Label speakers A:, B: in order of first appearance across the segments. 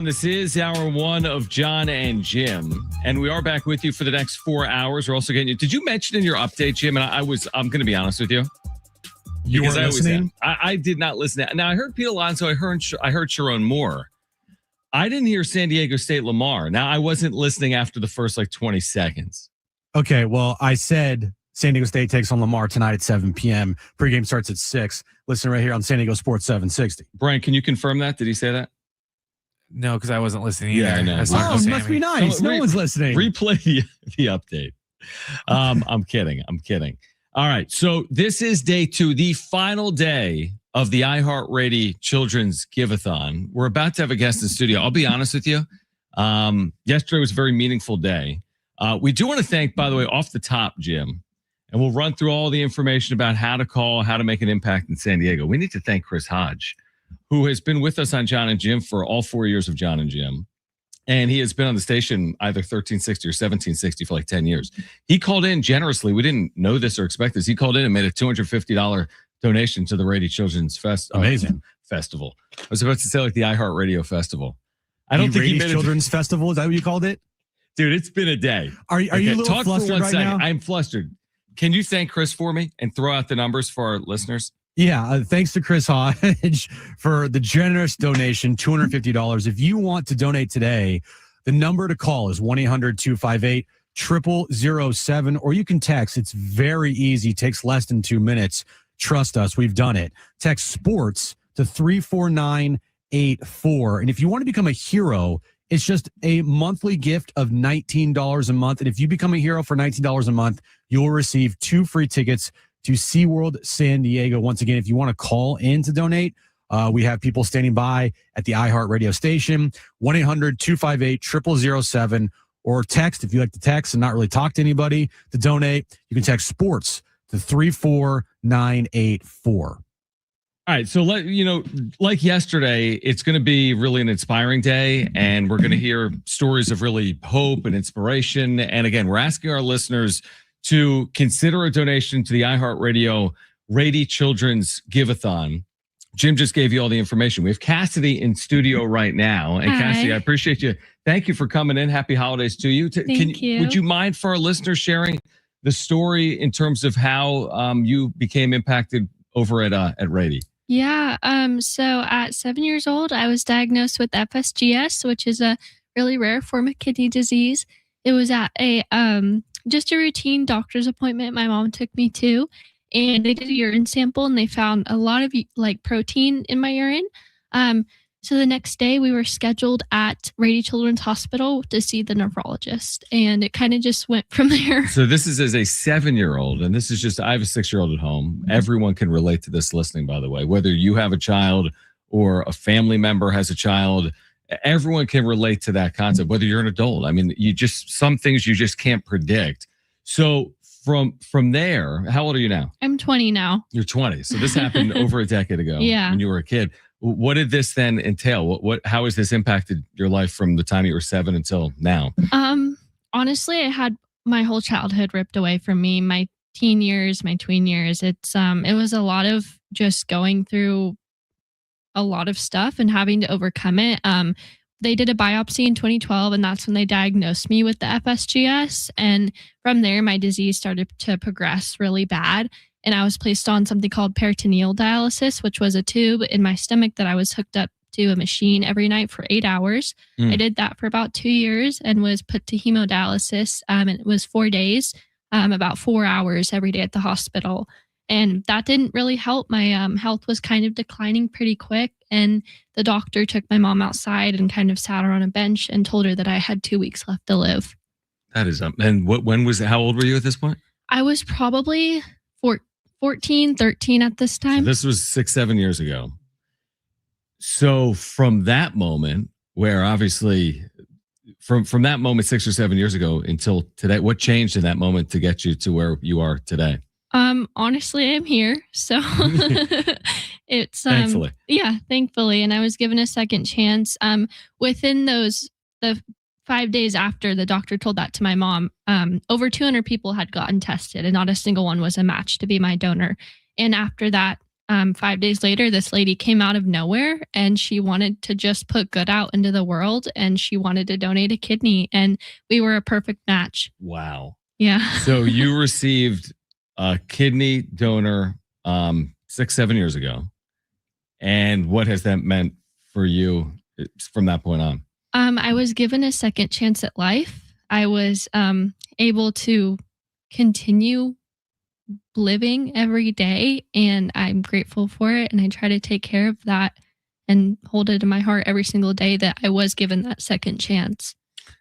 A: This is hour one of Jon and Jim, and we are back with you for the next 4 hours. We're also getting you. Did you mention in your update, Jim? And I'm going to be honest with you.
B: You weren't listening?
A: I did not listen. Now I heard Pete Alonso. I heard Sharon Moore. I didn't hear San Diego State Lamar. Now I wasn't listening after the first 20 seconds.
B: Okay, well, I said San Diego State takes on Lamar tonight at 7 p.m. Pregame starts at 6. Listen right here on San Diego Sports 760.
A: Brian, can you confirm that? Did he say that?
C: No, because I wasn't listening either.
A: Yeah, I know.
B: Oh, must be nice. No one's listening.
A: Replay the update. I'm kidding. All right. So this is day 2, the final day of the iHeartRadio Children's Giveathon. We're about to have a guest in the studio. I'll be honest with you. Yesterday was a very meaningful day. We do want to thank, by the way, off the top, Jim, and we'll run through all the information about how to call, how to make an impact in San Diego. We need to thank Chris Hodge, who has been with us on Jon and Jim for all 4 years of Jon and Jim. And he has been on the station either 1360 or 1760 for 10 years. He called in generously. We didn't know this or expect this. He called in and made a $250 donation to the Radio Children's Festival. I was about to say the iHeartRadio Festival. I don't think he made
B: Children's Festival. Is that what you called it?
A: Dude, it's been a day.
B: Are you a little
A: talk
B: flustered
A: for one
B: right
A: second.
B: now?
A: I'm flustered. Can you thank Chris for me and throw out the numbers for our listeners?
B: Yeah, thanks to Chris Hodge for the generous donation, $250. If you want to donate today, the number to call is 1-800-258-0007, or you can text. It's very easy. Takes less than 2 minutes. Trust us, we've done it. Text SPORTS to 34984. And if you want to become a hero, it's just a monthly gift of $19 a month. And if you become a hero for $19 a month, you'll receive 2 free tickets to SeaWorld San Diego. Once again, if you want to call in to donate, we have people standing by at the iHeartRadio station, 1-800-258-0007, or text, if you like to text and not really talk to anybody to donate, you can text SPORTS to 34984.
A: All right, so like yesterday, it's going to be really an inspiring day, and we're going to hear stories of really hope and inspiration. And again, we're asking our listeners to consider a donation to the iHeartRadio Radio Children's Giveathon. Jim just gave you all the information. We have Cassidy in studio right now. And
D: Hi.
A: Cassidy, I appreciate you. Thank you for coming in. Happy holidays to you.
D: Thank you.
A: Would you mind for our listeners sharing the story in terms of how you became impacted over at Radio?
D: Yeah. So at 7 years old, I was diagnosed with FSGS, which is a really rare form of kidney disease. It was at just a routine doctor's appointment my mom took me to, and they did a urine sample and they found a lot of protein in my urine. So the next day we were scheduled at Rady Children's Hospital to see the nephrologist, and it kind of just went from there.
A: So this is as a 7-year-old, and this is just, I have a 6-year-old at home. Everyone can relate to this listening, by the way, whether you have a child or a family member has a child. Everyone can relate to that concept, whether you're an adult. I mean, some things you just can't predict. So from there, how old are you now?
D: I'm 20 now.
A: You're 20. So this happened over a decade ago.
D: Yeah.
A: When you were a kid. What did this then entail? How has this impacted your life from the time you were 7 until now?
D: Honestly, I had my whole childhood ripped away from me. My teen years, my tween years. It was a lot of just going through a lot of stuff and having to overcome it. They did a biopsy in 2012, and that's when they diagnosed me with the FSGS. And from there, my disease started to progress really bad. And I was placed on something called peritoneal dialysis, which was a tube in my stomach that I was hooked up to a machine every night for 8 hours. I did that for about 2 years and was put to hemodialysis. And it was 4 days, about 4 hours every day at the hospital. And that didn't really help. My health was kind of declining pretty quick. And the doctor took my mom outside and kind of sat her on a bench and told her that I had 2 weeks left to live.
A: That is, and how old were you at this point?
D: I was probably 14, 13 at this time.
A: So this was 6-7 years ago. So from that moment, where obviously from that moment 6 or 7 years ago until today, what changed in that moment to get you to where you are today?
D: Honestly, I'm here. So it's
A: thankfully.
D: Yeah, thankfully. And I was given a second chance. Within the 5 days after the doctor told that to my mom, over 200 people had gotten tested and not a single one was a match to be my donor. And after that, 5 days later, this lady came out of nowhere and she wanted to just put good out into the world and she wanted to donate a kidney. And we were a perfect match.
A: Wow.
D: Yeah.
A: So you received a kidney donor 6-7 years ago. And what has that meant for you from that point on?
D: I was given a second chance at life. I was able to continue living every day, and I'm grateful for it. And I try to take care of that and hold it in my heart every single day that I was given that second chance.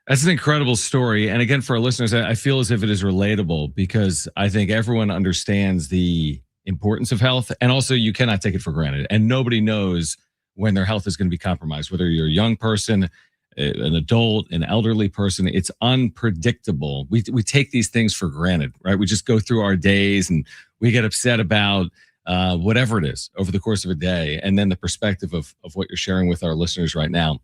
A: That's an incredible story. And again, for our listeners, I feel as if it is relatable because I think everyone understands the importance of health. And also, you cannot take it for granted. And nobody knows when their health is going to be compromised, whether you're a young person, an adult, an elderly person. It's unpredictable. We take these things for granted, right? We just go through our days and we get upset about whatever it is over the course of a day. And then the perspective of what you're sharing with our listeners right now.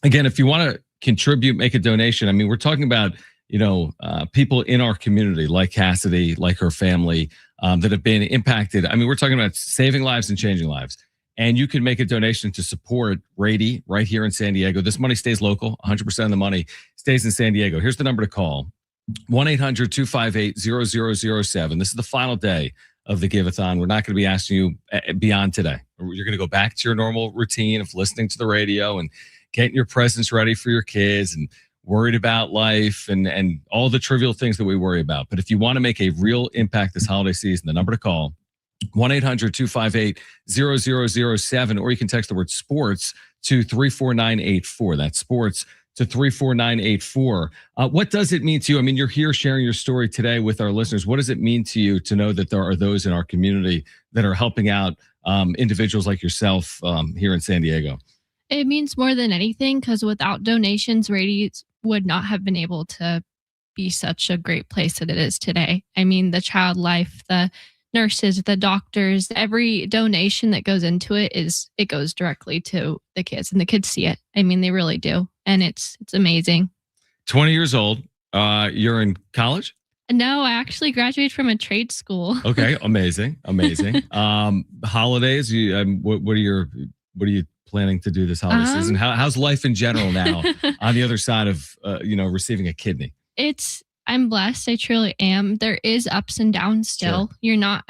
A: Again, if you want to contribute, make a donation. I mean, we're talking about, people in our community like Cassidy, like her family, that have been impacted. I mean, we're talking about saving lives and changing lives. And you can make a donation to support Rady right here in San Diego. This money stays local. 100% of the money stays in San Diego. Here's the number to call. 1-800-258-0007. This is the final day of the Giveathon. We're not going to be asking you beyond today. You're going to go back to your normal routine of listening to the radio and getting your presents ready for your kids and worried about life and all the trivial things that we worry about. But if you want to make a real impact this holiday season, the number to call, 1-800-258-0007, or you can text the word sports to 34984. That's sports to 34984. What does it mean to you? I mean, you're here sharing your story today with our listeners. What does it mean to you to know that there are those in our community that are helping out individuals like yourself here in San Diego?
D: It means more than anything because without donations, Rady would not have been able to be such a great place that it is today. I mean, the child life, the nurses, the doctors, every donation that goes into it goes directly to the kids, and the kids see it. I mean, they really do, and it's amazing.
A: 20 years old. You're in college?
D: No, I actually graduated from a trade school.
A: Okay, amazing. Holidays. What are you planning to do this holiday season? How's life in general now on the other side of receiving a kidney?
D: I'm blessed. I truly am. There is ups and downs still.
A: Sure.
D: You're not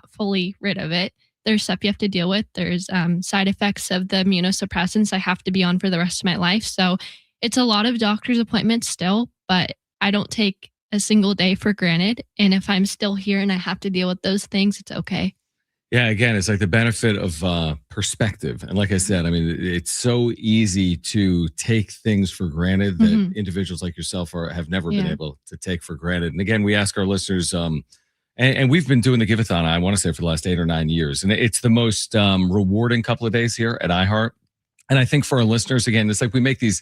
D: fully rid of it. There's stuff you have to deal with. There's side effects of the immunosuppressants I have to be on for the rest of my life. So it's a lot of doctor's appointments still, but I don't take a single day for granted. And if I'm still here and I have to deal with those things, it's okay.
A: Yeah, again, it's like the benefit of perspective. And like I said, I mean, it's so easy to take things for granted that individuals like yourself have never been able to take for granted. And again, we ask our listeners, and we've been doing the Giveathon, I want to say, for the last 8 or 9 years. And it's the most rewarding couple of days here at iHeart. And I think for our listeners, again, it's like we make these,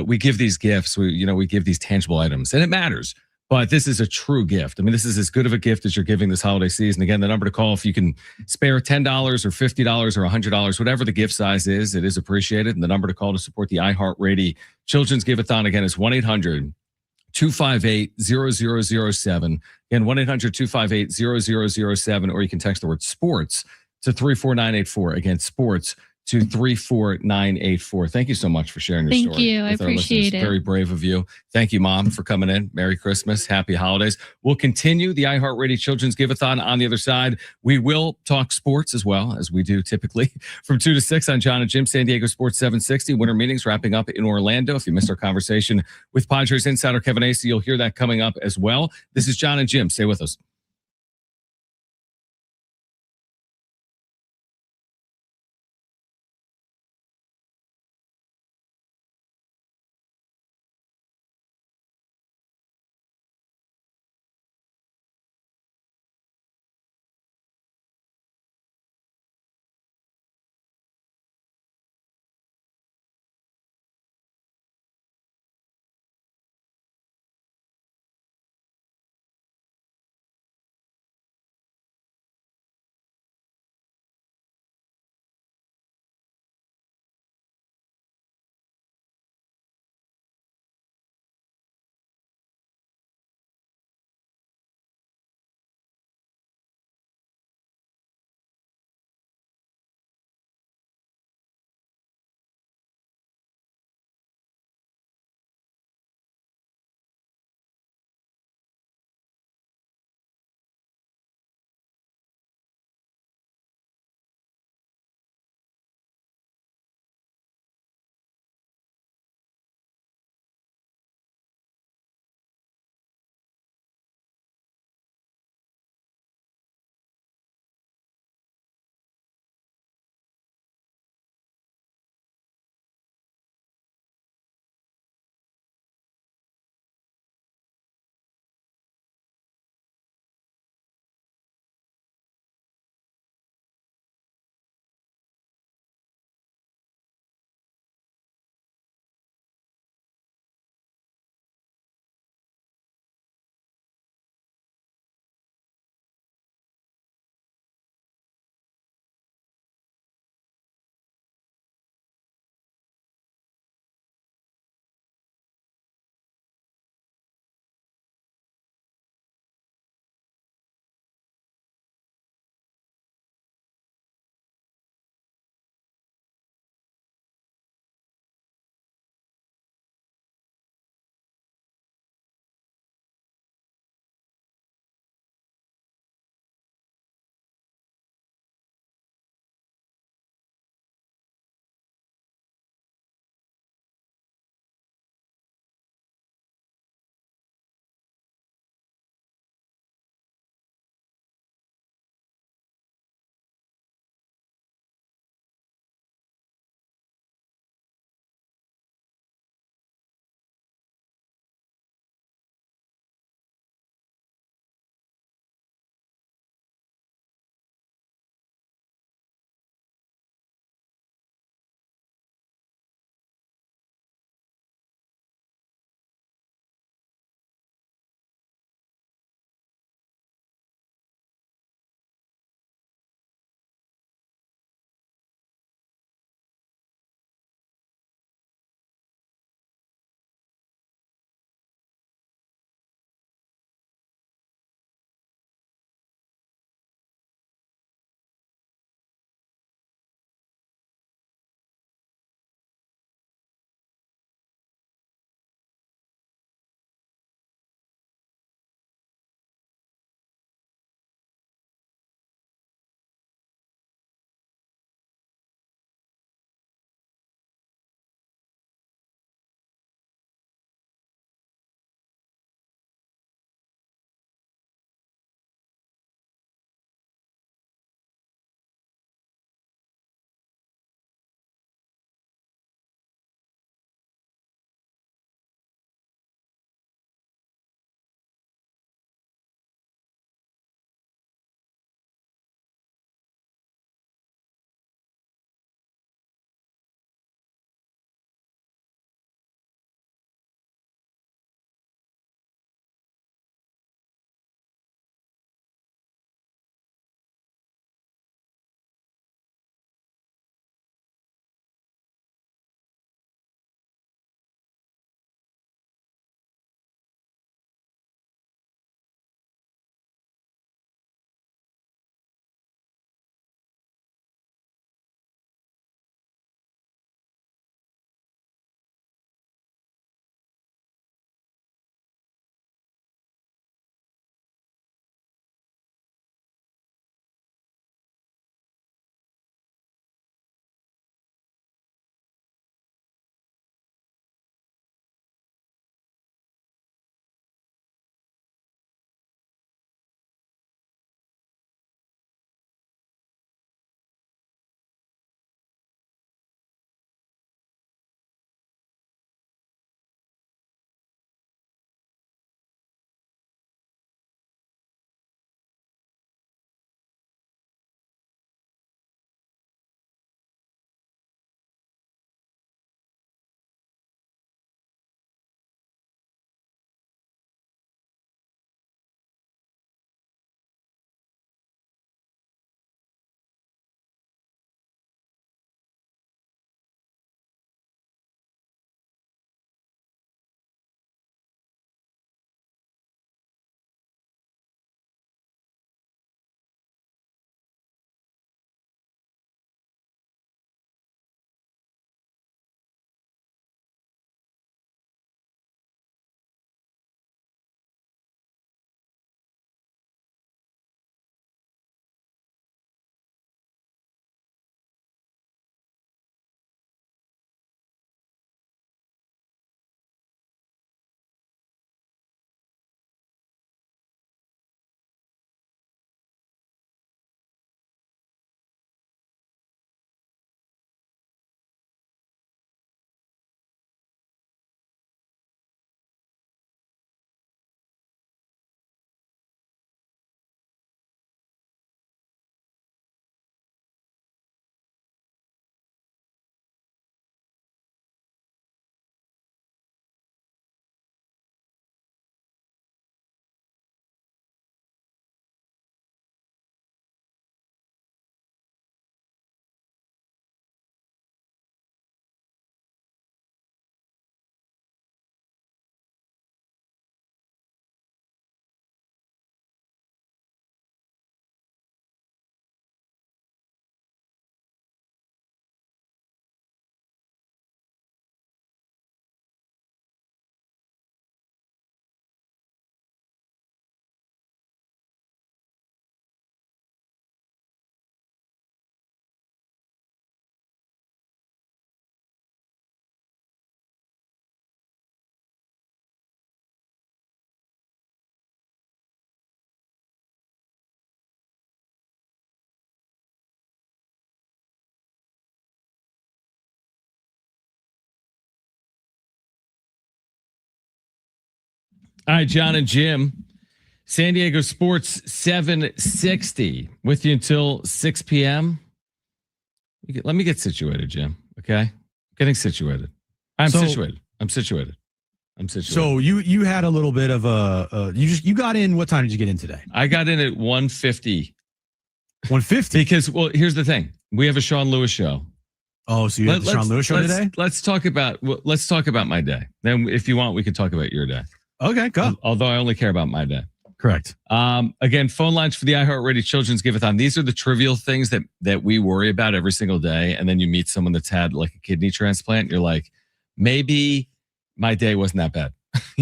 A: we give these gifts, we give these tangible items, and it matters. But this is a true gift. I mean, this is as good of a gift as you're giving this holiday season. Again, the number to call, if you can spare $10 or $50 or $100, whatever the gift size is, it is appreciated. And the number to call to support the iHeart Rady Children's Giveathon, again, is 1-800-258-0007. Again, 1-800-258-0007, or you can text the word sports to 34984. Again, sports to 34984. Thank you so much for sharing your story.
D: Thank you. I appreciate it.
A: Very brave of you. Thank you, Mom, for coming in. Merry Christmas. Happy holidays. We'll continue the iHeart Rady Children's Giveathon on the other side. We will talk sports as well, as we do typically from 2 to 6 on Jon and Jim, San Diego Sports 760. Winter meetings wrapping up in Orlando. If you missed our conversation with Padres insider Kevin Acee, you'll hear that coming up as well. This is Jon and Jim. Stay with us. All right, Jon and Jim, San Diego Sports 760 with you until 6 p.m. Let me get situated, Jim. Okay, getting situated. I'm situated.
B: So you had a little bit of you got in. What time did you get in today?
A: I got in at 1:50.
B: 1:50.
A: Because here's the thing: we have a Sean Lewis show.
B: Oh, so you have the Sean Lewis show today?
A: Let's talk about my day. Then, if you want, we can talk about your day.
B: Okay, go.
A: Although I only care about my day.
B: Correct.
A: Again, phone lines for the iHeartRadio Children's Giveathon. These are the trivial things that we worry about every single day. And then you meet someone that's had like a kidney transplant. You're like, maybe my day wasn't that bad.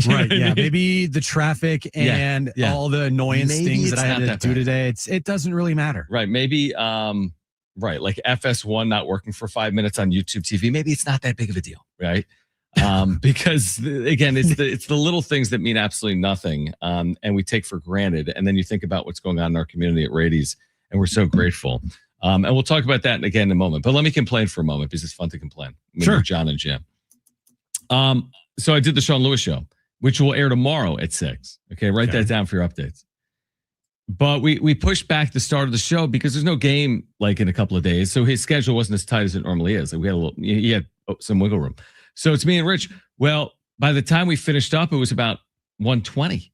B: Right. Yeah. I mean? Maybe the traffic and all the annoyance things that I had to do today. It doesn't really matter.
A: Right. Maybe, right. Like FS1 not working for 5 minutes on YouTube TV. Maybe it's not that big of a deal. Right. Because again, it's the little things that mean absolutely nothing. And we take for granted. And then you think about what's going on in our community at Rady's, and we're so grateful. And we'll talk about that again in a moment. But let me complain for a moment because it's fun to complain.
B: Sure.
A: Jon and Jim. So I did the Sean Lewis show, which will air tomorrow at 6. Okay, write that down for your updates. But we pushed back the start of the show because there's no game like in a couple of days. So his schedule wasn't as tight as it normally is. Like he had some wiggle room. So it's me and Rich. Well, by the time we finished up, it was about 1:20.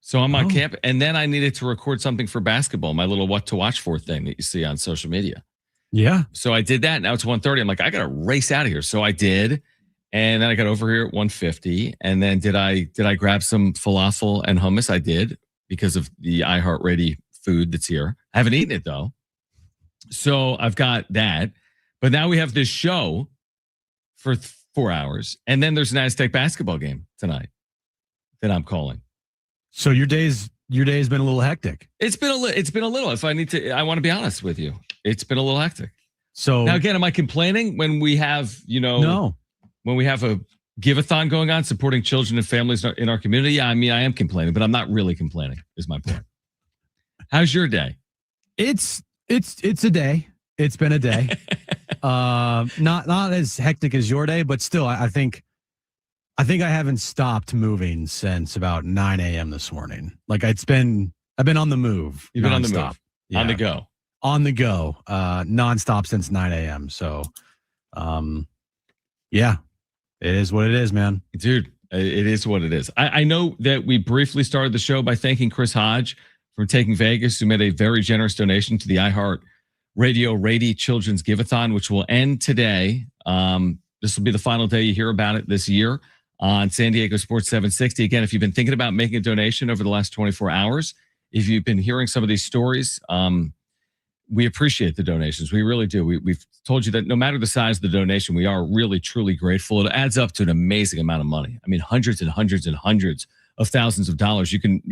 A: So I'm on camp, and then I needed to record something for basketball, my little what to watch for thing that you see on social media.
B: Yeah.
A: So I did that. Now it's 1:30. I'm like, I got to race out of here. So I did. And then I got over here at 1:50. And then did I grab some falafel and hummus? I did because of the iHeartRadio food that's here. I haven't eaten it though. So I've got that. But now we have this show for 4 hours. And then there's an Aztec basketball game tonight that I'm calling.
B: So your day's been a little hectic.
A: It's been a little. If I want to be honest with you, it's been a little hectic.
B: So
A: now again, am I complaining when we have,
B: no.
A: When we have a Giveathon going on, supporting children and families in our community? Yeah, I mean, I am complaining, but I'm not really complaining, is my point. How's your day?
B: It's a day. It's been a day. Not as hectic as your day, but still, I think I haven't stopped moving since about 9 a.m. this morning. Like I've been on the move.
A: You've been on the move.
B: Yeah.
A: On the go.
B: On the go. Nonstop since 9 a.m. So, yeah. It is what it is, man.
A: Dude, it is what it is. I know that we briefly started the show by thanking Chris Hodge from Taking Vegas, who made a very generous donation to the iHeartRadio Rady Children's Giveathon, which will end today. This will be the final day you hear about it this year on San Diego Sports 760. Again, if you've been thinking about making a donation over the last 24 hours, if you've been hearing some of these stories, we appreciate the donations. We really do. We've told you that no matter the size of the donation, we are really, truly grateful. It adds up to an amazing amount of money. I mean, hundreds and hundreds and hundreds of thousands of dollars. You can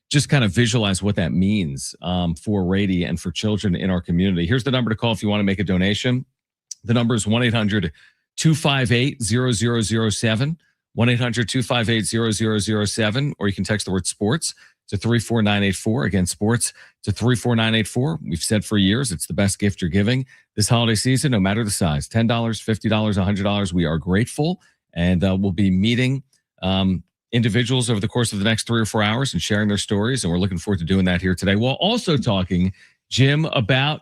A: just kind of visualize what that means for Rady and for children in our community. Here's the number to call if you want to make a donation. The number is 1-800-258-0007, 1-800-258-0007, or you can text the word sports to 34984. Again, sports to 34984. We've said for years, it's the best gift you're giving this holiday season, no matter the size, $10, $50, $100. We are grateful, and we'll be meeting individuals over the course of the next 3 or 4 hours and sharing their stories. And we're looking forward to doing that here today. While also talking, Jim, about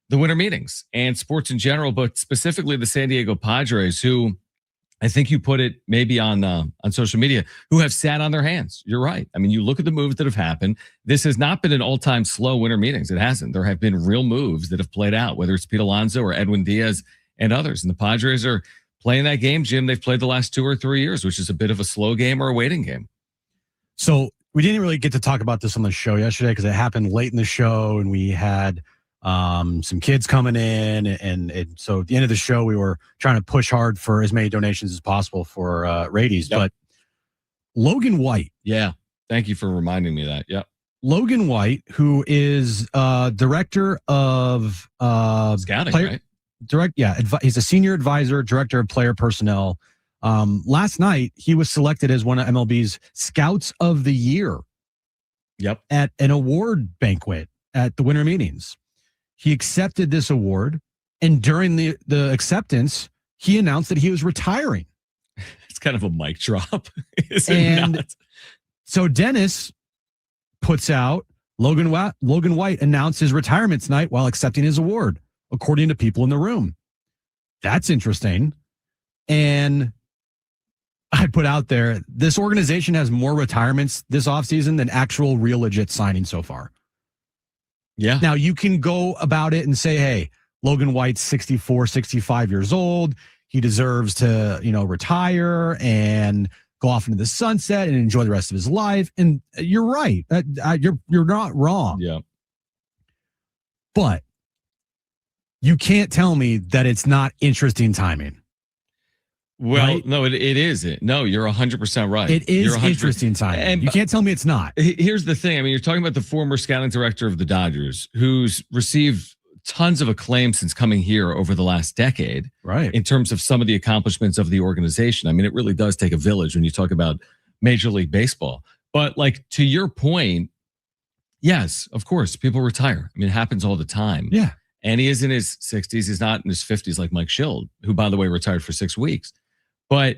A: the winter meetings and sports in general, but specifically the San Diego Padres, who I think you put it maybe on social media, who have sat on their hands. You're right. I mean, you look at the moves that have happened. This has not been an all-time slow winter meetings. It hasn't. There have been real moves that have played out, whether it's Pete Alonso or Edwin Diaz and others. And the Padres are playing that game, Jim, they've played the last 2 or 3 years, which is a bit of a slow game or a waiting game.
B: So we didn't really get to talk about this on the show yesterday because it happened late in the show, and we had some kids coming in, and so at the end of the show, we were trying to push hard for as many donations as possible for Rady's. Yep. But Logan White.
A: Yeah. Thank you for reminding me of that. Yep.
B: Logan White, who is director of
A: scouting, right?
B: He's a senior advisor, director of player personnel. Last night, he was selected as one of MLB's Scouts of the Year.
A: Yep. At
B: an award banquet at the winter meetings. He accepted this award, and during the acceptance, he announced that he was retiring.
A: It's kind of a mic drop,
B: and So Dennis puts out Logan White announced his retirement tonight while accepting his award, according to people in the room. That's interesting. And I put out there, this organization has more retirements this offseason than actual real legit signings so far.
A: Yeah.
B: Now you can go about it and say, hey, Logan White's 64, 65 years old. He deserves to, retire and go off into the sunset and enjoy the rest of his life. And you're right. You're not wrong.
A: Yeah.
B: But you can't tell me that it's not interesting timing.
A: Well,
B: right?
A: no, it isn't. No, you're 100% right.
B: It is
A: You're 100%.
B: interesting timing.
A: And
B: you can't tell me it's not.
A: Here's the thing. I mean, you're talking about the former scouting director of the Dodgers, who's received tons of acclaim since coming here over the last decade.
B: Right.
A: In terms of some of the accomplishments of the organization. I mean, it really does take a village when you talk about Major League Baseball. But like, to your point, yes, of course, people retire. I mean, it happens all the time.
B: Yeah.
A: And he is in his 60s. He's not in his 50s like Mike Schild, who, by the way, retired for 6 weeks. But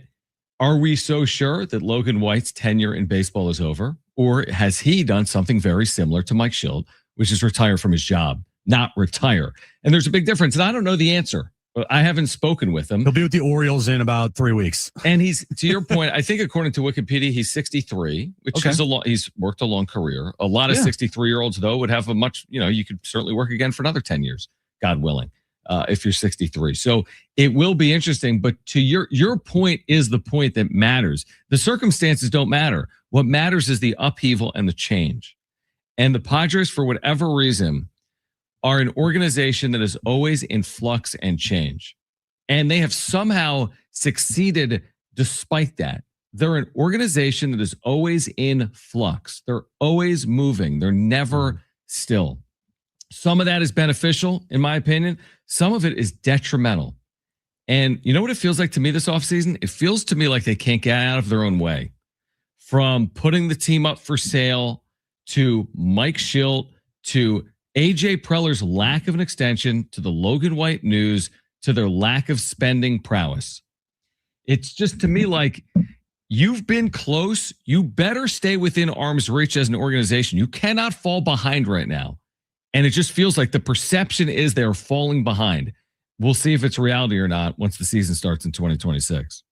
A: are we so sure that Logan White's tenure in baseball is over? Or has he done something very similar to Mike Schild, which is retire from his job, not retire? And there's a big difference. And I don't know the answer. I haven't spoken with him.
B: He'll be with the Orioles in about 3 weeks.
A: And he's, to your point, I think according to Wikipedia, he's 63, which is he's worked a long career. A lot of 63-year-olds, though, would have a much, you could certainly work again for another 10 years, God willing, if you're 63. So it will be interesting. But to your point is the point that matters. The circumstances don't matter. What matters is the upheaval and the change. And the Padres, for whatever reason, are an organization that is always in flux and change. And they have somehow succeeded despite that. They're an organization that is always in flux. They're always moving. They're never still. Some of that is beneficial, in my opinion. Some of it is detrimental. And you know what it feels like to me this offseason? It feels to me like they can't get out of their own way. From putting the team up for sale to Mike Schilt to AJ Preller's lack of an extension to the Logan White news to their lack of spending prowess. It's just to me like you've been close. You better stay within arm's reach as an organization. You cannot fall behind right now. And it just feels like the perception is they're falling behind. We'll see if it's reality or not once the season starts in 2026.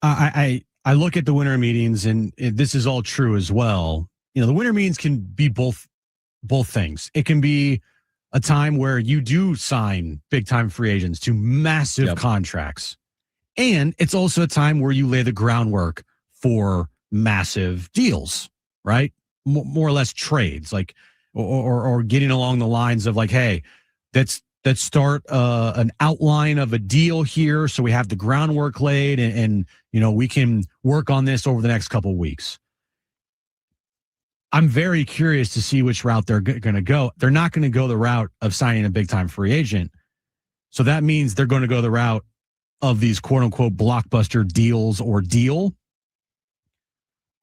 B: I look at the winter meetings, and this is all true as well. The winter meetings can be both things. It can be a time where you do sign big time free agents to massive contracts. And it's also a time where you lay the groundwork for massive deals, right? More or less trades, like, or getting along the lines of like, hey, let's start an outline of a deal here. So we have the groundwork laid and we can work on this over the next couple of weeks. I'm very curious to see which route they're going to go. They're not going to go the route of signing a big-time free agent. So that means they're going to go the route of these quote-unquote blockbuster deals or deal.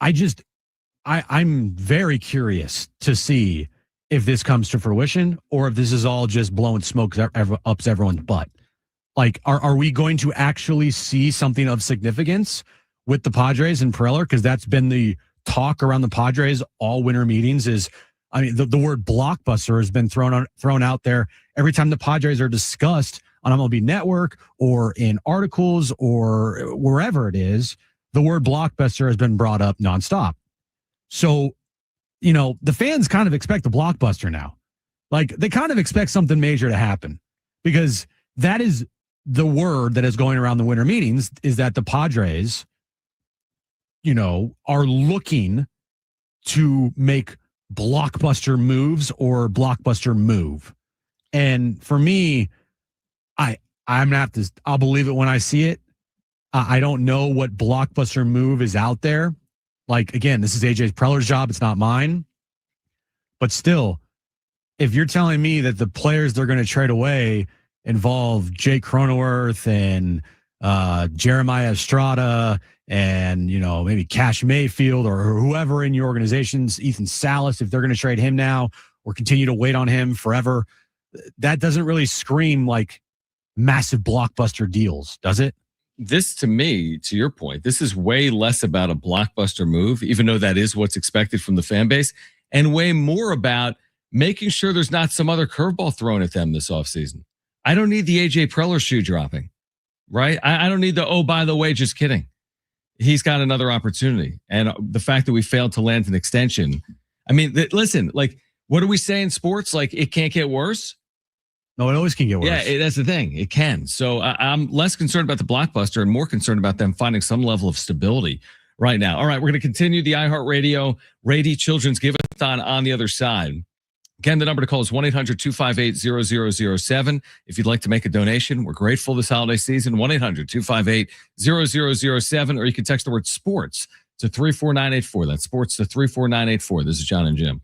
B: I'm very curious to see if this comes to fruition or if this is all just blowing smoke up everyone's butt. Like, are we going to actually see something of significance with the Padres and Preller? Because that's been the talk around the Padres all winter meetings is, the word blockbuster has been thrown out there every time the Padres are discussed on MLB Network or in articles or wherever it is. The word blockbuster has been brought up nonstop. So, the fans kind of expect a blockbuster now. Like, they kind of expect something major to happen because that is the word that is going around the winter meetings is that the Padres are looking to make blockbuster moves or blockbuster move. And for me, I'm gonna have to, I'll believe it when I see it. I don't know what blockbuster move is out there. Like, again, this is AJ Preller's job. It's not mine. But still, if you're telling me that the players they're going to trade away involve Jake Cronenworth and Jeremiah Estrada and, maybe Cash Mayfield or whoever in your organizations, Ethan Salas, if they're going to trade him now or continue to wait on him forever, that doesn't really scream like massive blockbuster deals, does it?
A: this to me, to your point, this is way less about a blockbuster move, even though that is what's expected from the fan base, and way more about making sure there's not some other curveball thrown at them this offseason. I don't need the AJ Preller shoe dropping, right? I don't need the, oh, by the way, just kidding. He's got another opportunity. And the fact that we failed to land an extension. I mean, listen, like, what do we say in sports? Like, it can't get worse.
B: No, it always can get worse.
A: Yeah, that's the thing. It can. So I'm less concerned about the blockbuster and more concerned about them finding some level of stability right now. All right, we're going to continue the iHeartRadio Rady Children's Giveathon on the other side. Again, the number to call is 1-800-258-0007. If you'd like to make a donation, we're grateful this holiday season. 1-800-258-0007, or you can text the word sports to 34984. That's sports to 34984. This is Jon and Jim.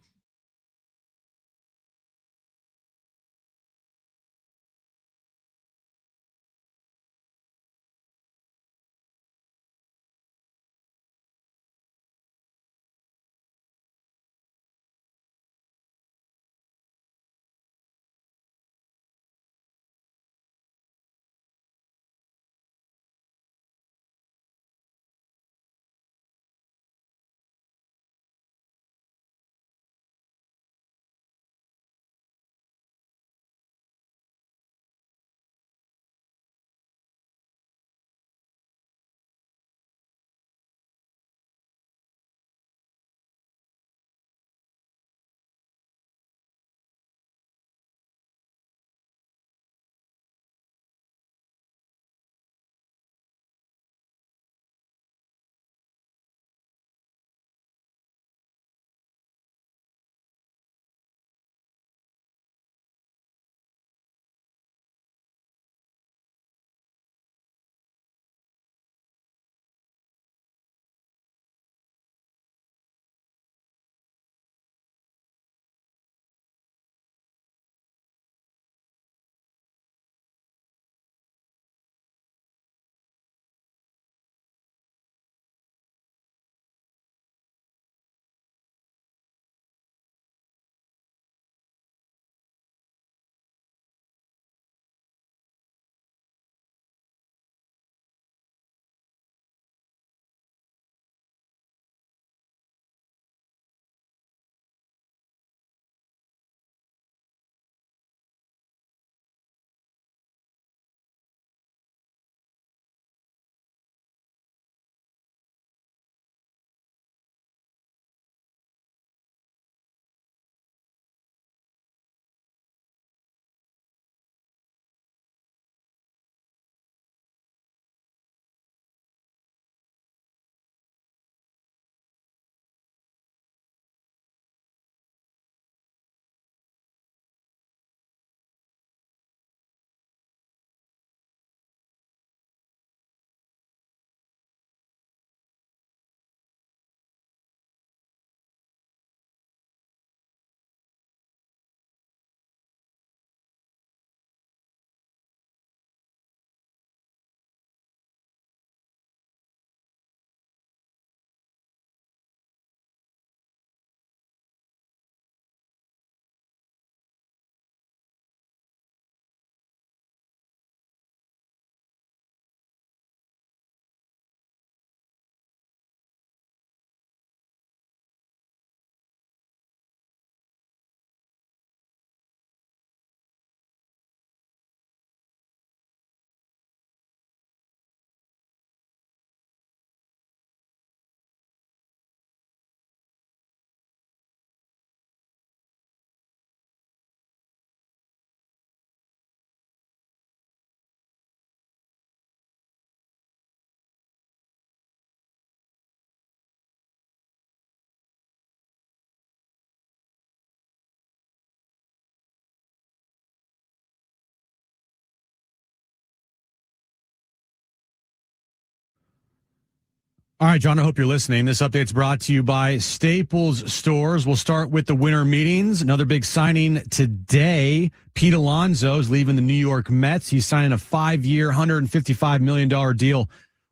B: All right, John, I hope you're listening. This update's brought to you by Staples Stores. We'll start with the winter meetings. Another big signing today. Pete Alonso is leaving the New York Mets. He's signing a 5-year, $155 million deal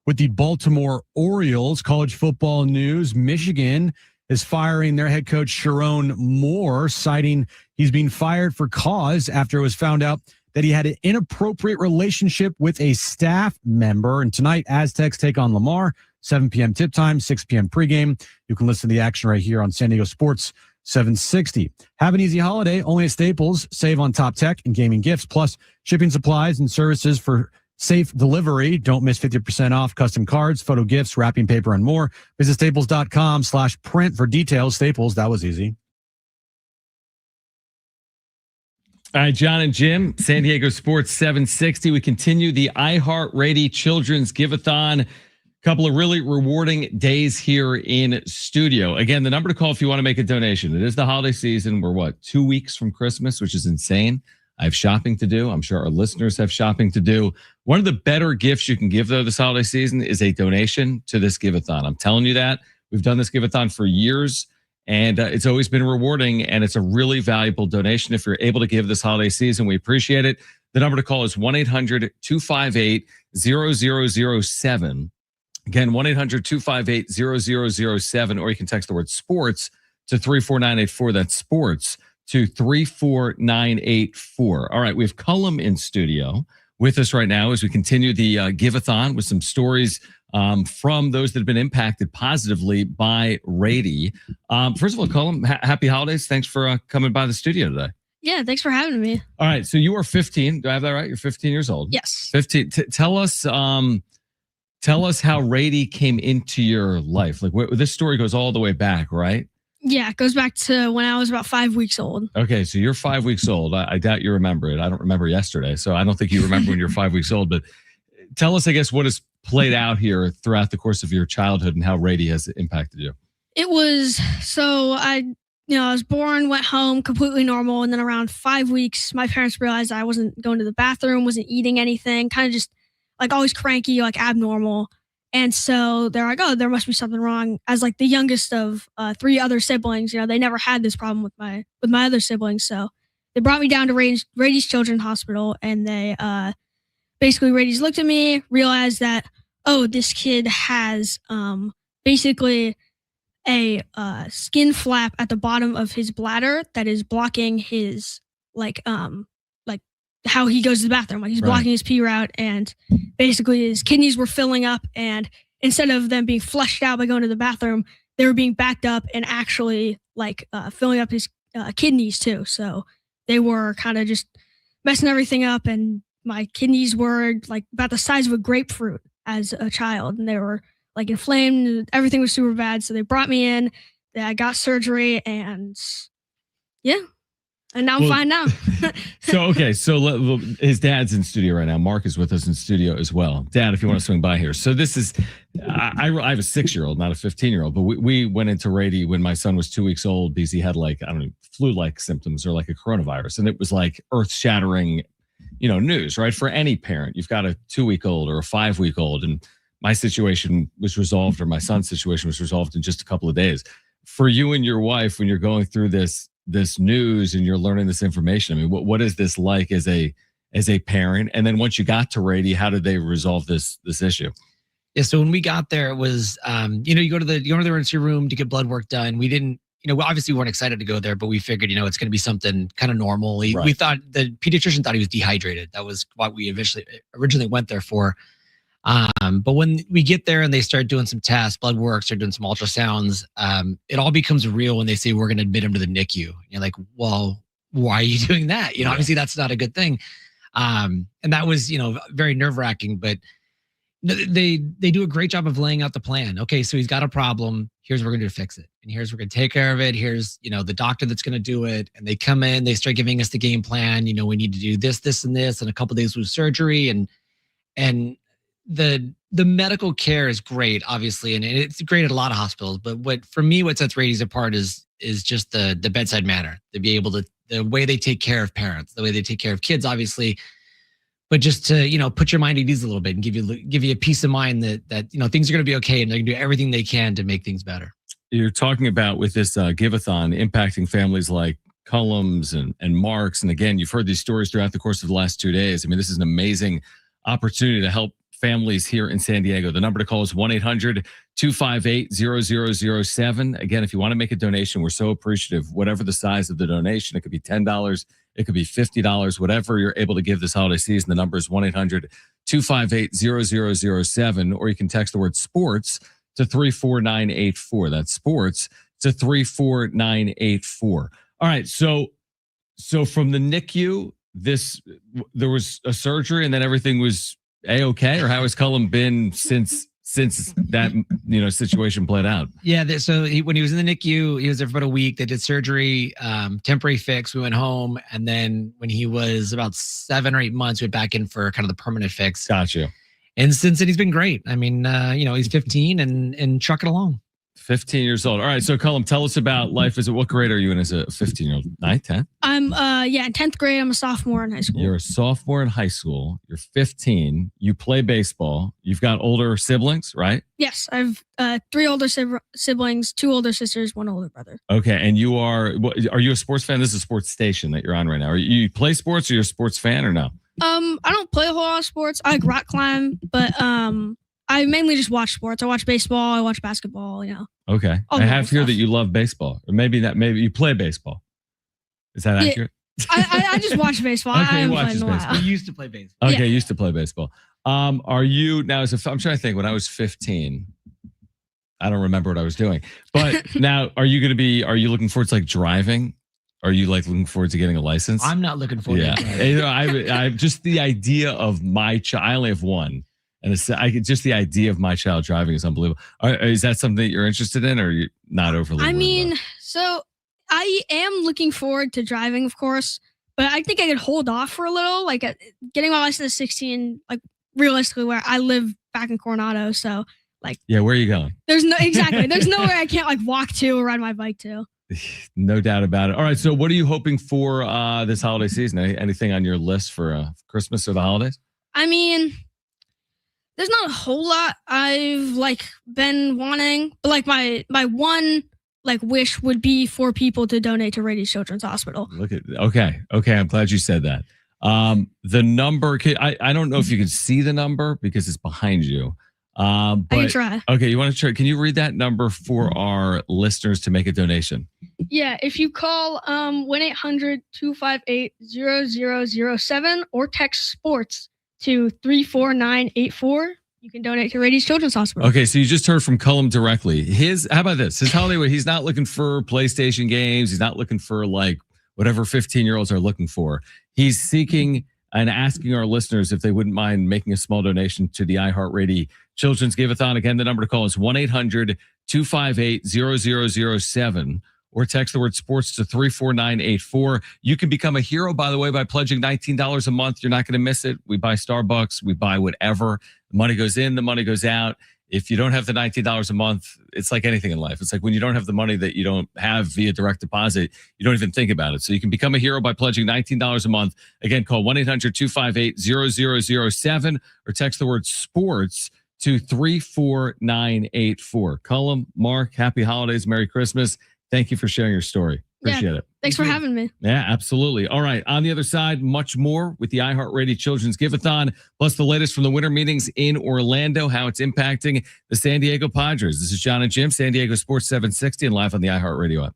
B: with the Baltimore Orioles. College football news. Michigan is firing their head coach, Sharon Moore, citing he's being fired for cause after it was found out that he had an inappropriate relationship with a staff member. And tonight, Aztecs take on Lamar, 7 p.m. tip time, 6 p.m. pregame. You can listen to the action right here on San Diego Sports 760. Have an easy holiday, only at Staples. Save on top tech and gaming gifts, plus shipping supplies and services for safe delivery. Don't miss 50% off custom cards, photo gifts, wrapping paper, and more. Visit staples.com/print for details. Staples, that was easy.
A: All right, Jon and Jim, San Diego Sports 760. We continue the iHeartRadio Children's Giveathon. Couple of really rewarding days here in studio. Again, the number to call if you want to make a donation. It is the holiday season. We're 2 weeks from Christmas, which is insane. I have shopping to do. I'm sure our listeners have shopping to do. One of the better gifts you can give, though, this holiday season is a donation to this Giveathon. I'm telling you that. We've done this Giveathon for years, and it's always been rewarding, and it's a really valuable donation. If you're able to give this holiday season, we appreciate it. The number to call is 1-800-258-0007. Again, 1-800-258-0007, or you can text the word sports to 34984. That's sports to 34984. All right, we have Cullum in studio with us right now as we continue the Giveathon with some stories from those that have been impacted positively by Rady. First of all, Cullum, happy holidays. Thanks for coming by the studio today.
E: Yeah, thanks for having me.
A: All right, so you are 15. Do I have that right? You're 15 years old.
E: Yes.
A: 15. Tell us how Rady came into your life. Like this story goes all the way back, right?
E: Yeah, it goes back to when I was about 5 weeks old.
A: Okay, so you're 5 weeks old. I doubt you remember it. I don't remember yesterday, so I don't think you remember when you're 5 weeks old. But tell us, I guess, what has played out here throughout the course of your childhood and how Rady has impacted you.
E: It was, so I was born, went home, completely normal. And then around 5 weeks, my parents realized I wasn't going to the bathroom, wasn't eating anything, kind of just like always cranky, like abnormal. And so they're like, oh, there must be something wrong. As like the youngest of 3 other siblings, they never had this problem with my other siblings. So they brought me down to Rady's Children's Hospital, and they basically Rady's looked at me, realized that, oh, this kid has basically a skin flap at the bottom of his bladder that is blocking his how he goes to the bathroom. Like he's blocking his pee route, and basically his kidneys were filling up, and instead of them being flushed out by going to the bathroom, they were being backed up and actually filling up his kidneys too. So they were kind of just messing everything up, and my kidneys were like about the size of a grapefruit as a child, and they were like inflamed. Everything was super bad. So they brought me in, I got surgery, and yeah. And now I'm fine now.
A: So his dad's in studio right now. Mark is with us in studio as well. Dad, if you want to swing by here. So this is, I have a 6-year-old, not a 15-year-old, but we went into Rady when my son was 2 weeks old because he had flu-like symptoms or like a coronavirus. And it was like earth-shattering, news, right? For any parent, you've got a 2-week-old or a 5-week-old. And my situation was resolved, or my son's situation was resolved in just a couple of days. For you and your wife, when you're going through this news and you're learning this information, I mean, what is this like as a parent? And then once you got to Rady, how did they resolve this issue?
F: Yeah, so when we got there, it was you go to the emergency room to get blood work done. We didn't, obviously we weren't excited to go there, but we figured, it's going to be something kind of normal. We thought the pediatrician thought he was dehydrated. That was what we originally went there for. But when we get there and they start doing some tests, blood work, start doing some ultrasounds, it all becomes real when they say we're going to admit him to the NICU. You're like, well, why are you doing that? Obviously that's not a good thing. And that was, very nerve wracking, but they do a great job of laying out the plan. Okay, so he's got a problem. Here's what we're going to do to fix it. And here's what we're going to take care of it. Here's, the doctor that's going to do it. And they come in, they start giving us the game plan. We need to do this, this, and this, and a couple of days with surgery. And the medical care is great, obviously, and it's great at a lot of hospitals. But what sets Rady's apart is just the bedside manner, to be able to, the way they take care of parents, the way they take care of kids, obviously, but just to put your mind at ease a little bit and give you a peace of mind that things are going to be okay, and they're going to do everything they can to make things better.
A: You're talking about with this Giveathon impacting families like Cullum's and Mark's, and again, you've heard these stories throughout the course of the last 2 days. I mean, this is an amazing opportunity to help families here in San Diego. The number to call is 1-800-258-0007. Again, if you want to make a donation, we're so appreciative. Whatever the size of the donation, it could be $10, It could be $50, whatever you're able to give this holiday season. The number is 1-800-258-0007, or you can text the word sports to 34984. That's sports to 34984. All right. So from the NICU, there was a surgery and then everything was A-okay, or how has Cullum been since that situation played out?
F: Yeah, when he was in the NICU, he was there for about a week. They did surgery, temporary fix. We went home, and then when he was about 7 or 8 months, we went back in for kind of the permanent fix.
A: Gotcha.
F: And since then, he's been great. I mean, he's 15 and trucking along.
A: 15 years old. All right. So, Cullum, tell us about life. What grade are you in as a 15-year-old? 9th, 10th?
E: I'm in 10th grade. I'm a sophomore in high school.
A: You're a sophomore in high school. You're 15. You play baseball. You've got older siblings, right?
E: Yes. I have 3 older siblings, 2 older sisters, 1 older brother.
A: Okay. And are you a sports fan? This is a sports station that you're on right now. You play sports, or you're a sports fan, or no?
E: I don't play a whole lot of sports. I like rock climb, but I mainly just watch sports. I watch baseball. I watch basketball.
A: Okay. I have here that you love baseball, or maybe you play baseball. Is that accurate?
E: I just watch baseball.
A: Okay,
E: I haven't
A: watch
E: played in a
A: baseball.
E: while.
F: He used to play baseball.
A: Okay,
E: Yeah.
A: used to play baseball. Are you now? I'm trying to think. When I was 15, I don't remember what I was doing. But now, are you looking forward to like driving? Are you like looking forward to getting a license?
F: I'm not looking forward to it.
A: I just the idea of my child. I only have one. And just the idea of my child driving is unbelievable. Is that something that you're interested in, or you're not overly?
E: I mean, so I am looking forward to driving, of course, but I think I could hold off for a little, like getting my license at 16, like realistically where I live back in Coronado. So
A: where are you going?
E: there's nowhere I can't like walk to or ride my bike to.
A: No doubt about it. All right. So what are you hoping for this holiday season? Anything on your list for Christmas or the holidays?
E: I mean, there's not a whole lot I've been wanting, but my one wish would be for people to donate to Rady Children's Hospital.
A: Okay. I'm glad you said that. The number, I don't know if you can see the number because it's behind you. But,
E: I can try.
A: Okay, you want to try? Can you read that number for our listeners to make a donation?
E: Yeah, if you call 1-800-258-0007 or text sports to 34984, you can donate to Rady Children's Hospital.
A: Okay, so you just heard from Cullum directly. How about this? His holiday, he's not looking for PlayStation games. He's not looking for whatever 15-year-olds are looking for. He's seeking and asking our listeners if they wouldn't mind making a small donation to the iHeartRadio Children's Giveathon. Again, the number to call is 1-800-258-0007. Or text the word sports to 34984. You can become a hero, by the way, by pledging $19 a month. You're not going to miss it. We buy Starbucks. We buy whatever. The money goes in, the money goes out. If you don't have the $19 a month, it's like anything in life. It's like when you don't have the money that you don't have via direct deposit, you don't even think about it. So you can become a hero by pledging $19 a month. Again, call 1-800-258-0007 or text the word sports to 34984. Cullum, Mark, happy holidays. Merry Christmas. Thank you for sharing your story. Appreciate it.
E: Thanks for having me.
A: Yeah, absolutely. All right. On the other side, much more with the iHeartRadio Children's Giveathon, plus the latest from the winter meetings in Orlando, how it's impacting the San Diego Padres. This is Jon Jim, San Diego Sports 760, and live on the iHeartRadio app.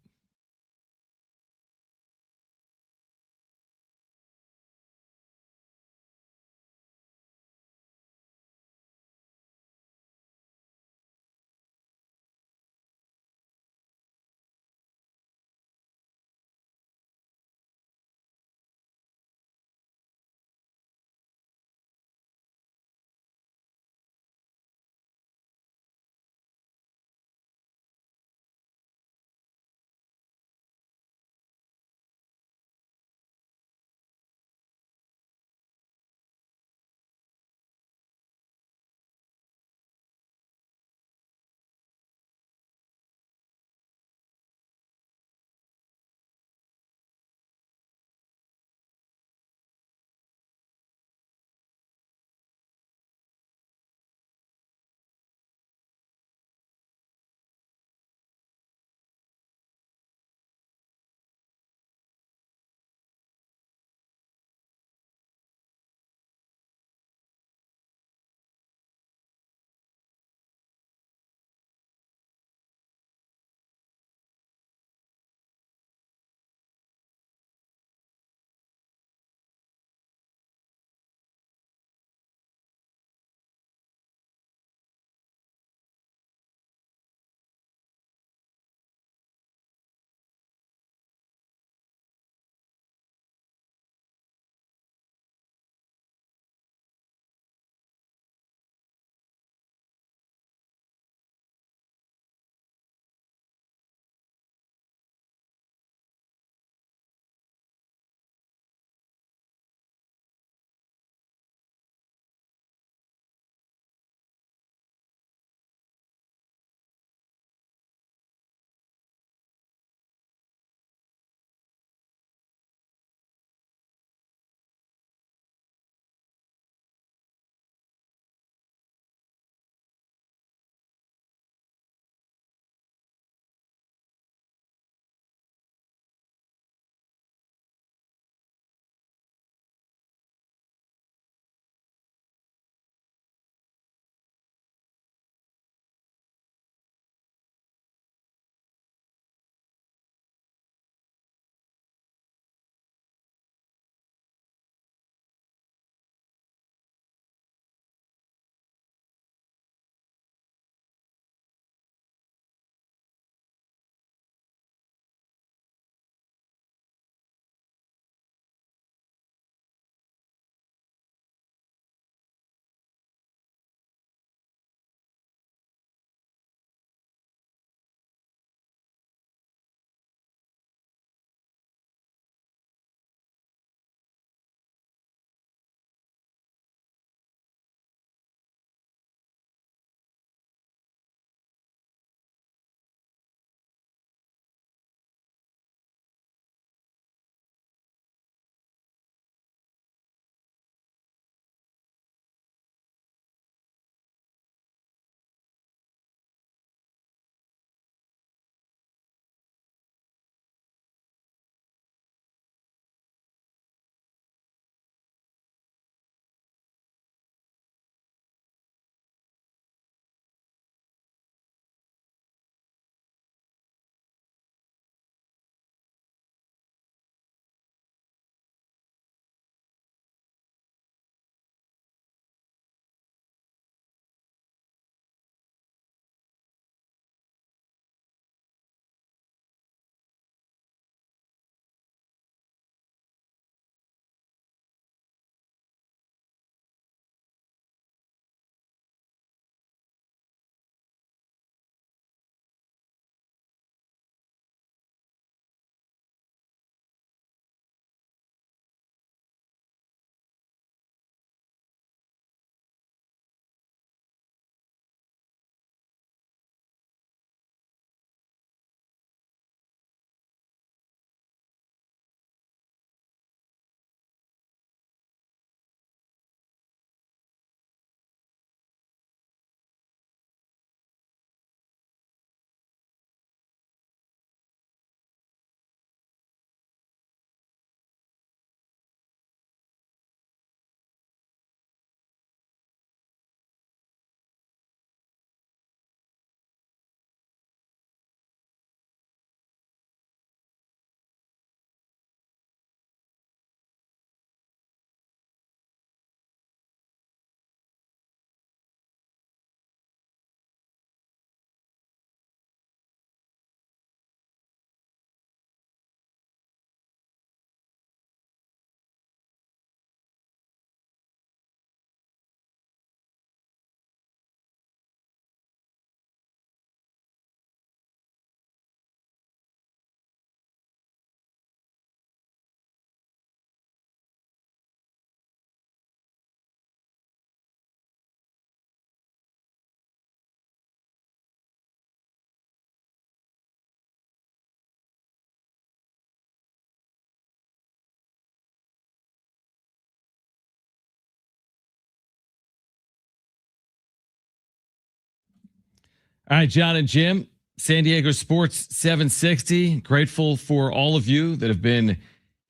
A: All right, Jon and Jim, San Diego Sports 760. Grateful for all of you that have been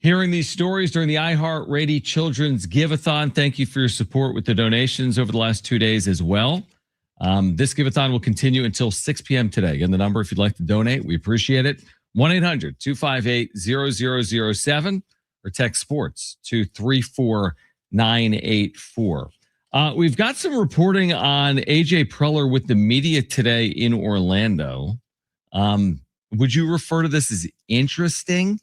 A: hearing these stories during the iHeartRadio Children's Giveathon. Thank you for your support with the donations over the last 2 days as well. This Giveathon will continue until 6 p.m. today. Again, the number if you'd like to donate, we appreciate it. 1-800-258-0007 or text sports to 34984. We've got some reporting on AJ Preller with the media today in Orlando. Would you refer to this as interesting?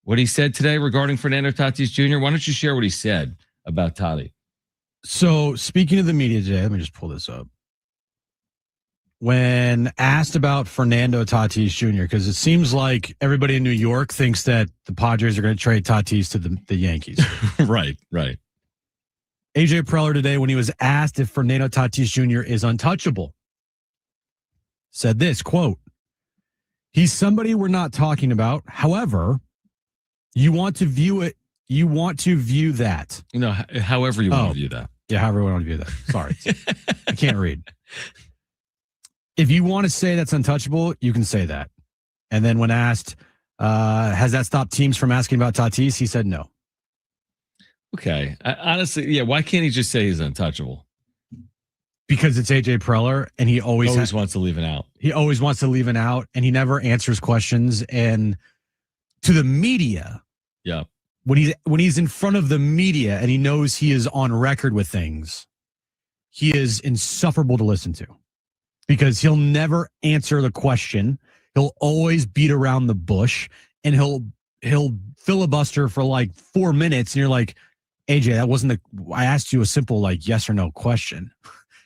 A: What he said today regarding Fernando Tatis Jr.? Why don't you share what he said about Tati?
B: So speaking of the media today, let me just pull this up. When asked about Fernando Tatis Jr., because it seems like everybody in New York thinks that the Padres are going to trade Tatis to the Yankees.
A: Right.
B: AJ Preller today, when he was asked if Fernando Tatis Jr. is untouchable, said this, quote, "He's somebody we're not talking about. However, you want to view it. You want to view that.
A: However you want to view that.
B: Yeah, however you want to view that. Sorry. I can't read. If you want to say that's untouchable, you can say that." And then when asked, has that stopped teams from asking about Tatis? He said no.
A: Okay. Honestly, yeah, why can't he just say he's untouchable?
B: Because it's AJ Preller, and he always
A: wants to leave it out.
B: He always wants to leave it out, and he never answers questions. And to the media,
A: yeah,
B: when he's in front of the media and he knows he is on record with things, he is insufferable to listen to because he'll never answer the question. He'll always beat around the bush, and he'll filibuster for like 4 minutes, and you're like, AJ, that wasn't I asked you a simple like yes or no question.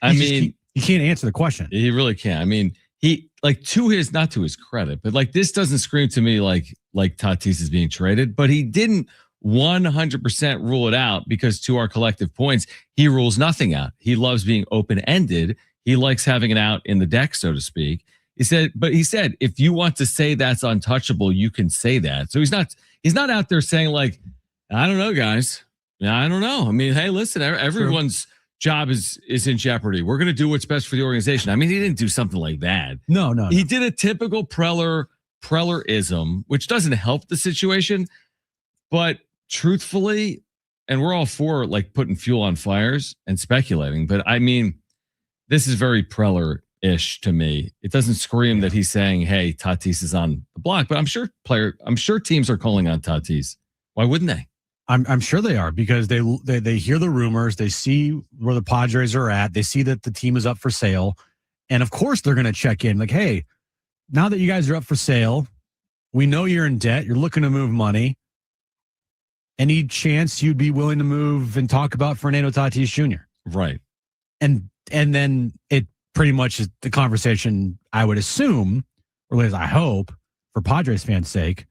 B: He can't answer the question.
A: He really can't. I mean, he like not to his credit, but like this doesn't scream to me like Tatis is being traded, but he didn't 100% rule it out because to our collective points, he rules nothing out. He loves being open-ended. He likes having it out in the deck, so to speak. He said, if you want to say that's untouchable, you can say that. So he's not out there saying like, I don't know, guys. I don't know. I mean, hey, listen, everyone's job is in jeopardy. We're going to do what's best for the organization. I mean, he didn't do something like that.
B: No.
A: He did a typical Preller-ism, which doesn't help the situation. But truthfully, and we're all for like putting fuel on fires and speculating, but I mean, this is very Preller-ish to me. It doesn't scream that he's saying, hey, Tatis is on the block, but I'm sure teams are calling on Tatis. Why wouldn't they?
B: I'm sure they are because they hear the rumors, they see where the Padres are at, they see that the team is up for sale, and of course they're going to check in like, hey, now that you guys are up for sale, we know you're in debt, you're looking to move money. Any chance you'd be willing to move and talk about Fernando Tatis Jr.?
A: Right.
B: And then it pretty much is the conversation, I would assume, or at least I hope, for Padres fans' sake,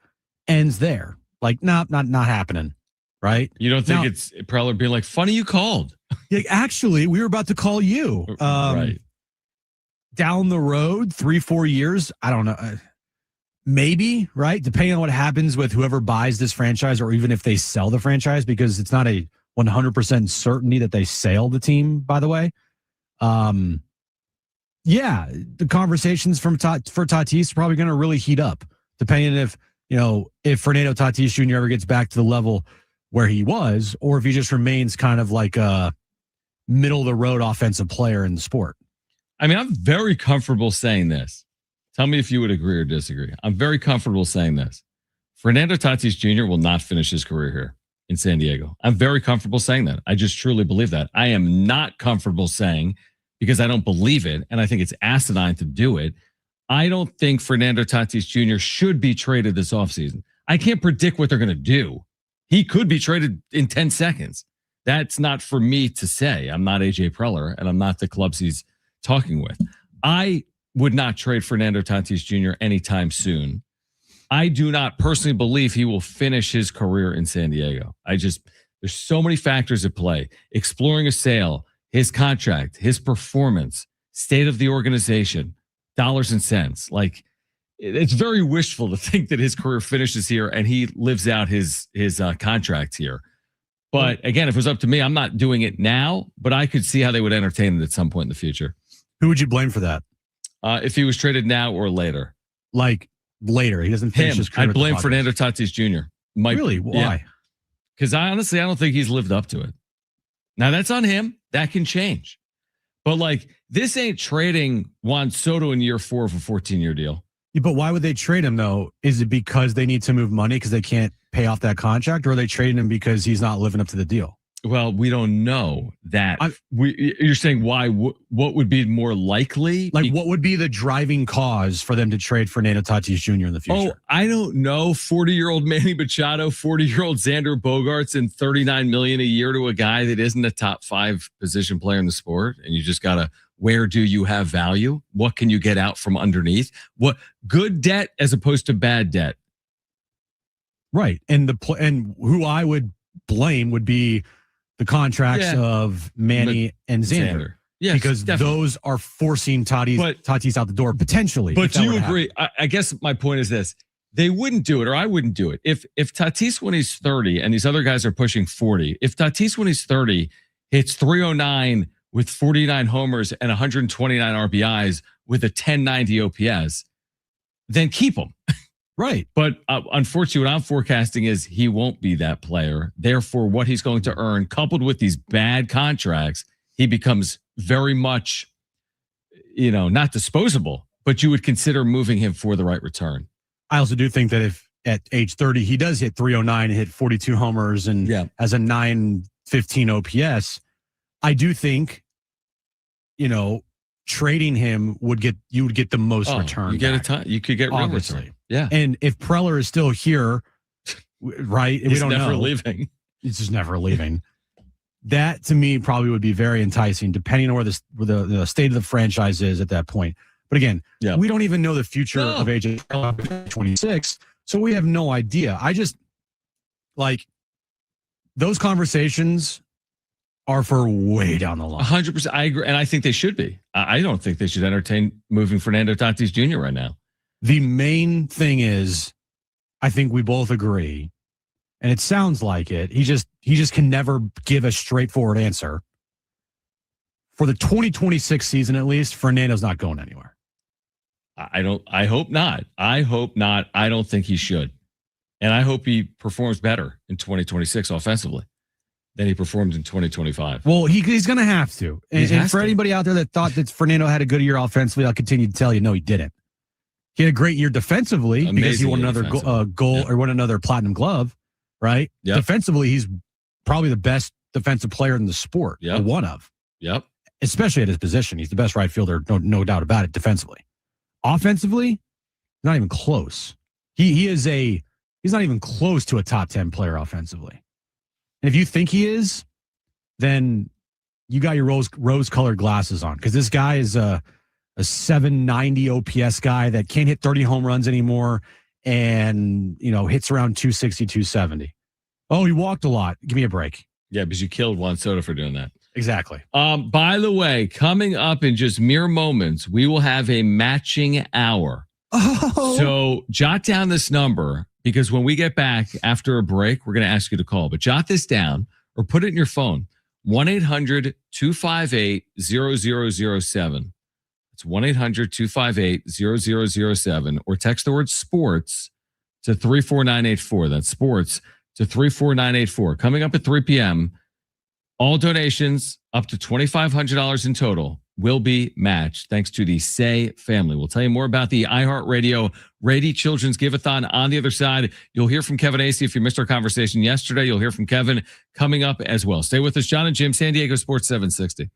B: ends there. Like, not happening. Right?
A: You don't think it's Preller being like, funny you called?
B: Like, actually, we were about to call you.
A: Right.
B: Down the road, 3-4 years, I don't know. Maybe, right? Depending on what happens with whoever buys this franchise or even if they sell the franchise, because it's not a 100% certainty that they sell the team, by the way. Yeah, the conversations for Tatis are probably going to really heat up, depending if Fernando Tatis Jr. ever gets back to the level where he was, or if he just remains kind of like a middle of the road offensive player in the sport.
A: I mean, I'm very comfortable saying this. Tell me if you would agree or disagree. I'm very comfortable saying this. Fernando Tatis Jr. will not finish his career here in San Diego. I'm very comfortable saying that. I just truly believe that. I am not comfortable saying, because I don't believe it, and I think it's asinine to do it, I don't think Fernando Tatis Jr. should be traded this offseason. I can't predict what they're going to do. He could be traded in 10 seconds. That's not for me to say. I'm not AJ Preller, and I'm not the clubs he's talking with. I would not trade Fernando Tatis Jr. anytime soon. I do not personally believe he will finish his career in San Diego. There's so many factors at play. Exploring a sale, his contract, his performance, state of the organization, dollars and cents. Like, it's very wishful to think that his career finishes here and he lives out his contract here. But again, if it was up to me, I'm not doing it now, but I could see how they would entertain it at some point in the future.
B: Who would you blame for that?
A: if he was traded now or later.
B: Like later, he doesn't finish his career.
A: I'd
B: with the
A: blame
B: Padres.
A: Fernando Tatis Jr.
B: Really? Why?
A: Because I don't think he's lived up to it. Now that's on him. That can change. But like, this ain't trading Juan Soto in year 4 of a 14-year deal.
B: Yeah, but why would they trade him though? Is it because they need to move money because they can't pay off that contract, or are they trading him because he's not living up to the deal?
A: Well, we don't know that. You're saying why? What would be more likely?
B: Like, what would be the driving cause for them to trade Fernando Tatis Jr. in the future?
A: Oh, I don't know. 40-year-old Manny Machado, 40-year-old Xander Bogaerts, and $39 million a year to a guy that isn't a top 5 position player in the sport, and you just gotta. Where do you have value? What can you get out from underneath? What good debt as opposed to bad debt?
B: Right, and who I would blame would be the contracts of Manny and Xander.
A: Yes,
B: because
A: definitely.
B: those are forcing Tatis out the door potentially.
A: But do you agree? I guess my point is this: they wouldn't do it, or I wouldn't do it. If Tatis, when he's 30, and these other guys are pushing 40, if Tatis, when he's 30, hits 309 with 49 homers and 129 RBIs with a 1090 OPS, then keep him.
B: Right.
A: But unfortunately, what I'm forecasting is he won't be that player. Therefore, what he's going to earn, coupled with these bad contracts, he becomes very much, not disposable, but you would consider moving him for the right return.
B: I also do think that if at age 30, he does hit 309 and hit 42 homers and has a 915 OPS, I do think, trading him would get the most return.
A: You get a ton. You could get real
B: obviously.
A: Return. Yeah.
B: And if Preller is still here, right?
A: He's never leaving.
B: He's just never leaving. That to me probably would be very enticing, depending on where the state of the franchise is at that point. But again, we don't even know the future of AJ Preller 26, so we have no idea. I just like those conversations are for way down the line.
A: 100%. I agree. And I think they should be. I don't think they should entertain moving Fernando Tatis Jr. right now.
B: The main thing is, I think we both agree, and it sounds like it. He just can never give a straightforward answer. For the 2026 season, at least, Fernando's not going anywhere.
A: I hope not. I hope not. I don't think he should. And I hope he performs better in 2026 offensively than he performed in 2025.
B: Well, he's going to have to. And for anybody out there that thought that Fernando had a good year offensively, I'll continue to tell you, no, he didn't. He had a great year defensively because he won another goal or won another platinum glove, right?
A: Yep.
B: Defensively, he's probably the best defensive player in the sport, or one of.
A: Yep.
B: Especially at his position. He's the best right fielder, no doubt about it, defensively. Offensively, not even close. He's not even close to a top 10 player offensively. And if you think he is, then you got your rose-colored glasses on, because this guy is a 790 OPS guy that can't hit 30 home runs anymore and, hits around 260, 270. Oh, he walked a lot. Give me a break.
A: Yeah, because you killed Juan Soto for doing that.
B: Exactly.
A: By the way, coming up in just mere moments, we will have a matching hour.
B: Oh.
A: So jot down this number, because when we get back after a break, we're going to ask you to call. But jot this down or put it in your phone. 1-800-258-0007. It's 1-800-258-0007. Or text the word sports to 34984. That's sports to 34984. Coming up at 3 p.m., all donations up to $2,500 in total will be matched thanks to the Say family. We'll tell you more about the iHeartRadio Rady Children's Giveathon on the other side. You'll hear from Kevin Acey. If you missed our conversation yesterday, you'll hear from Kevin coming up as well. Stay with us. Jon and Jim, San Diego Sports 760.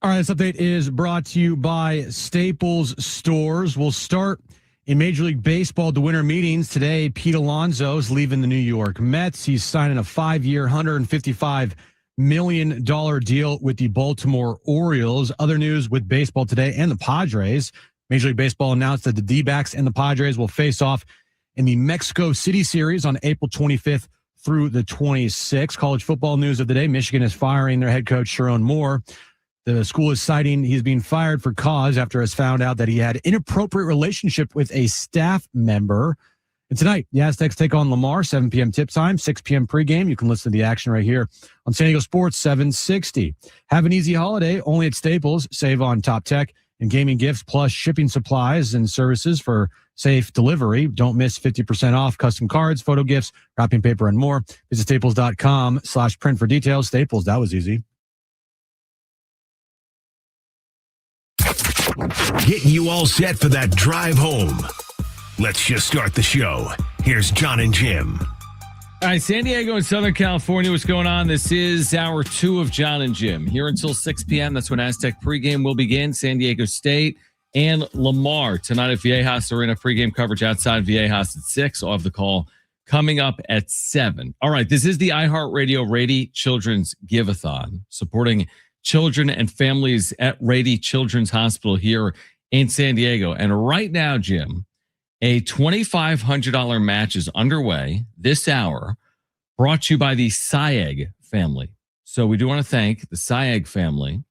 B: All right, this update is brought to you by Staples Stores. We'll start in Major League Baseball, the winter meetings. Today, Pete Alonso is leaving the New York Mets. He's signing a 5-year, $155 million deal with the Baltimore Orioles. Other news with baseball today and the Padres. Major League Baseball announced that the D-backs and the Padres will face off in the Mexico City series on April 25th through the 26th. College football news of the day. Michigan is firing their head coach, Sharon Moore. The school is citing he's being fired for cause after it's found out that he had inappropriate relationship with a staff member. And tonight, the Aztecs take on Lamar, 7 p.m. tip time, 6 p.m. pregame. You can listen to the action right here on San Diego Sports 760. Have an easy holiday only at Staples. Save on top tech and gaming gifts plus shipping supplies and services for safe delivery. Don't miss 50% off custom cards, photo gifts, wrapping paper, and more. Visit staples.com/print for details. Staples, that was easy.
G: Getting you all set for that drive home. Let's just start the show. Here's Jon and Jim.
A: All right, San Diego and Southern California, what's going on? This is hour 2 of Jon and Jim. Here until 6 p.m., that's when Aztec pregame will begin. San Diego State and Lamar tonight at Viejas Arena. Pregame coverage outside Viejas at 6. I'll have the call coming up at 7. All right, this is the iHeartRadio Rady Children's Giveathon, supporting children and families at Rady Children's Hospital here in San Diego. And right now, Jim, a $2,500 match is underway this hour, brought to you by the Syag family. So we do want to thank the Syag family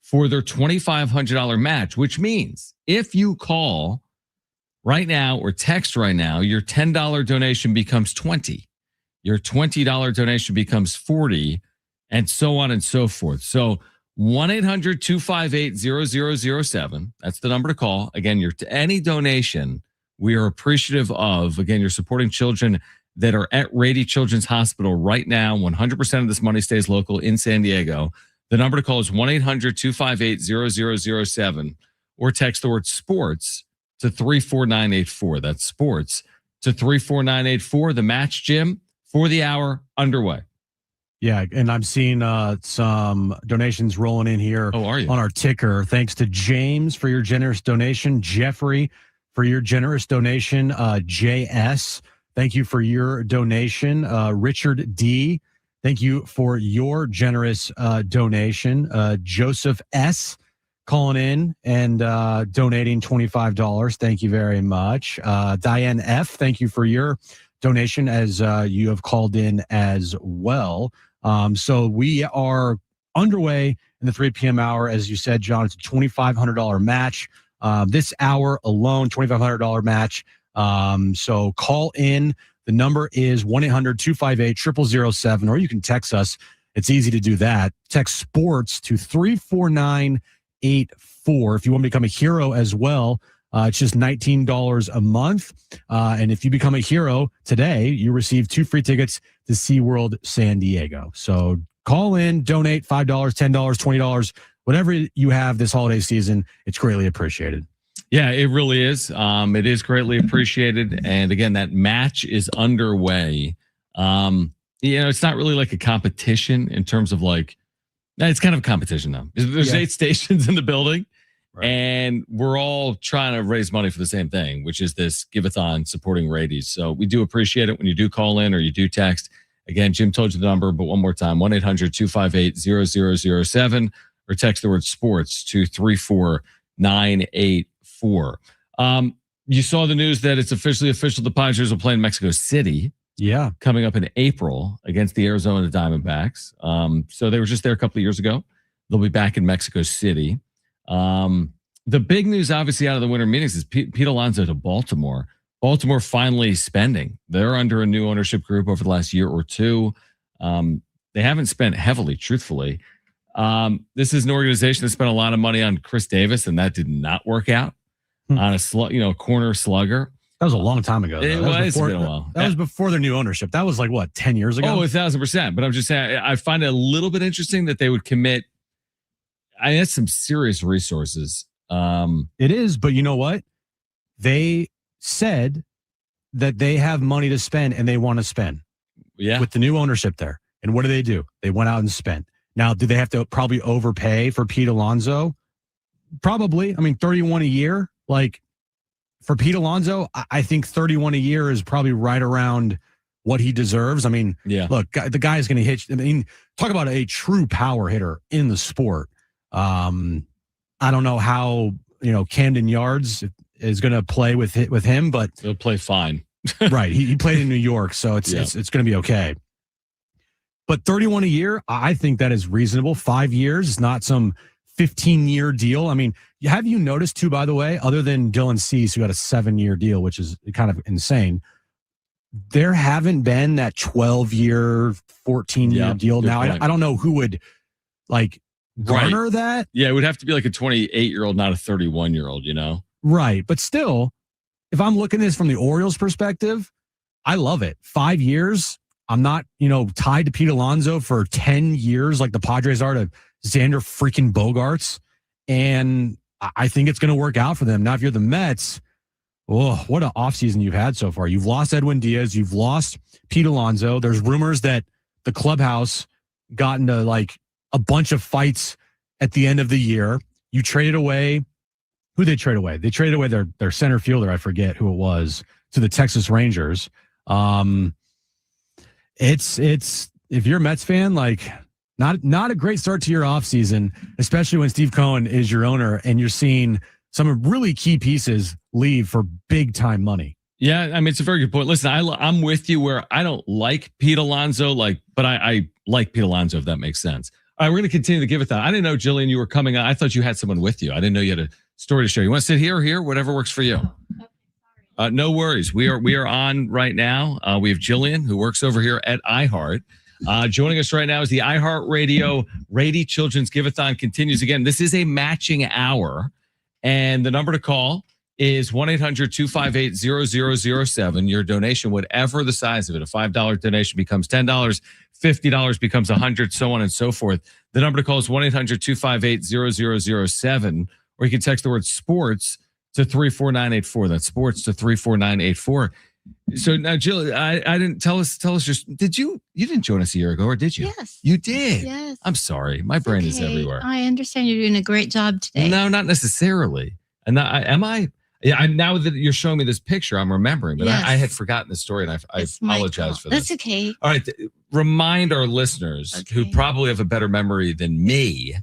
A: for their $2,500 match, which means if you call right now or text right now, your $10 donation becomes $20. Your $20 donation becomes $40, and so on and so forth. So 1-800-258-0007. That's the number to call. Again, any donation we are appreciative of. Again, you're supporting children that are at Rady Children's Hospital right now. 100% of this money stays local in San Diego. The number to call is 1-800-258-0007 or text the word sports to 34984. That's sports to 34984. The match, Jim, for the hour underway.
B: Yeah, and I'm seeing some donations rolling in here on our ticker. Thanks to James for your generous donation. Jeffrey for your generous donation. JS, thank you for your donation. Richard D, thank you for your generous donation. Joseph S, calling in and donating $25. Thank you very much. Diane F, thank you for your donation as you have called in as well. So we are underway in the 3 p.m. hour. As you said, Jon, it's a $2,500 match. This hour alone, $2,500 match. So call in. The number is 1-800-258-0007, or you can text us. It's easy to do that. Text sports to 34984. If you want to become a hero as well, it's just $19 a month. And if you become a hero today, you receive 2 free tickets to SeaWorld San Diego. So call in, donate $5, $10, $20, whatever you have this holiday season. It's greatly appreciated.
A: Yeah, it really is. It is greatly appreciated. And again, that match is underway. It's not really like a competition in terms of it's kind of a competition though. There's 8 stations in the building. Right. And we're all trying to raise money for the same thing, which is this Giveathon supporting Radies. So we do appreciate it when you do call in or you do text. Again, Jim told you the number, but one more time, 1-800-258-0007 or text the word sports to 34984. You saw the news that it's official. The Padres will play in Mexico City.
B: Yeah.
A: Coming up in April against the Arizona Diamondbacks. So they were just there a couple of years ago. They'll be back in Mexico City. The big news, obviously, out of the winter meetings is Pete Alonso to Baltimore. Baltimore finally spending. They're under a new ownership group over the last year or two. They haven't spent heavily, truthfully. This is an organization that spent a lot of money on Chris Davis, and that did not work out on a corner slugger.
B: That was a long time ago.
A: It was been a while.
B: That was before their new ownership. That was 10 years ago?
A: Oh, 1,000%. But I'm just saying, I find it a little bit interesting that they would commit. I mean, that's some serious resources.
B: It is, but you know what? They said that they have money to spend and they want to spend.
A: Yeah.
B: With the new ownership there. And what do? They went out and spent. Now, do they have to probably overpay for Pete Alonso? Probably. I mean, 31 a year. Like for Pete Alonso, I think 31 a year is probably right around what he deserves. I mean, look, the guy is going to hit. I mean, talk about a true power hitter in the sport. I don't know how, Camden Yards is going to play with him, but
A: he'll play fine.
B: Right. He played in New York, so it's going to be okay. But 31 a year, I think that is reasonable. 5 years is not some 15-year deal. I mean, have you noticed too, by the way, other than Dylan Cease, who got a 7-year deal, which is kind of insane, there haven't been that 12-year, 14-year deal. Now, I don't know who would garner that.
A: Yeah, it would have to be like a 28-year-old, not a 31-year-old,
B: Right. But still, if I'm looking at this from the Orioles' perspective, I love it. 5 years. I'm not, tied to Pete Alonso for 10 years like the Padres are to Xander freaking Bogaerts. And I think it's going to work out for them. Now, if you're the Mets, what an offseason you've had so far. You've lost Edwin Diaz. You've lost Pete Alonso. There's rumors that the clubhouse got into a bunch of fights at the end of the year. You traded away. Who they trade away? They traded away their center fielder. I forget who it was, to the Texas Rangers. It's if you're a Mets fan, not a great start to your offseason, especially when Steve Cohen is your owner and you're seeing some really key pieces leave for big time money.
A: Yeah, I mean, it's a very good point. Listen, I'm with you where I don't like Pete Alonso, but I like Pete Alonso, if that makes sense. All right, we're going to continue the Giveathon. I didn't know, Jillian, you were coming on. I thought you had someone with you. I didn't know you had a story to share. You want to sit here or here? Whatever works for you. No worries. We are on right now. We have Jillian, who works over here at iHeart. Joining us right now is the iHeart Radio Rady Children's Giveathon continues again. This is a matching hour, and the number to call is 1-800-258-0007. Your donation, whatever the size of it, a $5 donation becomes $10, $50 becomes $100, so on and so forth. The number to call is 1-800-258-0007, or you can text the word sports to 34984. That's sports to 34984. So now, Jill, I didn't tell us just, you didn't join us a year ago, or did you?
H: Yes.
A: You did?
H: Yes.
A: I'm sorry. My brain is everywhere.
H: I understand you're doing a great job today.
A: No, not necessarily. And am I? Yeah, now that you're showing me this picture, I'm remembering, but
H: Yes.
A: I had forgotten the story, and I apologize for this.
H: That's okay.
A: All right. Remind our listeners who probably have a better memory than me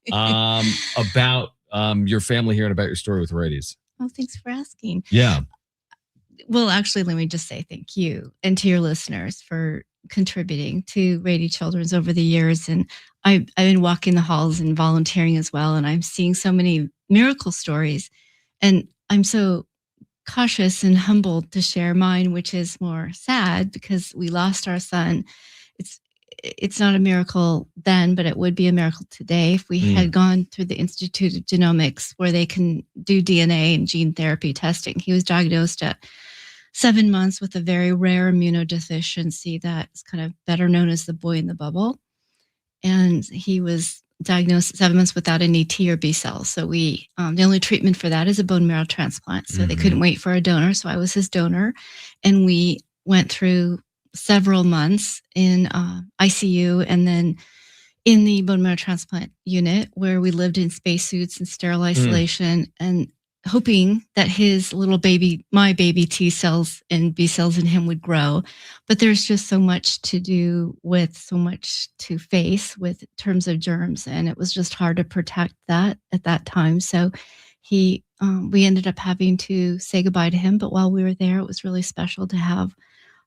A: about your family here and about your story with Rady's.
H: Oh, thanks for asking.
A: Yeah.
H: Well, actually, let me just say thank you and to your listeners for contributing to Rady Children's over the years. And I've been walking the halls and volunteering as well. And I'm seeing so many miracle stories. And I'm so cautious and humbled to share mine, which is more sad because we lost our son. It's not a miracle then, but it would be a miracle today if we had gone through the Institute of Genomics, where they can do DNA and gene therapy testing. He was diagnosed at 7 months with a very rare immunodeficiency that's kind of better known as the boy in the bubble. And he was diagnosed at 7 months without any T or B cells. So the only treatment for that is a bone marrow transplant. So they couldn't wait for a donor. So I was his donor. And we went through several months in ICU and then in the bone marrow transplant unit, where we lived in spacesuits and sterile isolation and hoping that his little baby, my baby T cells and B cells in him would grow. But there's just so much to do with, so much to face with terms of germs. And it was just hard to protect that at that time. So we ended up having to say goodbye to him. But while we were there, it was really special to have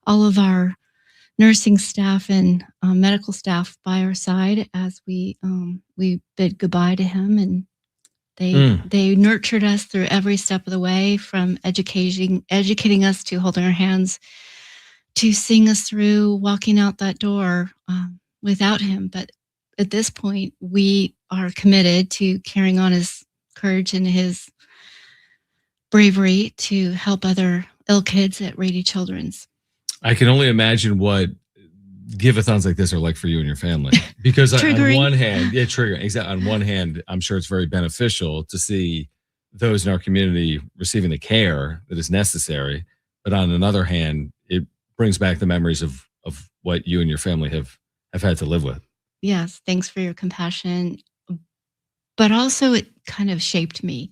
H: all of our nursing staff and medical staff by our side as we bid goodbye to him. And they nurtured us through every step of the way, from educating us to holding our hands, to seeing us through walking out that door without him. But at this point, we are committed to carrying on his courage and his bravery to help other ill kids at Rady Children's.
A: I can only imagine what Giveathons like this are like for you and your family, because on one hand, on one hand, I'm sure it's very beneficial to see those in our community receiving the care that is necessary. But on another hand, it brings back the memories of what you and your family have had to live with.
H: yes, thanks for your compassion. But also, it kind of shaped me.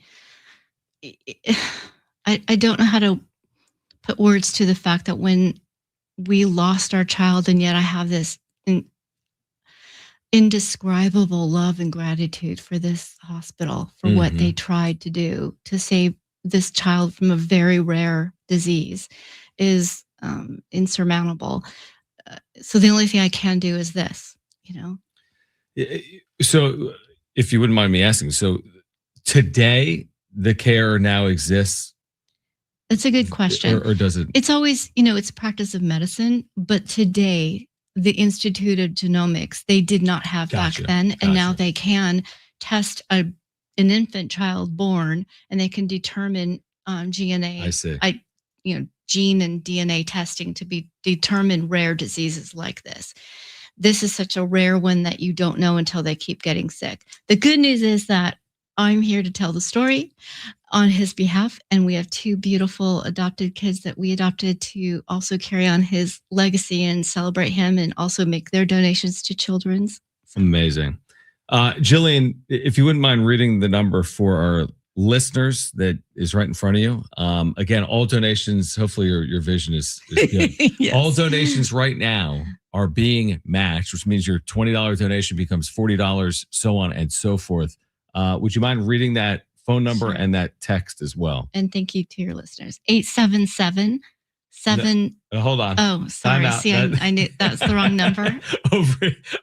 H: I don't know how to put words to the fact that when we lost our child, and yet I have this indescribable love and gratitude for this hospital for what they tried to do to save this child from a very rare disease is insurmountable. So the only thing I can do is this,
A: So, if you wouldn't mind me asking, so today the care now exists?
H: That's a good question.
A: Or does it?
H: It's always, it's practice of medicine, but today the Institute of Genomics, they did not have
A: Gotcha.
H: back then, and now
A: Gotcha.
H: they can test an infant child born, and they can determine DNA.
A: I see.
H: Gene and DNA testing to determine rare diseases like this. This is such a rare one that you don't know until they keep getting sick. The good news is that I'm here to tell the story on his behalf, and we have 2 beautiful adopted kids that we adopted to also carry on his legacy and celebrate him, and also make their donations to children's.
A: Amazing. Jillian, if you wouldn't mind reading the number for our listeners that is right in front of you. Again, all donations, hopefully your vision is good.
H: Yes.
A: All donations right now are being matched, which means your $20 donation becomes $40, so on and so forth. Would you mind reading that phone number
H: Sure.
A: and that text as well?
H: And thank you to your listeners. 877
A: Hold on.
H: Oh, sorry.
A: Time out.
H: See, I knew that's the wrong number.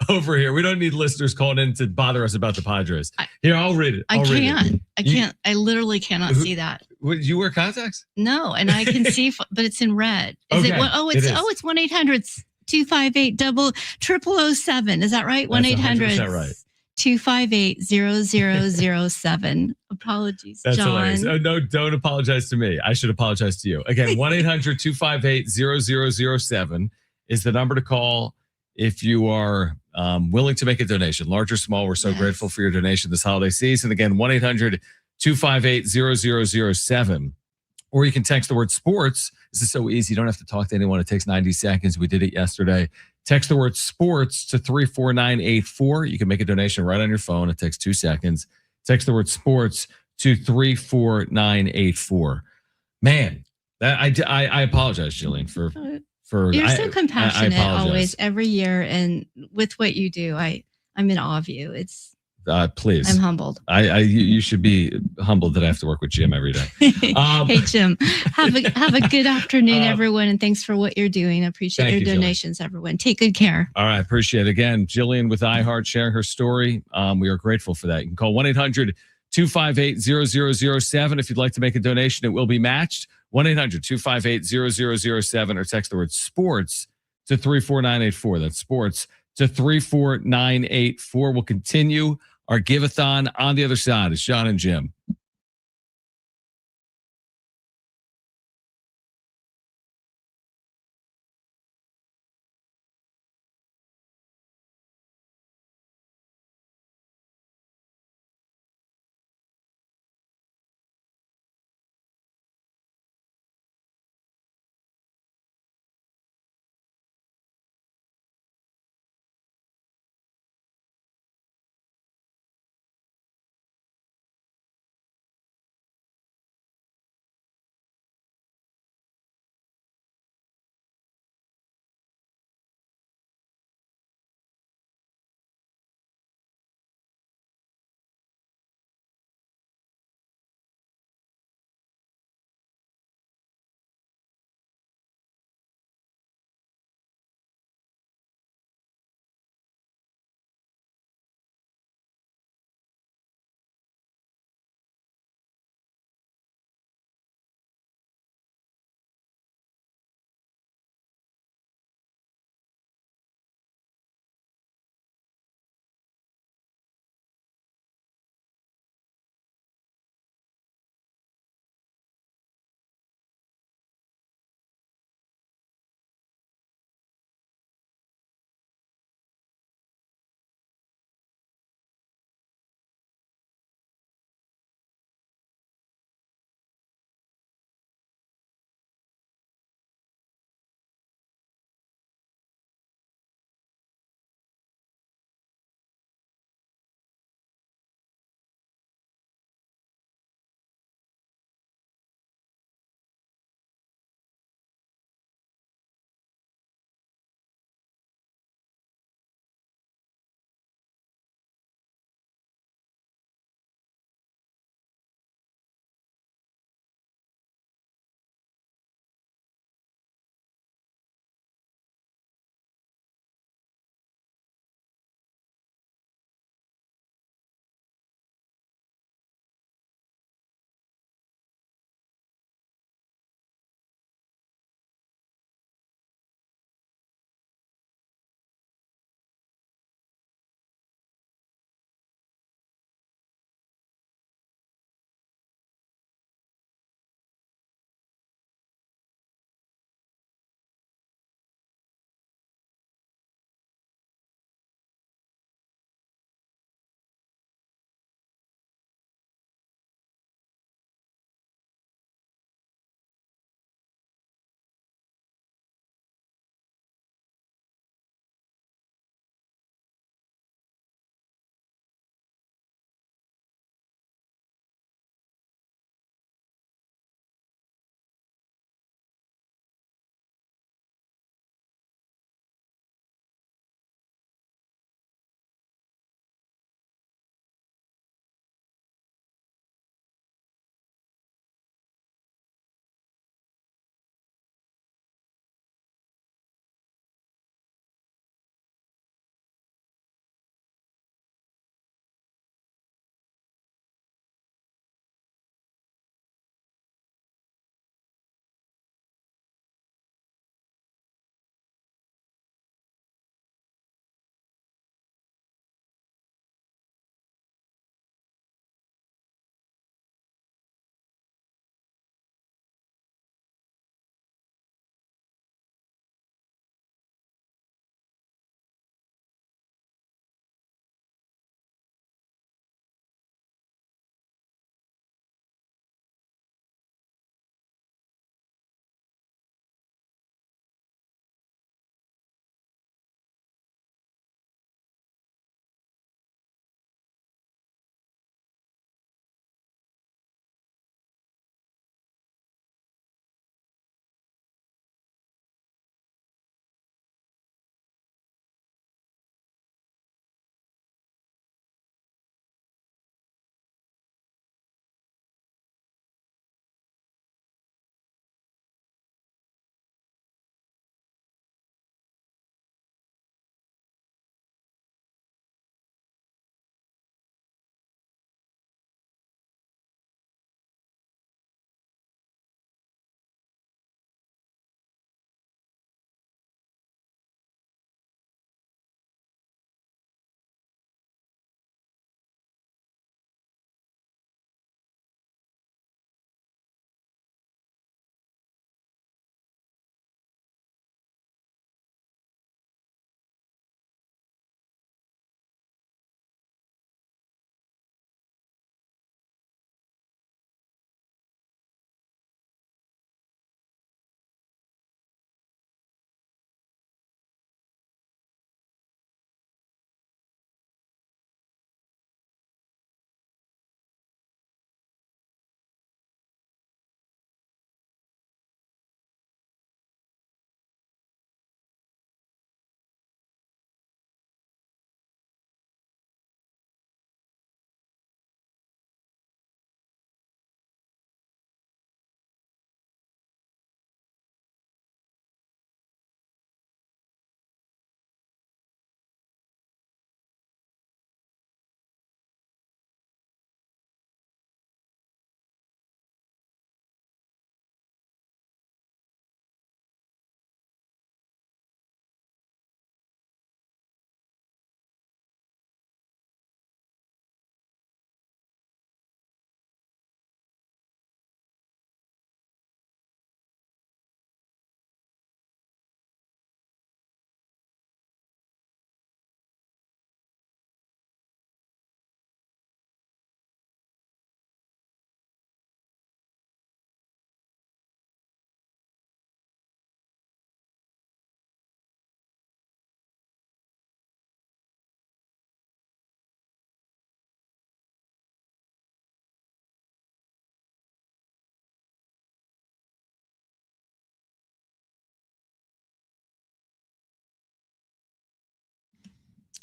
A: over here. We don't need listeners calling in to bother us about the Padres. Here, I'll read it.
H: I
A: read it.
H: can't. I literally cannot see that.
A: What, you wear contacts?
H: No, and I can see, but it's in red. Is
A: Okay,
H: it? Oh, it's
A: it is.
H: it's 1-800-258-0007. Is that right?
A: That's
H: 1-800
A: 100% right.
H: 258-0007. Apologies,
A: That's
H: John.
A: hilarious. Oh, no, don't apologize to me. I should apologize to you. Again, 1-800-258-0007 is the number to call if you are willing to make a donation, large or small. We're so grateful for your donation this holiday season. Again, 1-800-258-0007. Or you can text the word sports. This is so easy. You don't have to talk to anyone. It takes 90 seconds. We did it yesterday. Text the word sports to 34984. You can make a donation right on your phone. It takes 2 seconds. Text the word sports to 34984. Man, I apologize, Jillian, for
H: You're so compassionate
A: I apologize.
H: always, every year, and with what you do, I'm in awe of you.
A: Please.
H: I'm humbled.
A: You should be humbled that I have to work with Jim every day.
H: Hey, Jim, have a good afternoon, everyone, and thanks for what you're doing. I appreciate your donations, everyone. Take good care.
A: All right, appreciate it. Again, Jillian with iHeart sharing her story. We are grateful for that. You can call 1-800-258-0007 if you'd like to make a donation. It will be matched. 1-800-258-0007 or text the word sports to 34984. That's sports to 34984. We'll continue our Giveathon on the other side. It's Jon and Jim.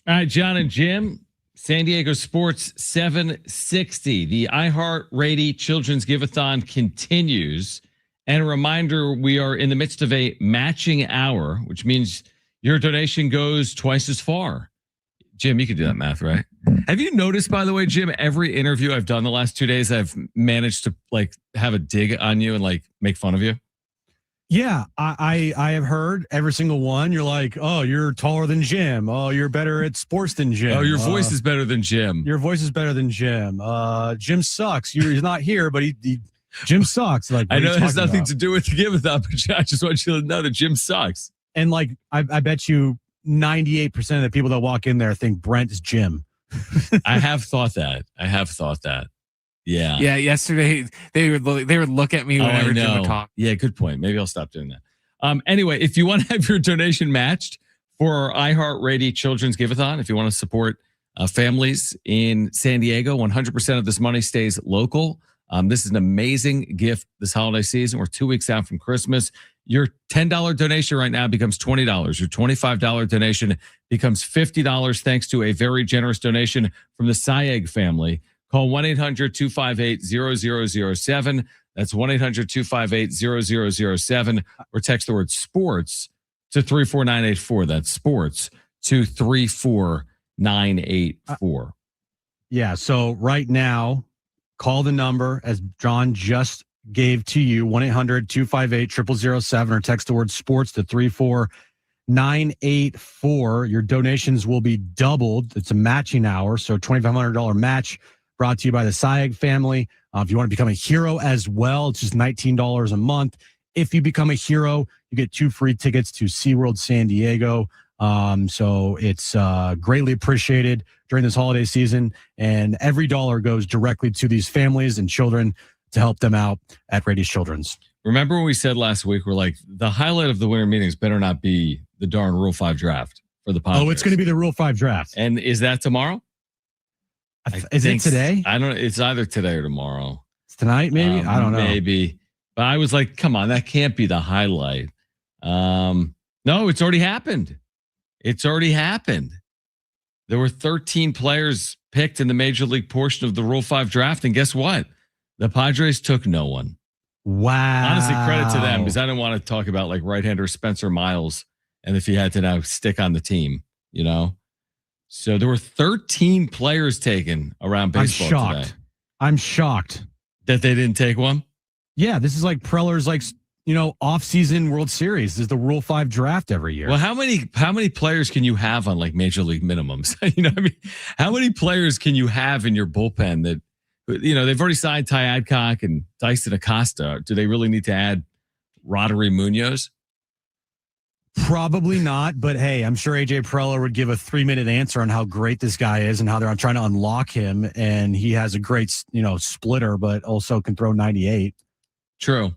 A: All right, Jon and Jim, San Diego Sports 760. The iHeartRadio Children's Giveathon continues. And a reminder, we are in the midst of a matching hour, which means your donation goes twice as far. Jim, you can do that math, right? Have you noticed, by the way, Jim, every interview I've done the last 2 days, I've managed to like have a dig on you and like make fun of you?
B: Yeah, I have heard every single one. You're like, oh, you're taller than Jim. Oh, you're better at sports than Jim.
A: Oh, your voice is better than Jim.
B: Your voice is better than Jim. Jim sucks. He's not here, but Jim sucks. Like,
A: I know it has nothing to do with the Giveathon, but I just want you to know that Jim sucks.
B: And like, I bet you 98% of the people that walk in there think Brent is Jim.
A: I have thought that. Yeah.
C: Yeah. Yesterday they would look at me whenever Jim would talk.
A: Yeah. Good point. Maybe I'll stop doing that. Anyway, if you want to have your donation matched for our iHeartRadio Children's Giveathon, if you want to support families in San Diego, 100% of this money stays local. This is an amazing gift this holiday season. We're 2 weeks out from Christmas. Your $10 donation right now becomes $20. Your $25 donation becomes $50 thanks to a very generous donation from the Sayegh family. Call 1-800-258-0007. That's 1-800-258-0007 or text the word sports to 34984. That's sports to 34984.
B: Yeah. So right now, call the number as Jon just gave to you, 1-800-258-0007 or text the word sports to 34984. Your donations will be doubled. It's a matching hour. So $2,500 match brought to you by the Sayegh family. If you want to become a hero as well, it's just $19 a month. If you become a hero, you get 2 free tickets to SeaWorld San Diego. So it's greatly appreciated during this holiday season. And every dollar goes directly to these families and children to help them out at Rady's Children's.
A: Remember when we said last week, we're like, the highlight of the winter meetings better not be the darn Rule 5 draft for the Padres.
B: Oh, it's going to be the Rule 5 draft.
A: And is that tomorrow?
B: Is it today?
A: I don't know. It's either today or tomorrow.
B: It's tonight, maybe? I don't know.
A: Maybe. But I was like, come on, that can't be the highlight. No, it's already happened. There were 13 players picked in the major league portion of the Rule 5 draft. And guess what? The Padres took no one.
B: Wow.
A: Honestly, credit to them because I didn't want to talk about like right-hander Spencer Miles and if he had to now stick on the team, you know? So there were 13 players taken around baseball today.
B: I'm shocked.
A: That they didn't take one?
B: Yeah, this is like Preller's off-season World Series. This is the Rule 5 draft every year.
A: Well, how many players can you have on like major league minimums? You know what I mean? How many players can you have in your bullpen that, you know, they've already signed Ty Adcock and Dyson Acosta. Do they really need to add Roddery Munoz?
B: Probably not, but hey, I'm sure AJ Preller would give a 3-minute answer on how great this guy is and how they're trying to unlock him. And he has a great, splitter, but also can throw 98.
A: True.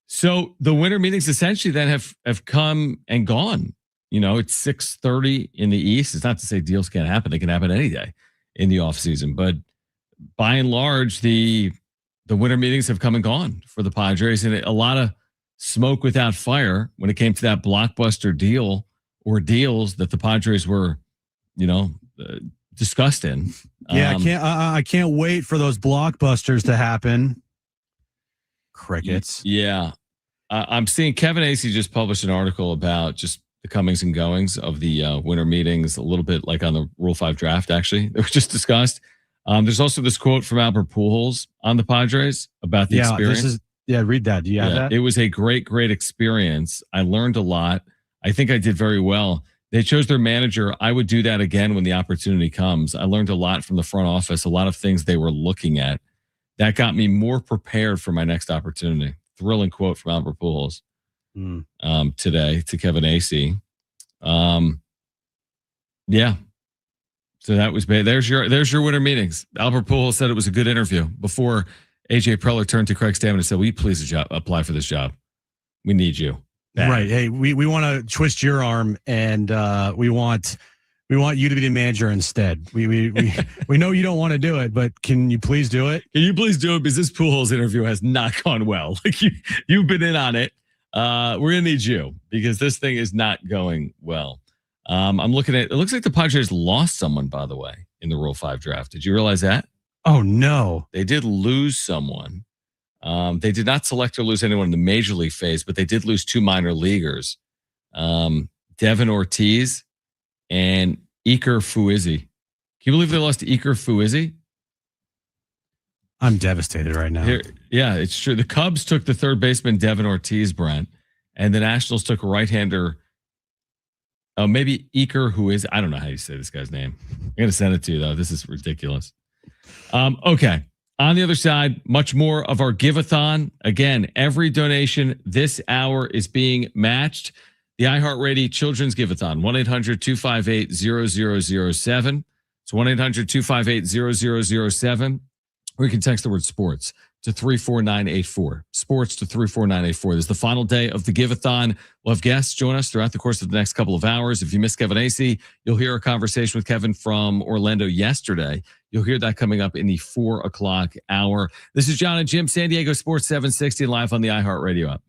A: So the winter meetings essentially then have come and gone. You know, it's 6:30 in the East. It's not to say deals can't happen. They can happen any day in the offseason. But by and large, the winter meetings have come and gone for the Padres. And a lot of smoke without fire when it came to that blockbuster deal or deals that the Padres were, discussed in.
B: Yeah, I can't wait for those blockbusters to happen. Crickets.
A: Yeah. I'm seeing Kevin Acey just published an article about just the comings and goings of the winter meetings, a little bit like on the Rule 5 draft, actually. They were just discussed. There's also this quote from Albert Pujols on the Padres about the experience.
B: Read that. Do you have that?
A: It was a great, great experience. I learned a lot. I think I did very well. They chose their manager. I would do that again when the opportunity comes. I learned a lot from the front office, a lot of things they were looking at. That got me more prepared for my next opportunity. Thrilling quote from Albert Pujols today to Kevin Acey. Yeah. So that was bad. There's your winter meetings. Albert Pujols said it was a good interview before AJ Preller turned to Craig Stammen and said, will you please apply for this job? We need you. Bad.
B: Right. Hey, we want to twist your arm and we want you to be the manager instead. We know you don't want to do it, but can you please do it?
A: Can you please do it? Because this Pujols interview has not gone well. Like you've been in on it. We're going to need you because this thing is not going well. I'm looking at it. Looks like the Padres lost someone, by the way, in the Rule 5 draft. Did you realize that?
B: Oh, no.
A: They did lose someone. They did not select or lose anyone in the major league phase, but they did lose 2 minor leaguers, Devin Ortiz and Iker Fuizzi. Can you believe they lost to Iker Fuizzi?
B: I'm devastated right now.
A: Yeah, it's true. The Cubs took the third baseman, Devin Ortiz, Brent, and the Nationals took right-hander, maybe Iker, who is, I don't know how you say this guy's name. I'm going to send it to you, though. This is ridiculous. Okay. On the other side, much more of our Giveathon. Again, every donation this hour is being matched. The iHeartRadio Children's Giveathon, 1-800-258-0007. It's 1-800-258-0007. Or you can text the word sports to 34984. Sports to 34984. This is the final day of the Giveathon. We'll have guests join us throughout the course of the next couple of hours. If you missed Kevin Acey, you'll hear a conversation with Kevin from Orlando yesterday. You'll hear that coming up in the 4 o'clock hour. This is Jon and Jim, San Diego Sports 760, live on the iHeartRadio app.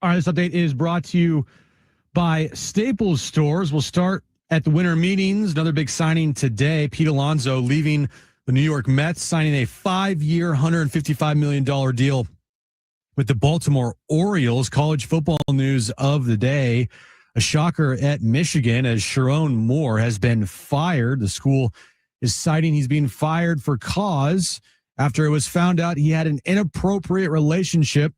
B: All right, this update is brought to you by Staples Stores. We'll start at the winter meetings. Another big signing today. Pete Alonso leaving The New York Mets signing a 5-year, $155 million deal with the Baltimore Orioles. College football news of the day. A shocker at Michigan as Sharon Moore has been fired. The school is citing he's being fired for cause after it was found out he had an inappropriate relationship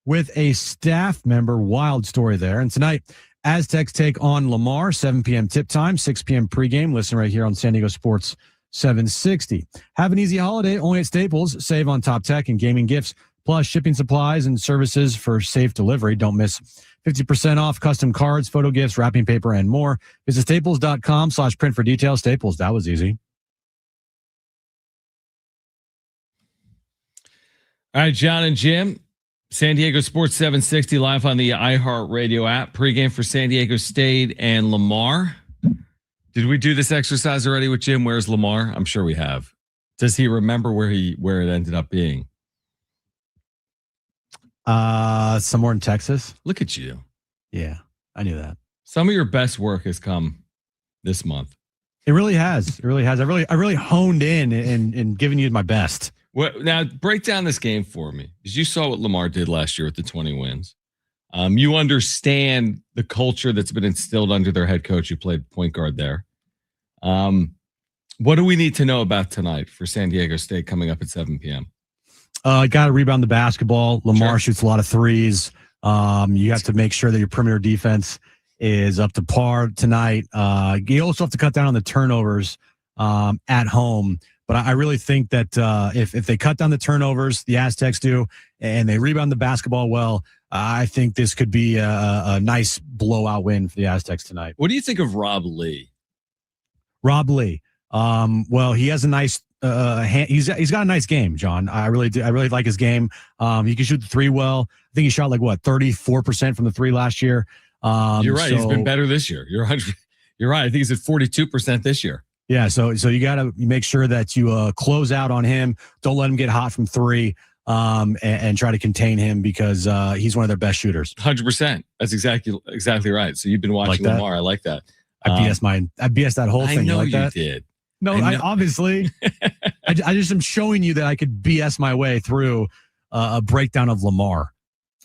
B: with a staff member. Wild story there. And tonight, Aztecs take on Lamar, 7 p.m. tip time, 6 p.m. pregame. Listen right here on San Diego Sports 760. Have an easy holiday only at Staples. Save on top tech and gaming gifts, plus shipping supplies and services for safe delivery. Don't miss 50% off custom cards, photo gifts, wrapping paper, and more. Visit staples.com/print for details. Staples, that was easy.
A: All right, Jon and Jim, San Diego Sports 760 live on the iHeartRadio app. Pregame for San Diego State and Lamar. Did we do this exercise already with Jim? Where's Lamar? I'm sure we have. Does he remember where it ended up being?
B: Somewhere in Texas.
A: Look at you.
B: Yeah, I knew that.
A: Some of your best work has come this month.
B: It really has. It really has. I really honed in and given you my best.
A: Well, now break down this game for me, because you saw what Lamar did last year with the 20 wins. You understand the culture that's been instilled under their head coach who played point guard there. What do we need to know about tonight for San Diego State coming up at 7 p.m.?
B: Got to rebound the basketball. Lamar shoots a lot of threes. You have to make sure that your perimeter defense is up to par tonight. You also have to cut down on the turnovers at home. But I really think that if they cut down the turnovers, the Aztecs do, and they rebound the basketball well, I think this could be a nice blowout win for the Aztecs tonight.
A: What do you think of Rob Lee?
B: Rob Lee. Well, he has a nice he's got a nice game, John. I really do. I really like his game. He can shoot the three well. I think he shot 34% from the three last year.
A: You're right. He's been better this year. You're right. I think he's at 42% this year.
B: Yeah, so you got to make sure that you close out on him. Don't let him get hot from three, and try to contain him because he's one of their best shooters.
A: 100%. That's exactly right. So you've been watching Lamar. I like that.
B: I BS that whole thing.
A: I know
B: you
A: did.
B: No, I obviously. I just am showing you that I could BS my way through a breakdown of Lamar.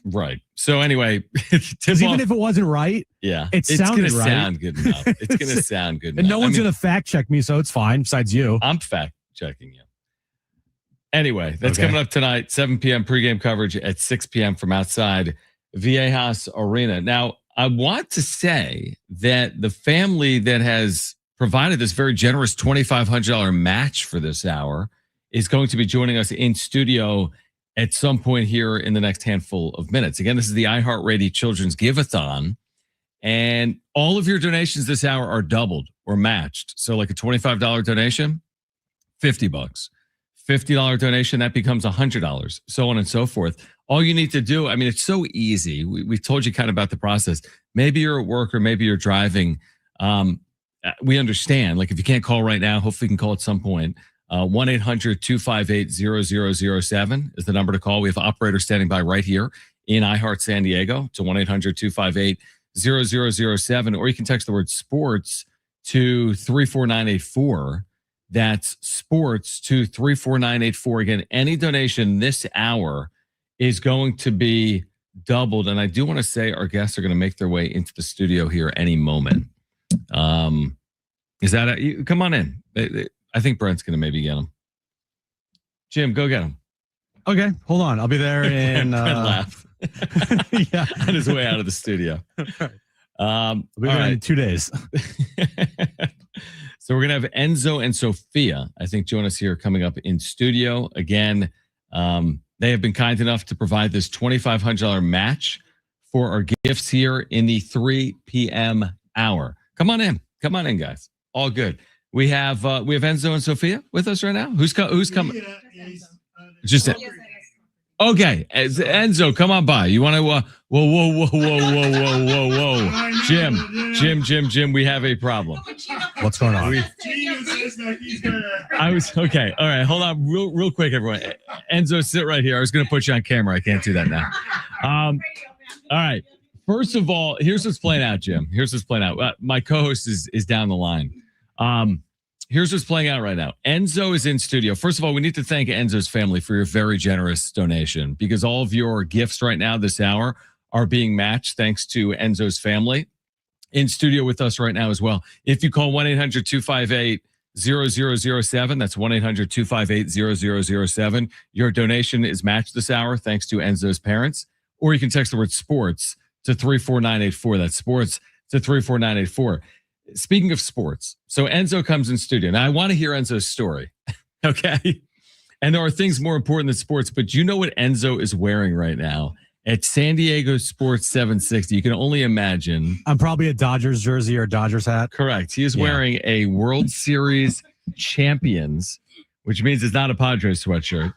A: Right. So anyway,
B: because even if it wasn't right, it's
A: going to
B: right.
A: sound good enough. It's going to sound good enough.
B: And no one's going to fact check me, so it's fine. Besides you,
A: I'm fact checking you. Anyway, that's coming up tonight. 7 p.m. pregame coverage at 6 p.m. from outside Viejas Arena. Now, I want to say that the family that has provided this very generous $2,500 match for this hour is going to be joining us in studio at some point here in the next handful of minutes. Again, this is the iHeartRadio Children's Giveathon, and all of your donations this hour are doubled or matched. So like a $25 donation, $50. $50 donation, that becomes $100, so on and so forth. All you need to do, I mean, it's so easy. We've told you kind of about the process. Maybe you're at work or maybe you're driving. We understand. Like if you can't call right now, hopefully you can call at some point. 1-800-258-0007 is the number to call. We have operators standing by right here in iHeart San Diego to 1-800-258-0007, or you can text the word sports to 34984. That's sports to 34984. Again, any donation this hour is going to be doubled. And I do want to say our guests are going to make their way into the studio here any moment. Is that come on in. I think Brent's going to maybe get him. Jim, go get him.
B: Okay, hold on. I'll be there in...
A: Brent laughed.
B: Yeah.
A: On his way out of the studio.
B: I'll be there in 2 days.
A: So we're going to have Enzo and Sophia, I think, join us here coming up in studio. Again, they have been kind enough to provide this $2,500 match for our gifts here in the 3 p.m. hour. Come on in, guys. All good. We have Enzo and Sophia with us right now. Who's coming? Just okay. Enzo, come on by. You want to? Whoa! Jim. We have a problem.
B: What's going on?
A: I was okay. All right, hold on, real quick, everyone. Enzo, sit right here. I was going to put you on camera. I can't do that now. All right. First of all, here's what's playing out, Jim. Here's what's playing out. My co-host is down the line. here's what's playing out right now. Enzo is in studio. First of all, we need to thank Enzo's family for your very generous donation, because all of your gifts right now this hour are being matched thanks to Enzo's family in studio with us right now as well. If you call 1-800-258-0007, that's 1-800-258-0007, your donation is matched this hour thanks to Enzo's parents. Or you can text the word sports to 34984. That's sports to 34984. Speaking of sports, so Enzo comes in studio. Now, I want to hear Enzo's story, okay? And there are things more important than sports, but you know what Enzo is wearing right now at San Diego Sports 760? You can only imagine.
B: I'm probably a Dodgers jersey or a Dodgers hat.
A: Correct. He is wearing a World Series champions, which means it's not a Padres sweatshirt.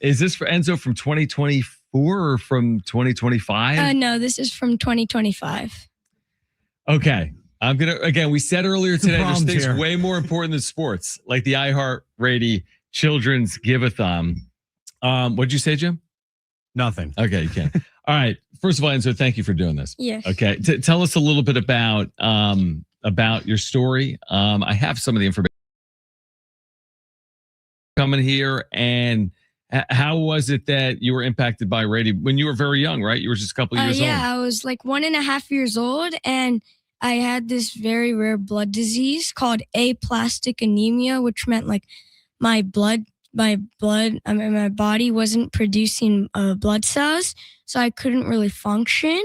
A: Is this for Enzo from 2024 or from 2025?
I: No, this is from 2025.
A: Okay. I'm going to, again, we said earlier today, there's things
B: here.
A: way more important than sports, like the iHeart Radio Children's Giveathon. What'd you say, Jim?
B: Nothing.
A: Okay, you can. All right. First of all, Enzo, thank you for doing this.
I: Yes.
A: Okay. Tell us a little bit about your story. I have some of the information coming here. And how was it that you were impacted by radio when you were very young, right? You were just a couple years old.
I: Yeah, I was like 1.5 years old, and I had this very rare blood disease called aplastic anemia, which meant like my body wasn't producing blood cells, so I couldn't really function.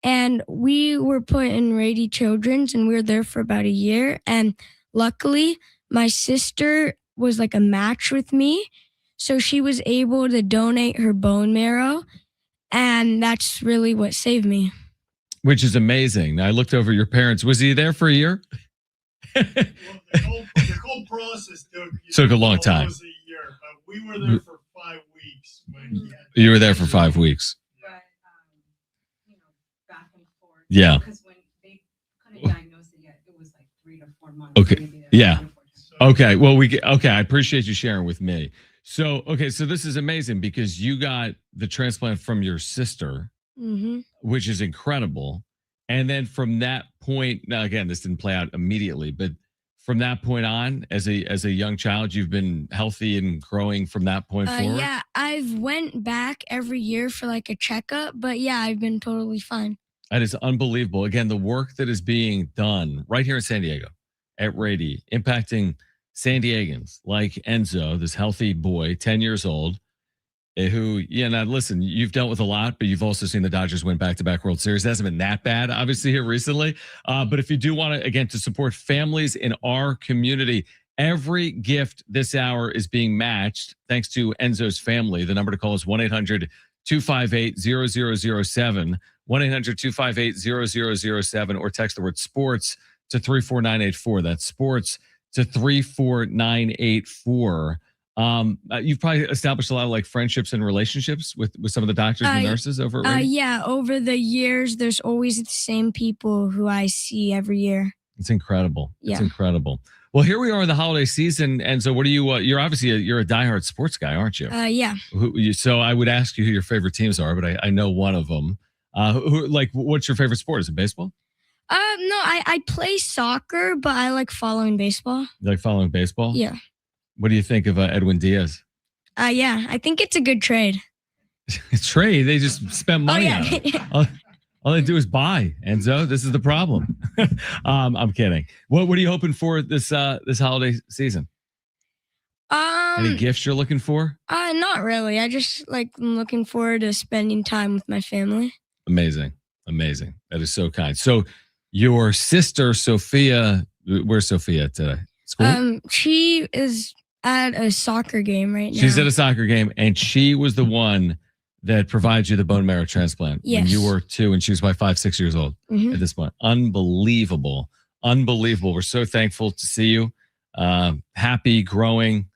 I: And we were put in Rady Children's, and we were there for about a year. And luckily, my sister was like a match with me, so she was able to donate her bone marrow, and that's really what saved me.
A: Which is amazing. Now, I looked over your parents. Was he there for a year?
J: Well, the whole process
A: took a long time.
J: Was a year, but we were there for 5 weeks.
A: You were there for 5 weeks.
K: Back and forth.
A: Yeah.
K: Because when they couldn't diagnose it yet, it was like 3 to 4 months.
A: Okay. Yeah. Okay. Well, I appreciate you sharing with me. So, so this is amazing because you got the transplant from your sister, which is incredible. And then from that point, now again, this didn't play out immediately, but from that point on, as a young child, you've been healthy and growing from that point forward?
I: Yeah, I've went back every year for like a checkup, but yeah, I've been totally fine.
A: That is unbelievable. Again, the work that is being done right here in San Diego at Rady, impacting San Diegans like Enzo, this healthy boy, 10 years old, who, now listen, you've dealt with a lot, but you've also seen the Dodgers win back-to-back World Series. It hasn't been that bad, obviously, here recently. But if you do want to, again, to support families in our community, every gift this hour is being matched thanks to Enzo's family. The number to call is 1-800-258-0007, 1-800-258-0007, or text the word sports to 34984. That's sports to 34984. You've probably established a lot of like friendships and relationships with some of the doctors and nurses over at Rady?
I: Yeah, over the years, there's always the same people who I see every year.
A: It's incredible.
I: Yeah.
A: It's incredible. Well, here we are in the holiday season, and so what do you? You're obviously you're a diehard sports guy, aren't you?
I: Yeah.
A: So I would ask you who your favorite teams are, but I know one of them. What's your favorite sport? Is it baseball?
I: No, I play soccer, but I like following baseball.
A: You like following baseball?
I: Yeah.
A: What do you think of Edwin Diaz?
I: Yeah, I think it's a good trade.
A: Trade? They just spent money on it. All they do is buy, Enzo. This is the problem. I'm kidding. What are you hoping for this holiday season? Any gifts you're looking for?
I: Not really. I just I'm looking forward to spending time with my family.
A: Amazing. That is so kind. So your sister, Sophia, where's Sophia today? School?
I: She is at a soccer game right now.
A: She's at a soccer game, and she was the one that provides you the bone marrow transplant.
I: Yes.
A: When you were 2, and she was by 5-6 years old at this point. Unbelievable. We're so thankful to see you. Happy, growing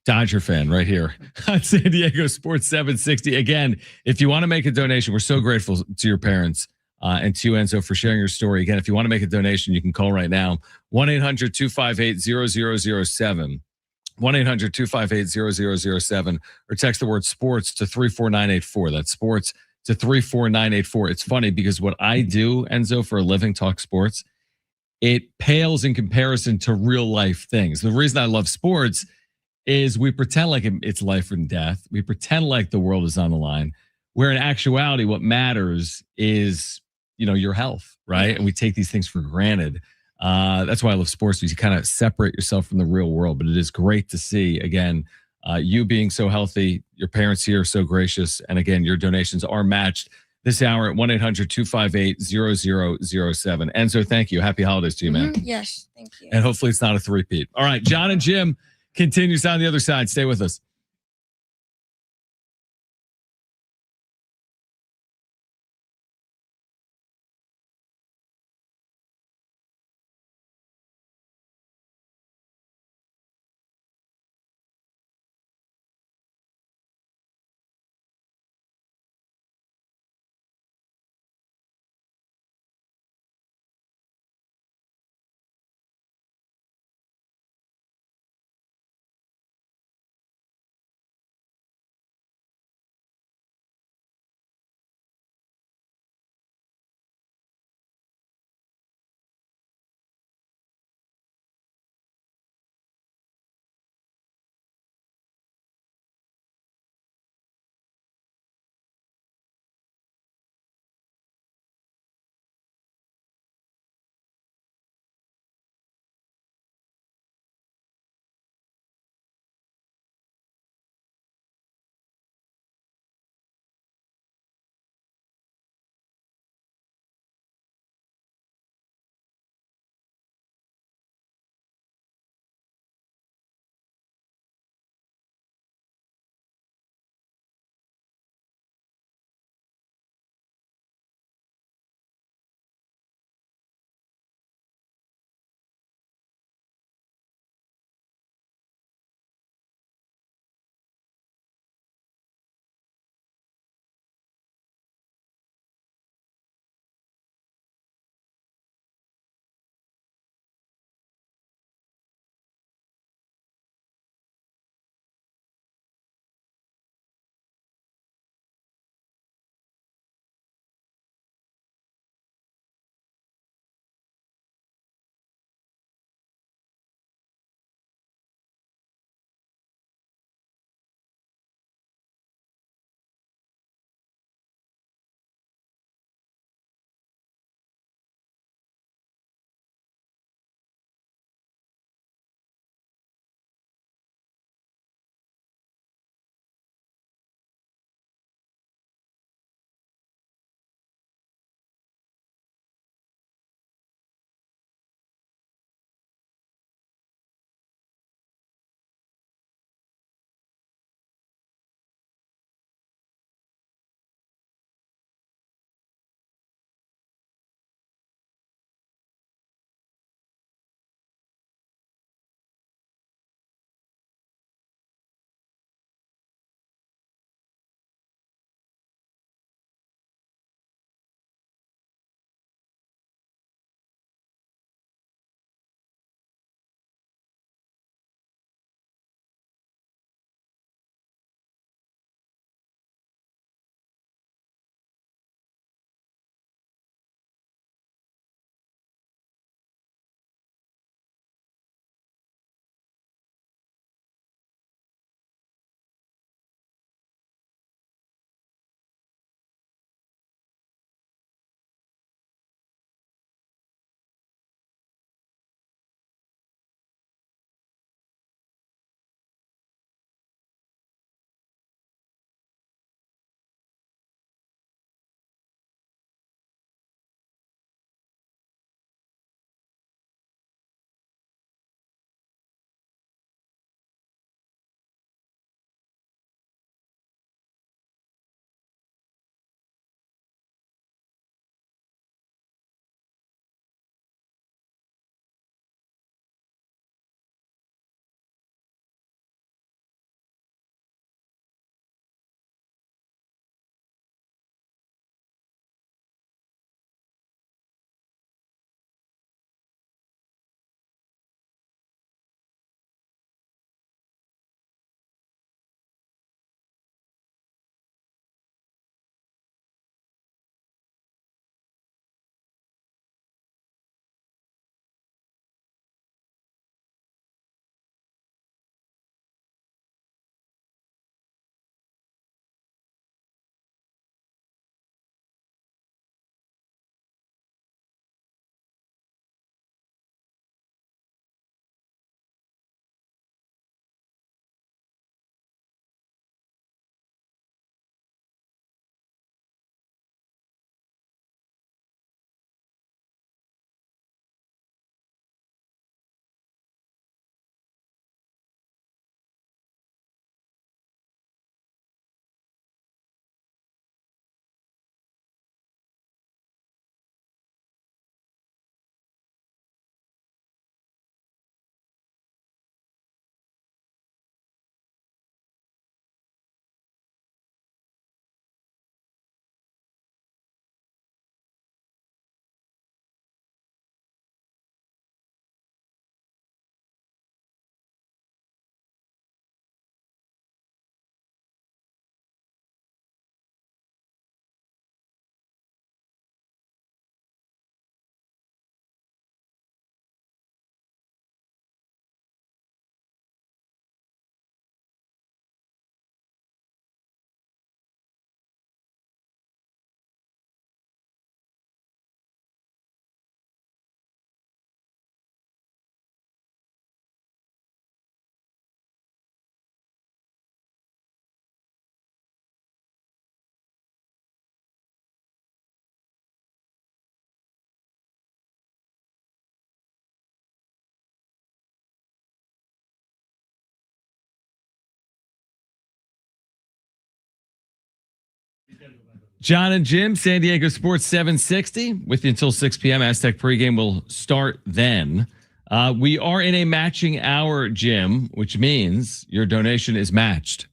A: Dodger fan right here on San Diego Sports 760. Again, if you want to make a donation, we're so grateful to your parents and to Enzo for sharing your story. Again, if you want to make a donation, you can call right now, 1-800-258-0007, 1-800-258-0007, or text the word sports to 34984. That's sports to 34984. It's funny because what I do, Enzo, for a living, talk sports, it pales in comparison to real life things. The reason I love sports is we pretend like it's life and death. We pretend like the world is on the line, where in actuality, what matters is, your health, right? And we take these things for granted. That's why I love sports, because you kind of separate yourself from the real world. But it is great to see, again, you being so healthy, your parents here are so gracious. And again, your donations are matched this hour at 1-800-258-0007. Enzo, thank you. Happy holidays to you, man.
I: Yes, thank you.
A: And hopefully it's not a three-peat. All right, Jon and Jim continues on the other side. Stay with us. Jon and Jim, San Diego Sports 760, with you until 6 p.m. Aztec pregame will start then. We are in a matching hour, Jim, which means your donation is matched.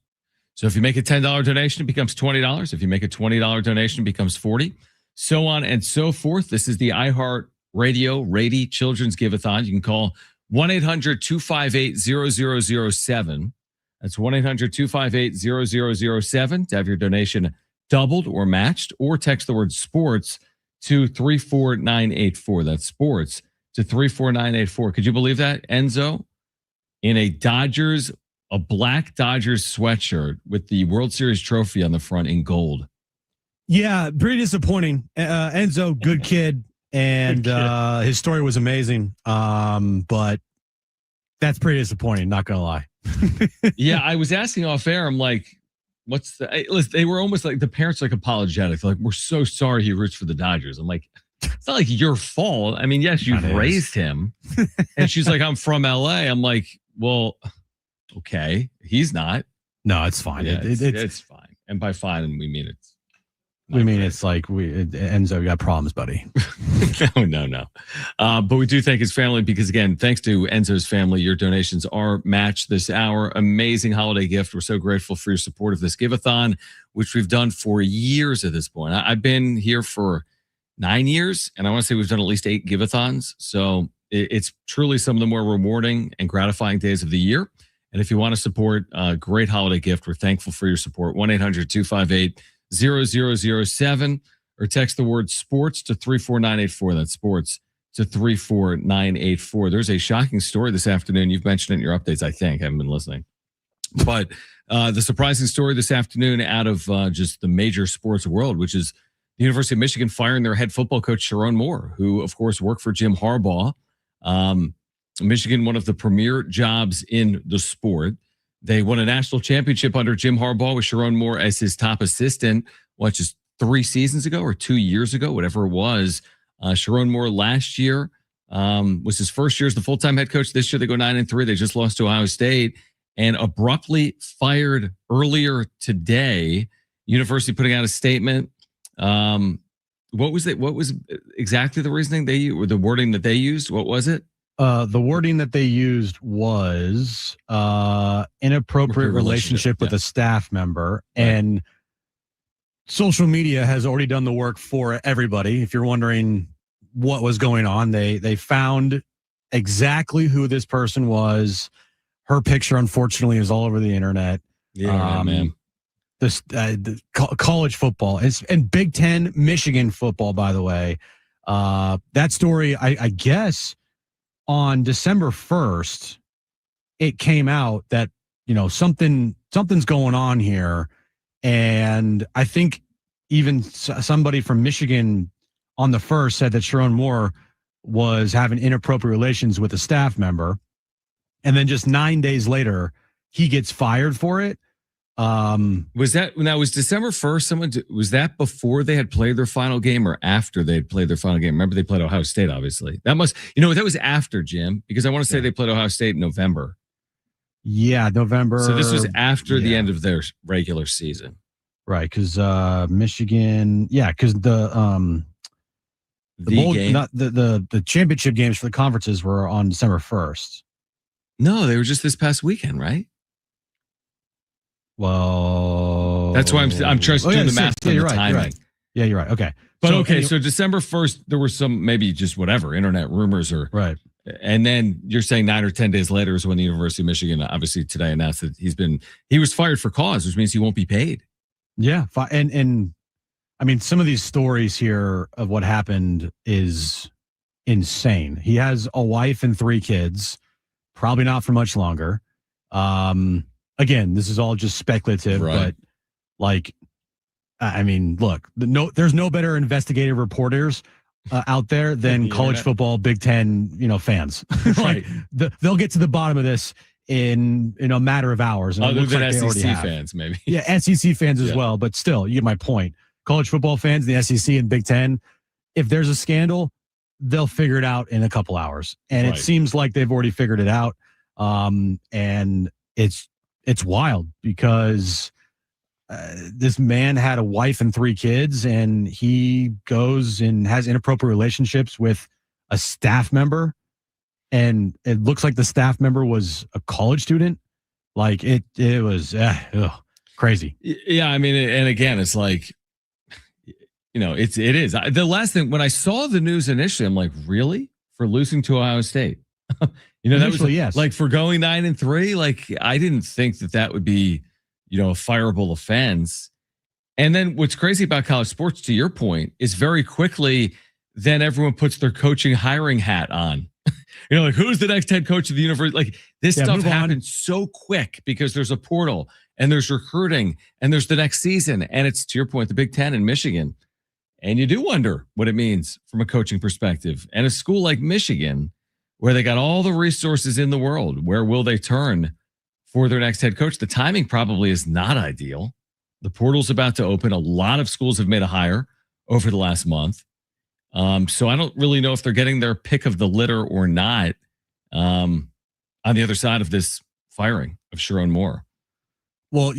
A: So if you make a $10 donation, it becomes $20. If you make a $20 donation, it becomes $40. So on and so forth. This is the iHeart Radio Rady Children's Giveathon. You can call 1-800-258-0007. That's 1-800-258-0007 to have your donation doubled or matched, or text the word sports to 34984. That's sports to 34984. Could you believe that, Enzo? In a black Dodgers sweatshirt with the World Series trophy on the front in gold.
B: Yeah, pretty disappointing. Enzo, good kid, and his story was amazing. But that's pretty disappointing, not gonna lie.
A: Yeah, I was asking off air, I'm like, they were almost like, the parents like apologetic. They're like, we're so sorry he roots for the Dodgers. I'm like, it's not like your fault. I mean, yes, you've raised him. And she's like, I'm from LA. I'm like, well, okay. He's not.
B: No, it's fine.
A: Yeah, it's fine. And by fine, we mean it's.
B: It's like Enzo, got problems, buddy.
A: No. But we do thank his family because, again, thanks to Enzo's family, your donations are matched this hour. Amazing holiday gift. We're so grateful for your support of this Giveathon, which we've done for years at this point. I've been here for 9 years, and I want to say we've done at least 8 Giveathons. So it's truly some of the more rewarding and gratifying days of the year. And if you want to support a great holiday gift, we're thankful for your support. 1-800-258-0007 or text the word sports to 34984. That's sports to 34984. There's a shocking story this afternoon. You've mentioned it in your updates, I think. I haven't been listening. But the surprising story this afternoon out of just the major sports world, which is the University of Michigan firing their head football coach, Sharon Moore, who, of course, worked for Jim Harbaugh. Michigan, one of the premier jobs in the sport. They won a national championship under Jim Harbaugh with Sharon Moore as his top assistant, just 3 seasons ago or 2 years ago, whatever it was. Sharon Moore last year was his first year as the full-time head coach. This year they go 9-3. They just lost to Ohio State and abruptly fired earlier today. University putting out a statement. What was it? What was exactly the reasoning they used, or the wording that they used? What was it?
B: The wording that they used was inappropriate relationship with a staff member. Right. And social media has already done the work for everybody. If you're wondering what was going on, they found exactly who this person was. Her picture, unfortunately, is all over the internet.
A: Yeah, man.
B: The college football and Big Ten Michigan football, by the way. That story, I guess, on December 1st, it came out that, something's going on here. And I think even somebody from Michigan on the 1st said that Sharon Moore was having inappropriate relations with a staff member. And then just 9 days later, he gets fired for it.
A: Was December 1st? Was that before they had played their final game or after they had played their final game? Remember, they played Ohio State, obviously. That was after, Jim, because I want to say they played Ohio State in November.
B: Yeah, November.
A: So this was after the end of their regular season.
B: Right, because Michigan, because the championship games for the conferences were on December 1st.
A: No, they were just this past weekend, right?
B: Well,
A: that's why I'm trying to do the math on the timing.
B: You're right. Yeah, you're right. Okay.
A: But so December 1st, there were some maybe just whatever internet rumors or
B: right.
A: And then you're saying 9 or 10 days later is when the University of Michigan obviously today announced that he was fired for cause, which means he won't be paid.
B: Yeah. And I mean, some of these stories here of what happened is insane. He has a wife and 3 kids, probably not for much longer. Again, this is all just speculative,
A: right.
B: But look, there's no better investigative reporters out there than college football, Big Ten, fans.
A: Right.
B: They'll get to the bottom of this in a matter of hours. And
A: other than SEC fans, maybe.
B: Yeah, SEC fans as well, but still, you get my point. College football fans, the SEC and Big Ten, if there's a scandal, they'll figure it out in a couple hours. And It seems like they've already figured it out. And it's wild because this man had a wife and 3 kids, and he goes and has inappropriate relationships with a staff member, and it looks like the staff member was a college student. Like it was crazy.
A: Yeah, I mean, and again, it's like, it is. The last thing, when I saw the news initially, I'm like, really? For losing to Ohio State? That was
B: yes.
A: Like for going 9-3. Like I didn't think that would be, a fireable offense. And then what's crazy about college sports, to your point, is very quickly then everyone puts their coaching hiring hat on. Like who's the next head coach of the university? Like this stuff happens so quick because there's a portal and there's recruiting and there's the next season. And it's, to your point, the Big Ten in Michigan. And you do wonder what it means from a coaching perspective. And a school like Michigan, where they got all the resources in the world, where will they turn for their next head coach? The timing probably is not ideal. The portal's about to open. A lot of schools have made a hire over the last month. So I don't really know if they're getting their pick of the litter or not on the other side of this firing of Sharon Moore.
B: Well,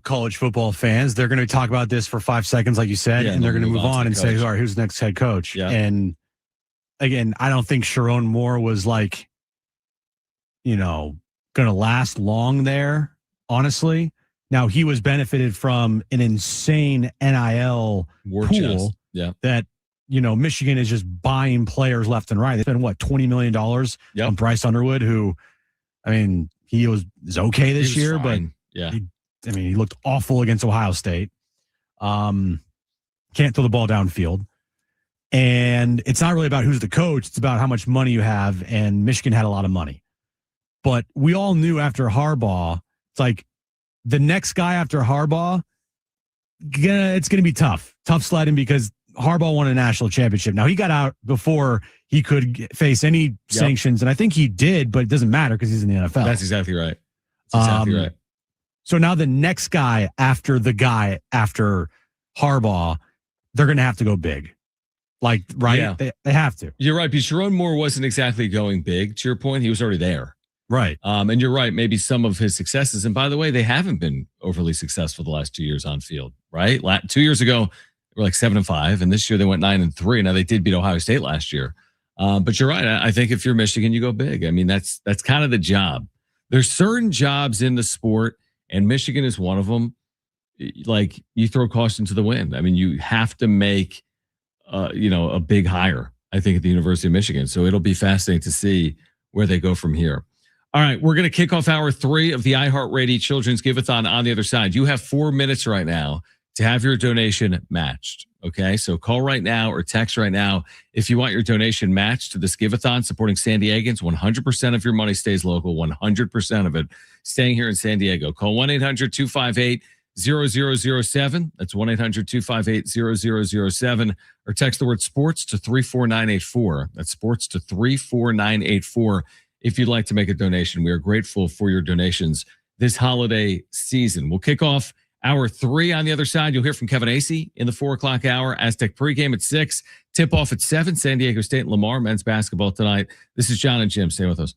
B: college football fans, they're going to talk about this for 5 seconds, like you said, and they're going to move on and say, all right, who's the next head coach?
A: Yeah.
B: And again, I don't think Sharon Moore was like, going to last long there, honestly. Now, he was benefited from an insane NIL
A: War
B: pool
A: chest. Yeah.
B: that, Michigan is just buying players left and right. They spent, $20 million on Bryce Underwood, who, he was okay this year,
A: fine.
B: but
A: yeah,
B: he looked awful against Ohio State. Can't throw the ball downfield. And it's not really about who's the coach. It's about how much money you have. And Michigan had a lot of money. But we all knew after Harbaugh, it's like the next guy after Harbaugh, it's going to be tough. Tough sledding because Harbaugh won a national championship. Now, he got out before he could face any sanctions. And I think he did, but it doesn't matter because he's in the NFL.
A: That's exactly right. That's exactly right.
B: So now the next guy after Harbaugh, they're going to have to go big. Like, right?
A: Yeah.
B: They have to.
A: You're right. Because Sharon Moore wasn't exactly going big, to your point. He was already there.
B: Right.
A: And you're right. Maybe some of his successes, and by the way, they haven't been overly successful the last 2 years on field, right? 2 years ago, they were like 7-5, and this year they went 9-3. Now they did beat Ohio State last year. But you're right. I think if you're Michigan, you go big. I mean, that's kind of the job. There's certain jobs in the sport, and Michigan is one of them. Like you throw caution to the wind. I mean, you have to make, a big hire, I think, at the University of Michigan. So it'll be fascinating to see where they go from here. All right, we're going to kick off hour 3 of the iHeartRadio Children's Giveathon on the other side. You have 4 minutes right now to have your donation matched. Okay, so call right now or text right now if you want your donation matched to this Giveathon supporting San Diegans. 100% of your money stays local, 100% of it staying here in San Diego. Call 1-800-258-0007. That's 1-800-258-0007. Or text the word sports to 34984. That's sports to 34984. If you'd like to make a donation, we are grateful for your donations this holiday season. We'll kick off hour 3 on the other side. You'll hear from Kevin Acee in the 4 o'clock hour. Aztec pregame at 6. Tip off at 7. San Diego State and Lamar men's basketball tonight. This is Jon and Jim. Stay with us.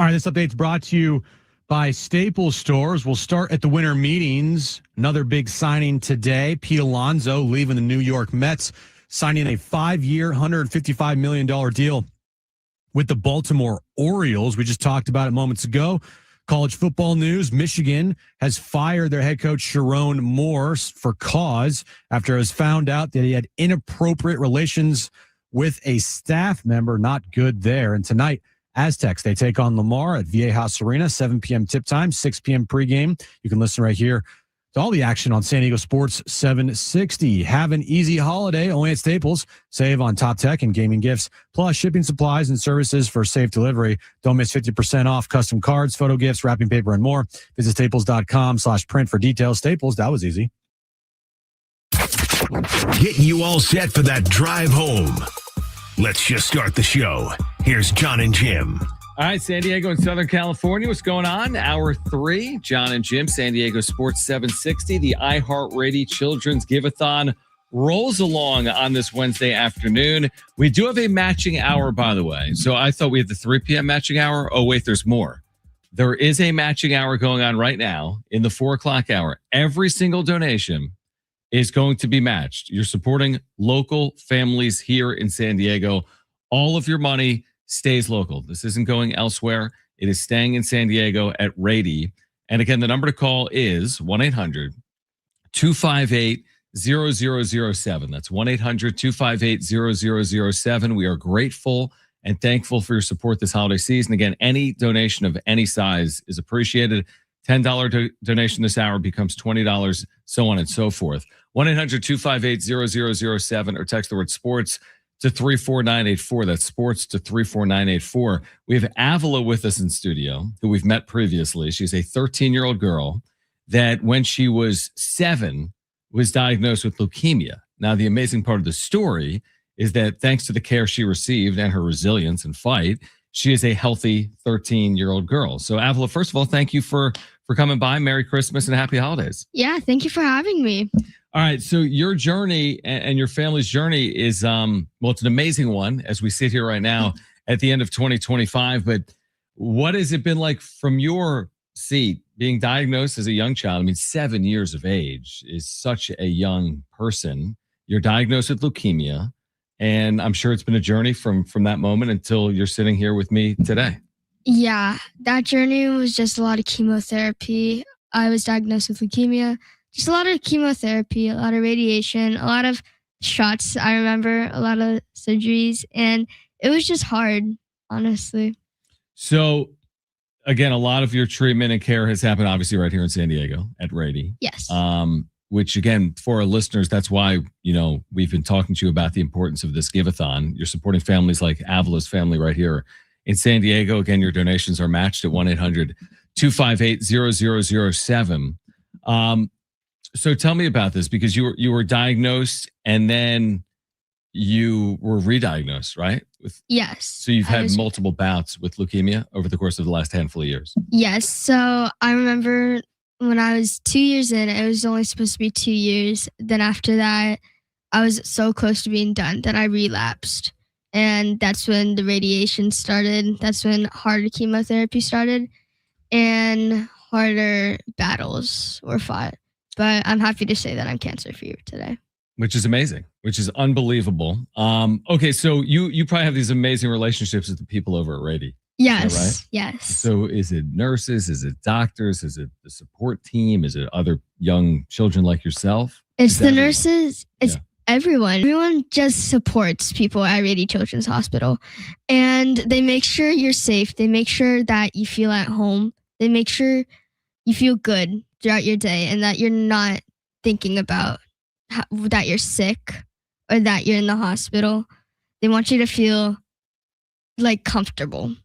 B: All right, this update's brought to you by Staples Stores. We'll start at the winter meetings. Another big signing today. Pete Alonso leaving the New York Mets, signing a 5-year, $155 million deal with the Baltimore Orioles. We just talked about it moments ago. College football news, Michigan has fired their head coach Sharon Moore for cause after it was found out that he had inappropriate relations with a staff member. Not good there. And tonight, Aztecs, they take on Lamar at Viejas Arena, 7 p.m. tip time, 6 p.m. pregame. You can listen right here to all the action on San Diego Sports 760. Have an easy holiday only at Staples. Save on top tech and gaming gifts, plus shipping supplies and services for safe delivery. Don't miss 50% off custom cards, photo gifts, wrapping paper, and more. Visit staples.com/print for details. Staples, that was easy.
G: Getting you all set for that drive home. Let's just start the show. Here's Jon and Jim.
A: All right, San Diego and Southern California, what's going on? Hour 3, Jon and Jim, San Diego Sports 760. The iHeartRadio Children's Giveathon rolls along on this Wednesday afternoon. We do have a matching hour, by the way. So I thought we had the 3 p.m. matching hour. Oh, wait, there's more. There is a matching hour going on right now in the 4 o'clock hour. Every single donation is going to be matched. You're supporting local families here in San Diego. All of your money stays local. This isn't going elsewhere. It is staying in San Diego at Rady. And again, the number to call is 1-800-258-0007. That's 1-800-258-0007. We are grateful and thankful for your support this holiday season. Again, any donation of any size is appreciated. $10 donation this hour becomes $20, so on and so forth. 1-800-258-0007 or text the word sports to 34984. That's sports to 34984. We have Avala with us in studio, who we've met previously. She's a 13-year-old girl that when she was 7 was diagnosed with leukemia. Now, the amazing part of the story is that thanks to the care she received and her resilience and fight, she is a healthy 13-year-old girl. So, Avala, first of all, thank you for coming by. Merry Christmas and happy holidays.
D: Yeah, thank you for having me.
A: All right, so your journey and your family's journey is, well, it's an amazing one as we sit here right now at the end of 2025. But what has it been like from your seat being diagnosed as a young child? I mean, 7 years of age is such a young person. You're diagnosed with leukemia, and I'm sure it's been a journey from that moment until you're sitting here with me today.
I: Yeah, that journey was just a lot of chemotherapy. I was diagnosed with leukemia. Just a lot of chemotherapy, a lot of radiation, a lot of shots. I remember a lot of surgeries, and it was just hard, honestly.
A: So, again, a lot of your treatment and care has happened, obviously, right here in San Diego at Rady.
I: Yes.
A: Which, again, for our listeners, that's why, we've been talking to you about the importance of this Giveathon. You're supporting families like Avala's family right here in San Diego. Again, your donations are matched at 1-800-258-0007. So tell me about this, because you were diagnosed and then you were re-diagnosed, right?
I: Yes.
A: So you've had multiple bouts with leukemia over the course of the last handful of years.
I: Yes. So I remember when I was 2 years in, it was only supposed to be 2 years. Then after that, I was so close to being done that I relapsed. And that's when the radiation started. That's when harder chemotherapy started and harder battles were fought. But I'm happy to say that I'm cancer-free today.
A: Which is amazing, which is unbelievable. Okay, so you probably have these amazing relationships with the people over at Rady.
I: Yes,
A: right?
I: Yes.
A: So is it nurses? Is it doctors? Is it the support team? Is it other young children like yourself?
I: It's the nurses. It's everyone. Everyone just supports people at Rady Children's Hospital. And they make sure you're safe. They make sure that you feel at home. They make sure you feel good throughout your day and that you're not thinking about that you're sick or that you're in the hospital. They want you to feel like comfortable.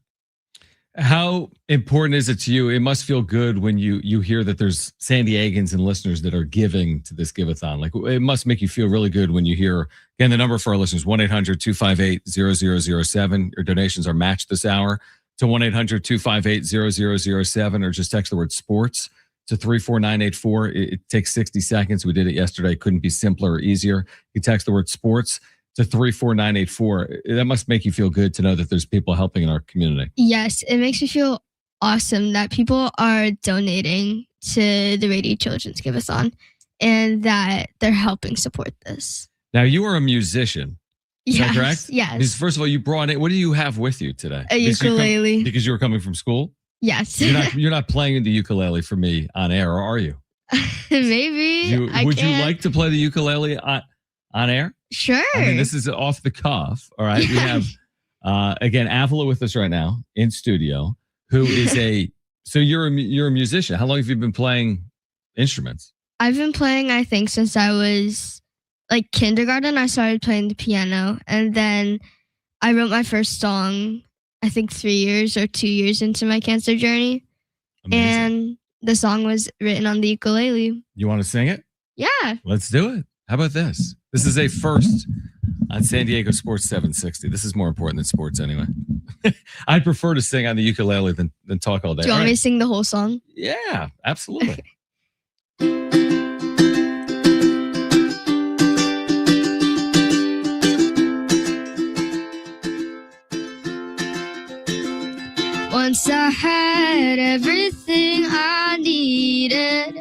A: How important is it to you? It must feel good when you hear that there's San Diegans and listeners that are giving to this Giveathon. Like, it must make you feel really good when you hear, again, the number for our listeners, 1-800-258-0007. Your donations are matched this hour to 1-800-258-0007, or just text the word sports to 34984. It takes 60 seconds. We did it yesterday. Couldn't be simpler or easier. You text the word sports to 34984. That must make you feel good to know that there's people helping in our community.
I: Yes, it makes me feel
L: awesome that people are donating to the Rady Children's Giveathon and that they're helping support this.
A: Now, you are a musician. Is that correct?
L: Yes.
A: Because first of all, you brought it. What do you have with you today?
L: A ukulele.
A: Because you were coming from school?
L: Yes.
A: You're not playing the ukulele for me on air, or are you?
L: Maybe.
A: Would you like to play the ukulele on air?
L: Sure.
A: I mean, this is off the cuff. All right. We have, again, Avala with us right now in studio, who is so you're a musician. How long have you been playing instruments?
L: I've been playing, I think, since I was like kindergarten. I started playing the piano, and then I wrote my first song, I think 3 years or 2 years into my cancer journey.
A: Amazing.
L: And the song was written on the ukulele.
A: You want to sing it?
L: Yeah.
A: Let's do it. How about this? This is a first on San Diego Sports 760. This is more important than sports anyway. I'd prefer to sing on the ukulele than talk all day.
L: Do you want me to sing the whole song?
A: Yeah, absolutely.
L: Once I had everything I needed,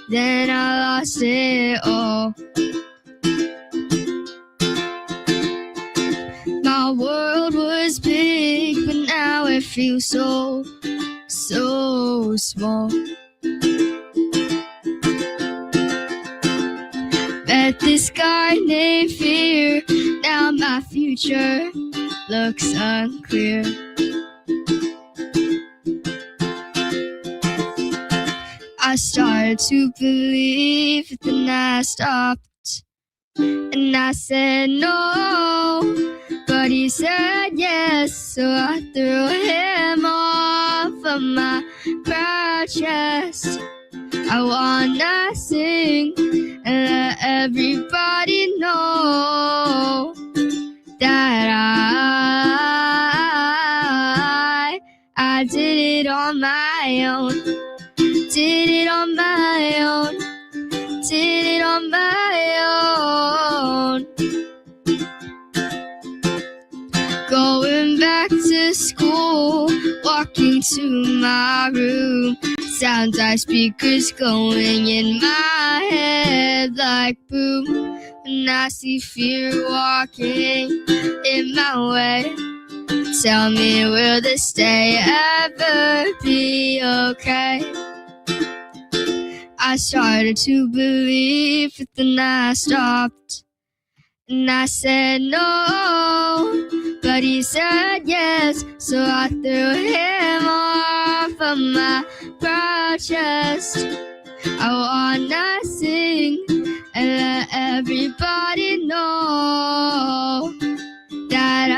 L: then I lost it all. My world was big, but now it feels so small. Met this guy named Fear, now my future looks unclear. I started to believe, then I stopped. And I said no, but he said yes. So I threw him off of my proud chest. I wanna sing and let everybody know that I did it on my own. Did it on my own. Did it on my own. Going back to school, walking to my room. Sound like speakers going in my head like boom. And I see fear walking in my way. Tell me, will this day ever be okay? I started to believe, but then I stopped. And I said no, but he said yes. So I threw him off of my proud chest. I wanna sing and let everybody know that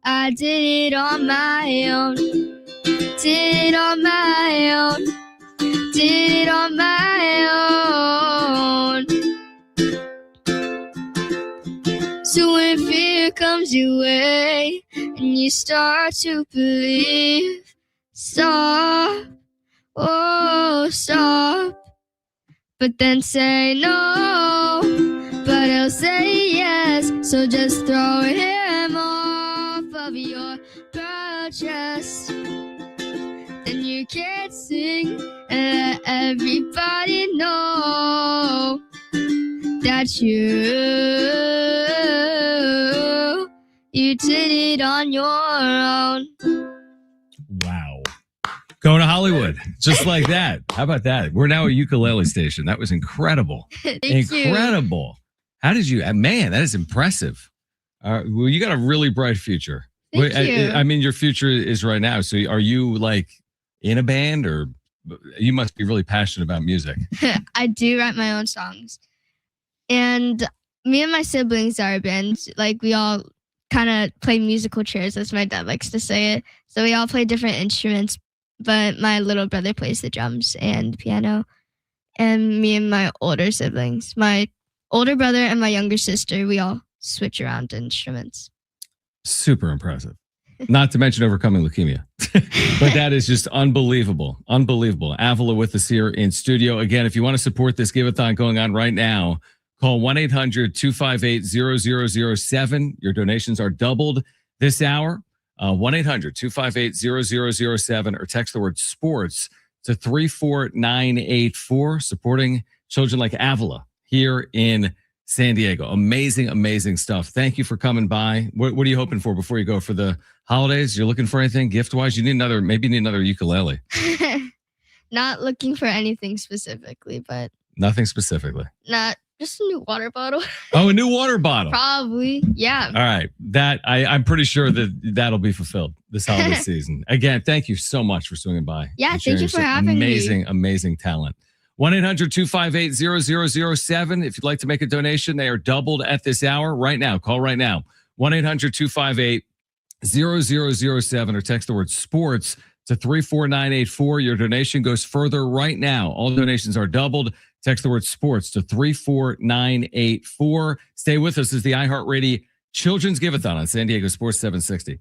L: I did it on my own. Did it on my own. Did it on my own. So when fear comes your way and you start to believe, stop, oh stop. But then say no, but he'll say yes. So just throw him off of your proud chest. Then you can't sing and let everybody know that you did it on your own.
A: Wow. Going to Hollywood, just like that. How about that? We're now a ukulele station. That was incredible. Incredible. How did you, man, that is impressive. Well, you got a really bright future.
L: Thank you.
A: I mean, your future is right now. So are you like in a band, or you must be really passionate about music?
L: I do write my own songs. And me and my siblings are a band. Like, we all kind of play musical chairs, as my dad likes to say it. So we all play different instruments, but my little brother plays the drums and piano. And me and my older siblings, my older brother and my younger sister, we all switch around instruments.
A: Super impressive. Not to mention overcoming leukemia. But that is just unbelievable. Unbelievable. Avala with us here in studio. Again, if you want to support this Giveathon going on right now, call 1-800-258-0007. Your donations are doubled this hour. 1-800-258-0007 or text the word sports to 34984, supporting children like Avala here in San Diego. Amazing, amazing stuff. Thank you for coming by. What are you hoping for before you go for the holidays? You're looking for anything gift-wise? You need another ukulele.
L: Not looking for anything specifically, but
A: Nothing specifically.
L: not just a new water bottle.
A: Oh, a new water bottle.
L: Probably. Yeah.
A: All right. I'm pretty sure that'll be fulfilled this holiday season. Again, thank you so much for swinging by.
L: Yeah,
A: and
L: thank
A: sharing
L: you for
A: your
L: having me.
A: amazing, amazing talent. 1-800-258-0007. If you'd like to make a donation, they are doubled at this hour right now. Call right now. 1-800-258-0007 or text the word sports to 34984. Your donation goes further right now. All donations are doubled. Text the word sports to 34984. Stay with us as the iHeartRadio Children's Giveathon on San Diego Sports 760.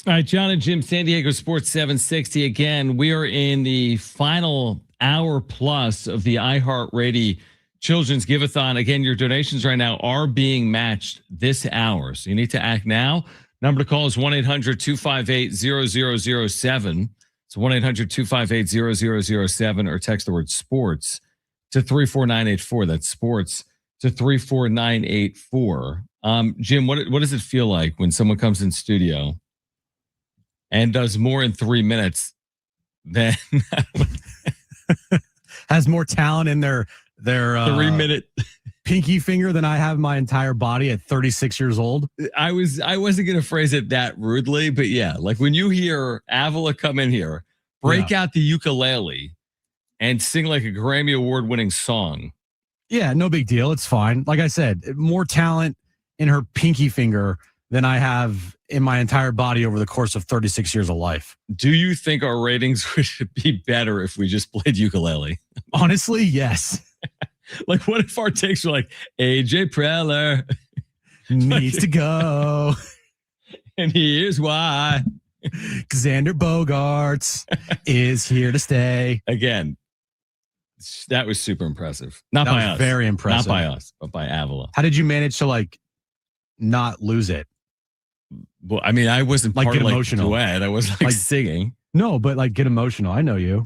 A: All right, Jon and Jim, San Diego Sports 760. Again, we are in the final hour plus of the iHeartRadio Children's Giveathon. Again, your donations right now are being matched this hour. So you need to act now. Number to call is 1-800-258-0007. It's 1-800-258-0007 or text the word sports to 34984. That's sports to 34984. Jim, what does it feel like when someone comes in studio and does more in 3 minutes than
B: has more talent in their
A: 3 minute
B: pinky finger than I have my entire body at 36 years old?
A: I wasn't going to phrase it that rudely, but yeah, like when you hear Avala come in here, break out the ukulele and sing like a Grammy Award winning song.
B: Yeah, no big deal. It's fine. Like I said, more talent in her pinky finger than I have in my entire body over the course of 36 years of life.
A: Do you think our ratings would be better if we just played ukulele?
B: Honestly, yes.
A: Like, what if our takes were like, AJ Preller
B: needs to go?
A: And here's why.
B: Xander Bogaerts is here to stay.
A: Again, that was super impressive. Not by us.
B: Very impressive.
A: Not by us, but by Avala.
B: How did you manage to not lose it?
A: Well, I mean, I wasn't
B: like
A: part
B: get
A: of
B: emotional.
A: Duet. I was like singing.
B: No, but get emotional. I know you.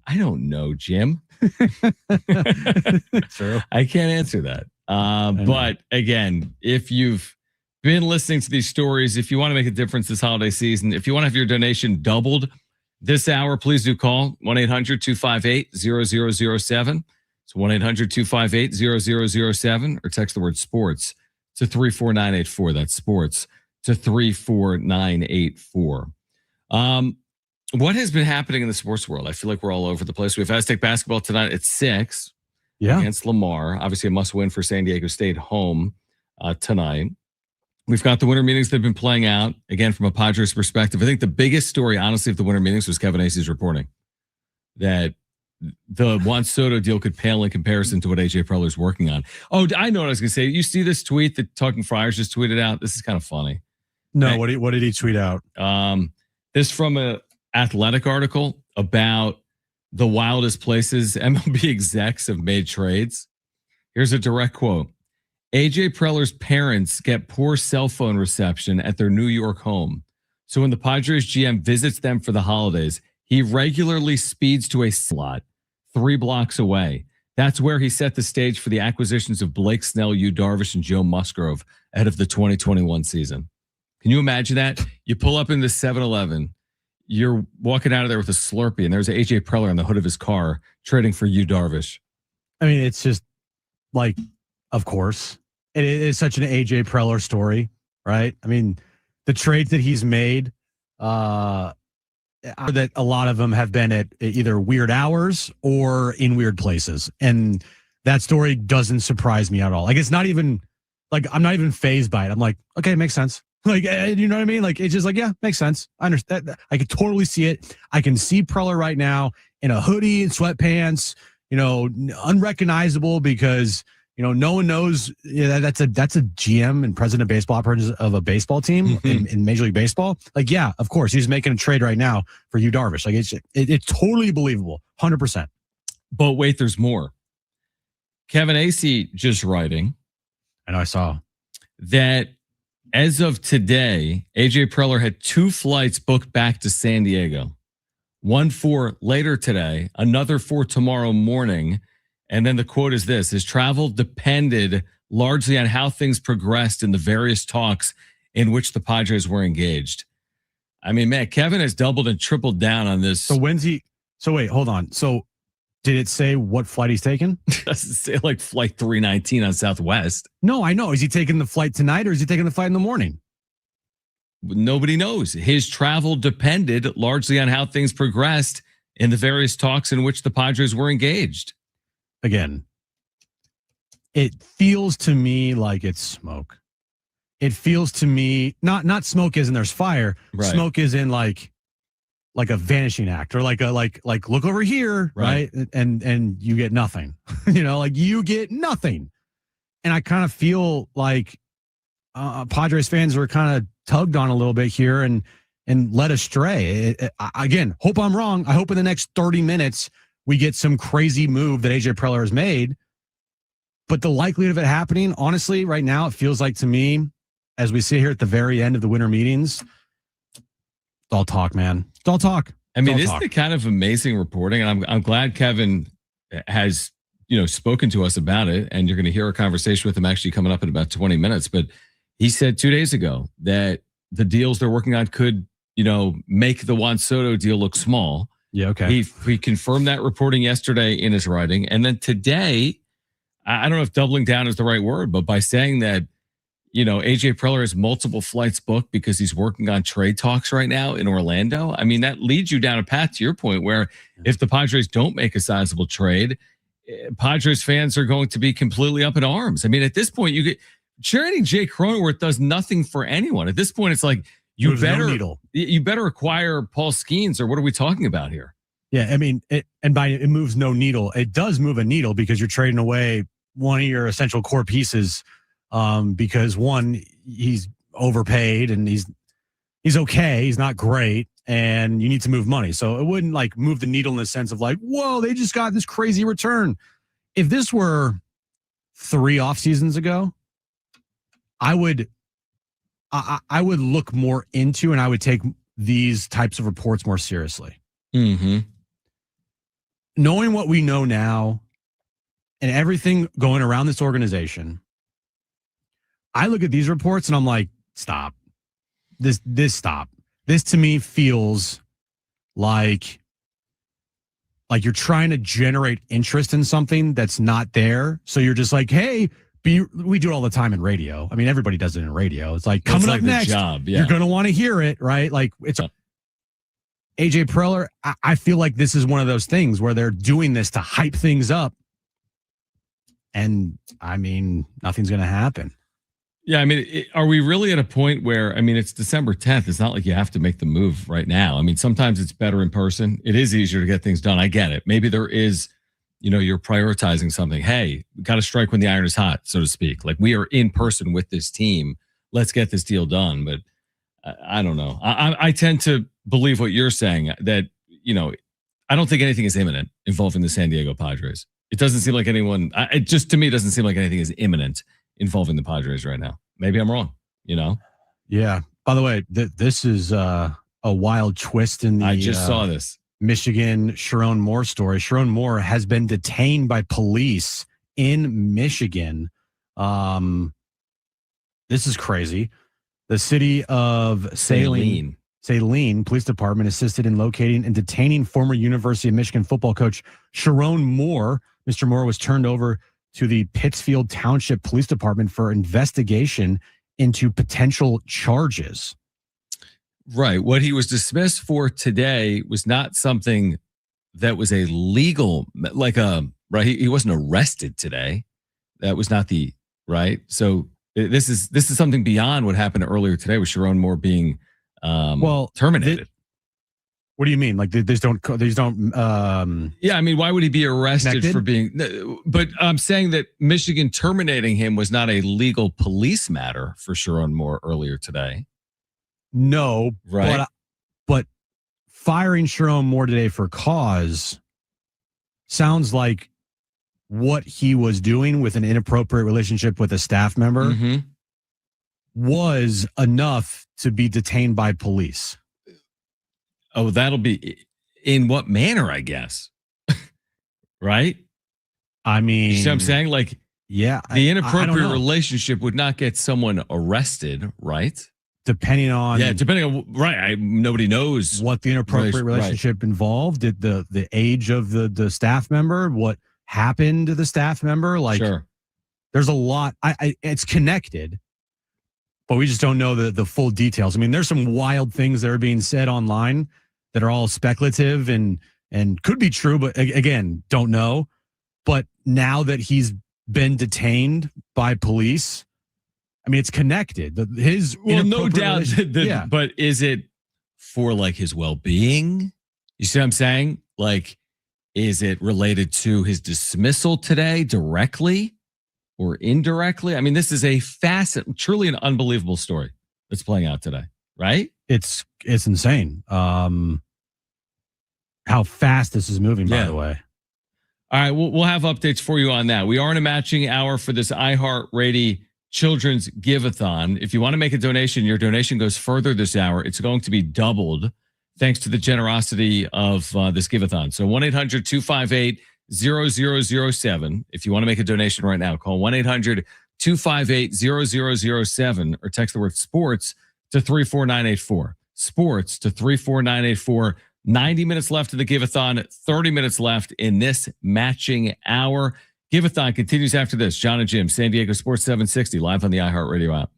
A: I don't know, Jim.
B: True.
A: I can't answer that. But again, if you've been listening to these stories, if you want to make a difference this holiday season, if you want to have your donation doubled this hour, please do call 1-800-258-0007. It's 1-800-258-0007 or text the word sports to 34984. That's sports to 34984. What has been happening in the sports world? I feel like we're all over the place. We have Aztec basketball tonight at 6 against Lamar. Obviously, a must-win for San Diego State home tonight. We've got the winter meetings that have been playing out. Again, from a Padres perspective, I think the biggest story, honestly, of the winter meetings was Kevin Acey's reporting that the Juan Soto deal could pale in comparison to what AJ Preller is working on. Oh, I know what I was going to say. You see this tweet that Talking Friars just tweeted out? This is kind of funny.
B: No, what did he tweet out?
A: This from a Athletic article about the wildest places MLB execs have made trades. Here's a direct quote. AJ Preller's parents get poor cell phone reception at their New York home. So when the Padres GM visits them for the holidays, he regularly speeds to a slot 3 blocks away. That's where he set the stage for the acquisitions of Blake Snell, Yu Darvish, and Joe Musgrove ahead of the 2021 season. Can you imagine that? You pull up in the 7-Eleven. You're walking out of there with a Slurpee, and there's AJ Preller on the hood of his car trading for Yu Darvish.
B: I mean, it's just of course, it is such an AJ Preller story, right? I mean, the trades that he's made, that a lot of them have been at either weird hours or in weird places, and that story doesn't surprise me at all. It's not even I'm not even fazed by it. I'm like, okay, it makes sense. You know what I mean? It's just yeah, makes sense. I understand. I can totally see it. I can see Preller right now in a hoodie and sweatpants, unrecognizable because, no one knows that's a GM and president of baseball operations of a baseball team in Major League Baseball. Yeah, of course, he's making a trade right now for Yu Darvish. It's totally believable, 100%.
A: But wait, there's more. Kevin Acey just writing.
B: I know I saw
A: that. As of today, AJ Preller had 2 flights booked back to San Diego. 1 for later today, another for tomorrow morning. And then the quote is this: his travel depended largely on how things progressed in the various talks in which the Padres were engaged. I mean, man, Kevin has doubled and tripled down on this.
B: So wait, hold on. So did it say what flight he's taking?
A: Does it say flight 319 on Southwest?
B: No, I know. Is he taking the flight tonight or is he taking the flight in the morning?
A: Nobody knows. His travel depended largely on how things progressed in the various talks in which the Padres were engaged.
B: Again, it feels to me like it's smoke. It feels to me, not smoke as in there's fire. Right. Smoke is in like a vanishing act or like look over here, right? And you get nothing, you get nothing. And I kind of feel like Padres fans were kind of tugged on a little bit here and led astray. Again, hope I'm wrong. I hope in the next 30 minutes we get some crazy move that AJ Preller has made. But the likelihood of it happening, honestly, right now, it feels like to me, as we sit here at the very end of the winter meetings, it's all talk, man. It's all talk.
A: I mean, isn't it kind of amazing reporting? And I'm glad Kevin has, spoken to us about it. And you're going to hear a conversation with him actually coming up in about 20 minutes. But he said 2 days ago that the deals they're working on could, make the Juan Soto deal look small.
B: Yeah, okay.
A: He confirmed that reporting yesterday in his writing. And then today, I don't know if doubling down is the right word, but by saying that, AJ Preller has multiple flights booked because he's working on trade talks right now in Orlando. I mean, that leads you down a path to your point where if the Padres don't make a sizable trade, Padres fans are going to be completely up in arms. I mean, at this point, trading Jake Cronenworth does nothing for anyone. At this point, it's like you better acquire Paul Skeens, or what are we talking about here?
B: Yeah, I mean, it moves no needle. It does move a needle because you're trading away one of your essential core pieces. Because one, he's overpaid and he's okay. He's not great, and you need to move money. So it wouldn't like move the needle in the sense of like, whoa, they just got this crazy return. If this were 3 off seasons ago, I would look more into, and I would take these types of reports more seriously.
A: Mm-hmm.
B: Knowing what we know now and everything going around this organization, I look at these reports and I'm like, stop. This stop. This to me feels like you're trying to generate interest in something that's not there. So you're just like, hey, we do it all the time in radio. I mean, everybody does it in radio. It's like coming up next, you're going to want to hear it, right? Like it's AJ Preller. I feel like this is one of those things where they're doing this to hype things up. And I mean, nothing's going to happen.
A: Yeah, I mean, are we really at a point where, I mean, it's December 10th. It's not like you have to make the move right now. I mean, sometimes it's better in person. It is easier to get things done. I get it. Maybe there is, you're prioritizing something. Hey, we got to strike when the iron is hot, so to speak. Like we are in person with this team. Let's get this deal done. But I don't know. I tend to believe what you're saying, that, I don't think anything is imminent involving the San Diego Padres. It doesn't seem like to me, it doesn't seem like anything is imminent involving the Padres right now. Maybe I'm wrong,
B: Yeah. By the way, this is a wild twist in the
A: I just saw this
B: Michigan Sharon Moore story. Sharon Moore has been detained by police in Michigan. This is crazy. The city of Saline Police Department assisted in locating and detaining former University of Michigan football coach Sharon Moore. Mr. Moore was turned over to the Pittsfield Township Police Department for investigation into potential charges.
A: Right. What he was dismissed for today was not something that was a legal, right. He wasn't arrested today. That was not right. So this is something beyond what happened earlier today with Sharon Moore being terminated.
B: What do you mean? Like these don't.
A: Yeah, I mean, why would he be arrested
B: connected?
A: for being? But I'm saying that Michigan terminating him was not a legal police matter for Sharon Moore earlier today.
B: No,
A: right.
B: But firing Sharon Moore today for cause sounds like what he was doing with an inappropriate relationship with a staff member was enough to be detained by police.
A: Oh, that'll be in what manner, I guess. Right?
B: I mean,
A: you see what I'm saying? Like,
B: yeah,
A: the inappropriate relationship would not get someone arrested, right?
B: Depending on
A: right. Nobody knows
B: what the inappropriate relationship involved. Did the age of the staff member, what happened to the staff member? Like,
A: sure.
B: There's a lot. It's connected, but we just don't know the full details. I mean, there's some wild things that are being said online that are all speculative and could be true, but again, don't know. But now that he's been detained by police, I mean, it's connected.
A: No doubt. But is it for like his well-being? You see what I'm saying? Like, is it related to his dismissal today directly? or indirectly. I mean, this is a truly an unbelievable story that's playing out today, right?
B: It's insane. How fast this is moving, by the way.
A: All right, we'll have updates for you on that. We are in a matching hour for this iHeartRadio Children's Giveathon. If you want to make a donation, your donation goes further this hour. It's going to be doubled thanks to the generosity of this Giveathon. So 1-800-258-0007. If you want to make a donation right now, call 1-800-258-0007 or text the word sports to 34984. Sports to 34984. 90 minutes left of the Giveathon, 30 minutes left in this matching hour. Giveathon continues after this. Jon and Jim, San Diego Sports 760, live on the iHeartRadio app.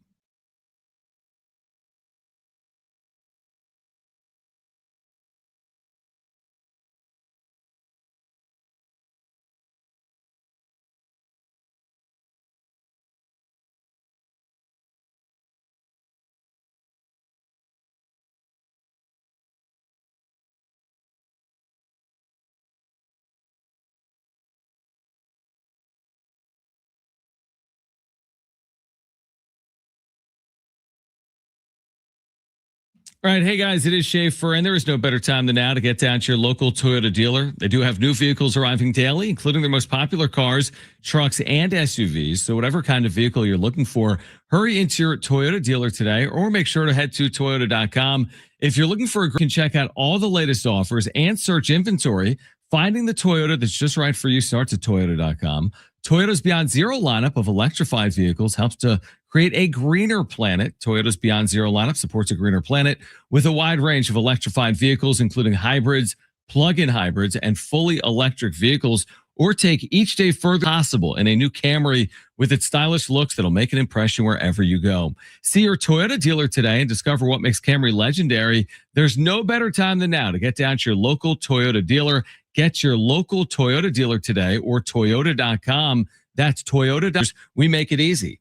A: All right. Hey, guys, it is Schaefer, and there is no better time than now to get down to your local Toyota dealer. They do have new vehicles arriving daily, including their most popular cars, trucks, and SUVs. So whatever kind of vehicle you're looking for, hurry into your Toyota dealer today, or make sure to head to Toyota.com. If you're looking for you can check out all the latest offers and search inventory. Finding the Toyota that's just right for you starts at Toyota.com. Toyota's Beyond Zero lineup of electrified vehicles helps to create a greener planet. Toyota's Beyond Zero lineup supports a greener planet with a wide range of electrified vehicles, including hybrids, plug-in hybrids, and fully electric vehicles, or take each day further possible in a new Camry with its stylish looks that'll make an impression wherever you go. See your Toyota dealer today and discover what makes Camry legendary. There's no better time than now to get down to your local Toyota dealer. Get your local Toyota dealer today or Toyota.com. That's Toyota. We make it easy.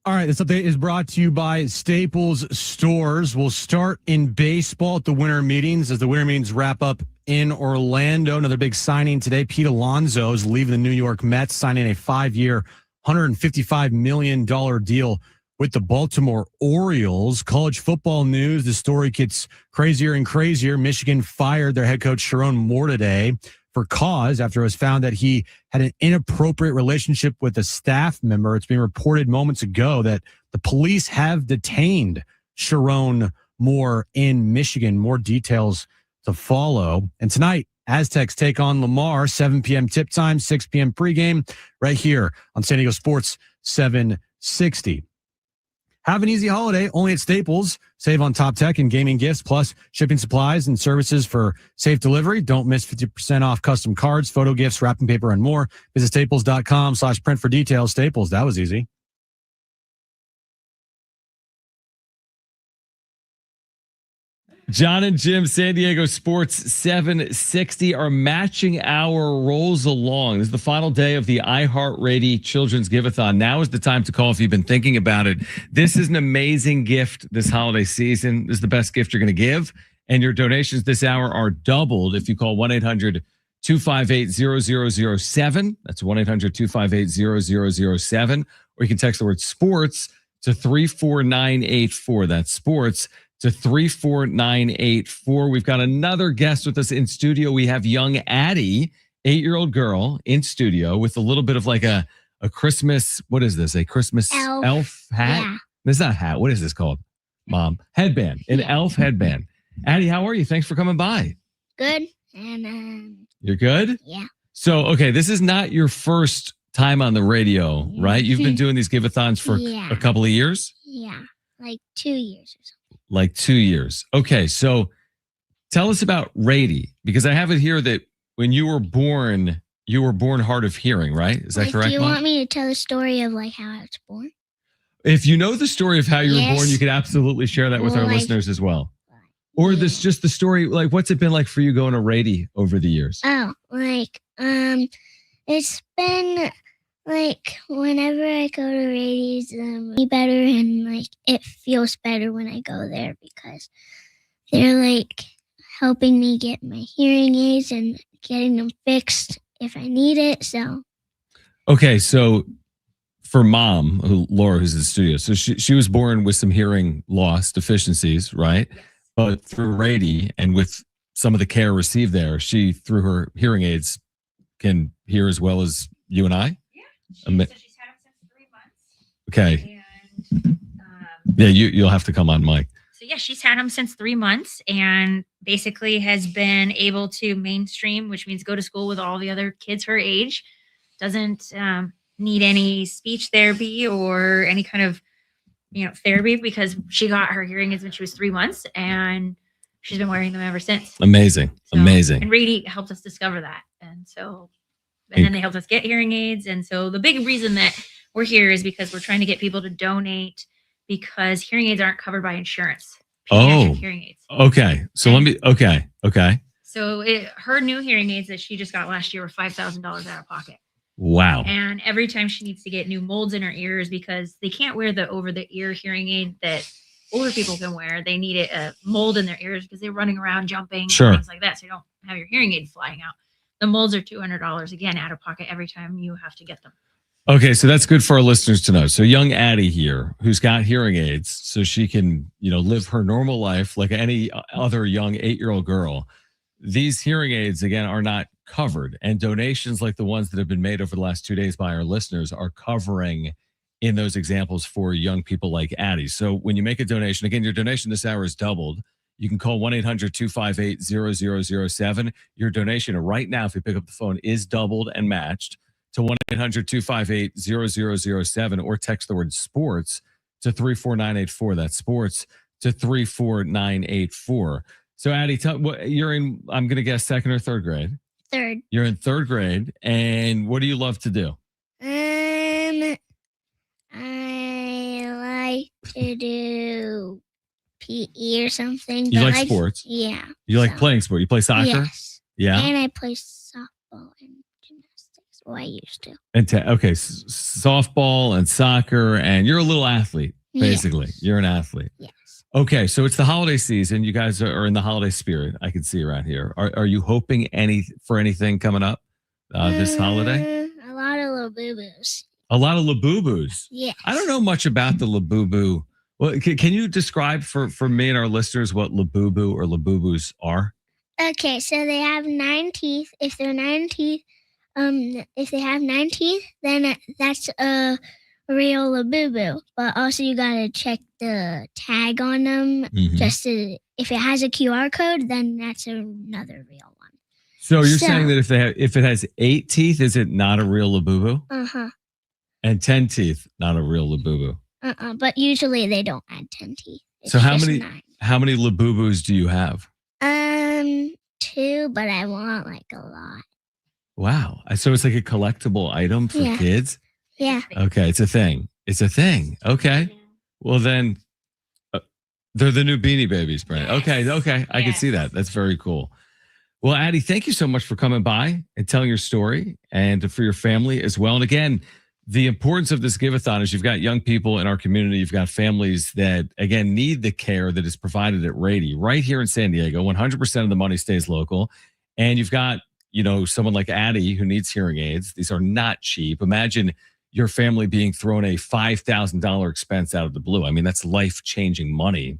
B: All right, this update is brought to you by Staples Stores. We'll start in baseball at the winter meetings as the winter meetings wrap up in Orlando. Another big signing today. Pete Alonso is leaving the New York Mets, signing a 5-year, $155 million deal with the Baltimore Orioles. College football news, the story gets crazier and crazier. Michigan fired their head coach Sharon Moore today for cause after it was found that he had an inappropriate relationship with a staff member. It's been reported moments ago that the police have detained Sharon Moore in Michigan. More details to follow. And tonight, Aztecs take on Lamar, 7 p.m. tip time, 6 p.m. pregame, right here on San Diego Sports 760. Have an easy holiday only at Staples. Save on top tech and gaming gifts, plus shipping supplies and services for safe delivery. Don't miss 50% off custom cards, photo gifts, wrapping paper, and more. Visit staples.com/print for details. Staples, that was easy.
A: Jon and Jim, San Diego Sports 760. Our matching hour rolls along. This is the final day of the iHeartRadio Children's Giveathon. Now is the time to call if you've been thinking about it. This is an amazing gift this holiday season. This is the best gift you're going to give. And your donations this hour are doubled if you call 1-800-258-0007. That's 1-800-258-0007. Or you can text the word sports to 34984. That's sports to 34984. We've got another guest with us in studio. We have young Addie, 8-year-old girl in studio with a little bit of like a Christmas, what is this? A Christmas elf hat?
L: Yeah.
A: This is not a hat. What is this called, Mom? Headband, an elf headband. Addie, how are you? Thanks for coming by.
L: Good. And
A: You're good?
L: yeah.
A: So, okay, this is not your first time on the radio, right? You've been doing these Giveathons for a couple of years?
L: Yeah. Like 2 years or something.
A: Like 2 years. Okay, so tell us about Rady, because I have it here that when you were born hard of hearing, right? Is that correct,
L: Do you
A: Mom?
L: want me to tell the story of like how I was born?
A: If you know the story of how you were born, you could absolutely share that with our
L: Like-
A: listeners as well. Or this just the story, like what's it been like for you going to Rady over the years?
L: Oh, like it's been like whenever I go to Rady's, be better, and like it feels better when I go there because they're like helping me get my hearing aids and getting them fixed if I need it. So
A: Okay, so for Mom, Laura, who's in the studio, so she was born with some hearing loss deficiencies, right?
K: Yes.
A: But through Rady and with some of the care received there, she, through her hearing aids, can hear as well as you and I?
K: So she's had him since 3 months.
A: Okay.
K: And
A: Yeah, you'll have to come on, Mike.
K: so yeah, she's had him since 3 months and basically has been able to mainstream, which means go to school with all the other kids her age. Doesn't need any speech therapy or any kind of therapy because she got her hearing aids when she was 3 months and she's been wearing them ever since.
A: Amazing.
K: So-
A: Amazing.
K: And Rady helped us discover that. And then they helped us get hearing aids. And so the big reason that we're here is because we're trying to get people to donate because hearing aids aren't covered by insurance. Pediatric
A: Oh.
K: hearing aids.
A: Okay. So okay.
K: So her new hearing aids that she just got last year were $5,000 out of pocket.
A: Wow.
K: And every time she needs to get new molds in her ears because they can't wear the over the ear hearing aid that older people can wear. They need a mold in their ears because they're running around jumping
A: Sure.
K: and things like that. So you don't have your hearing aids flying out. The molds are $200 again out of pocket every time you have to get them.
A: Okay, so that's good for our listeners to know. So young Addie here, who's got hearing aids, so she can, live her normal life like any other young 8-year-old girl. These hearing aids, again, are not covered. And donations like the ones that have been made over the last 2 days by our listeners are covering in those examples for young people like Addie. So when you make a donation, again, your donation this hour is doubled. You can call 1-800-258-0007. Your donation right now, if you pick up the phone, is doubled and matched to 1-800-258-0007 or text the word sports to 34984. That's sports to 34984. So Addie, you're in, I'm going to guess second or third grade.
L: Third.
A: You're in third grade. And what do you love to do?
L: I like to do PE or something.
A: You
L: but
A: like sports?
L: Yeah.
A: You like
L: so-
A: playing sport? You play soccer?
L: Yes.
A: Yeah.
L: And I play softball and gymnastics. Well, I used to.
A: And softball and soccer, and you're a little athlete, basically.
L: Yes.
A: You're an athlete.
L: Yes.
A: Okay, so it's the holiday season. You guys are in the holiday spirit. I can see around here. Are you hoping for anything coming up this holiday?
L: A lot of little boo-boos.
A: A lot of Labubus.
L: Yes.
A: I don't know much about the Labubu. Well, can you describe for me and our listeners what Labubu or Labubus are?
L: Okay, so they have 9 teeth. If they have 9 teeth, then that's a real Labubu. But also you gotta check the tag on them. If it has a QR code, then that's another real one.
A: So you're saying that if it has 8 teeth, is it not a real Labubu? And 10 teeth, not a real Labubu.
L: But usually they don't add 10 teeth.
A: So how many Labubus do you have?
L: 2, but I want like a lot.
A: Wow. So it's like a collectible item for kids?
L: Yeah.
A: Okay, it's a thing. Okay. Well then, they're the new Beanie Babies, Brent. Okay. I can see that. That's very cool. Well, Addie, thank you so much for coming by and telling your story, and for your family as well. And again, the importance of this Giveathon is you've got young people in our community. You've got families that, again, need the care that is provided at Rady right here in San Diego. 100% of the money stays local. And you've got, someone like Addie who needs hearing aids. These are not cheap. Imagine your family being thrown a $5,000 expense out of the blue. I mean, that's life-changing money.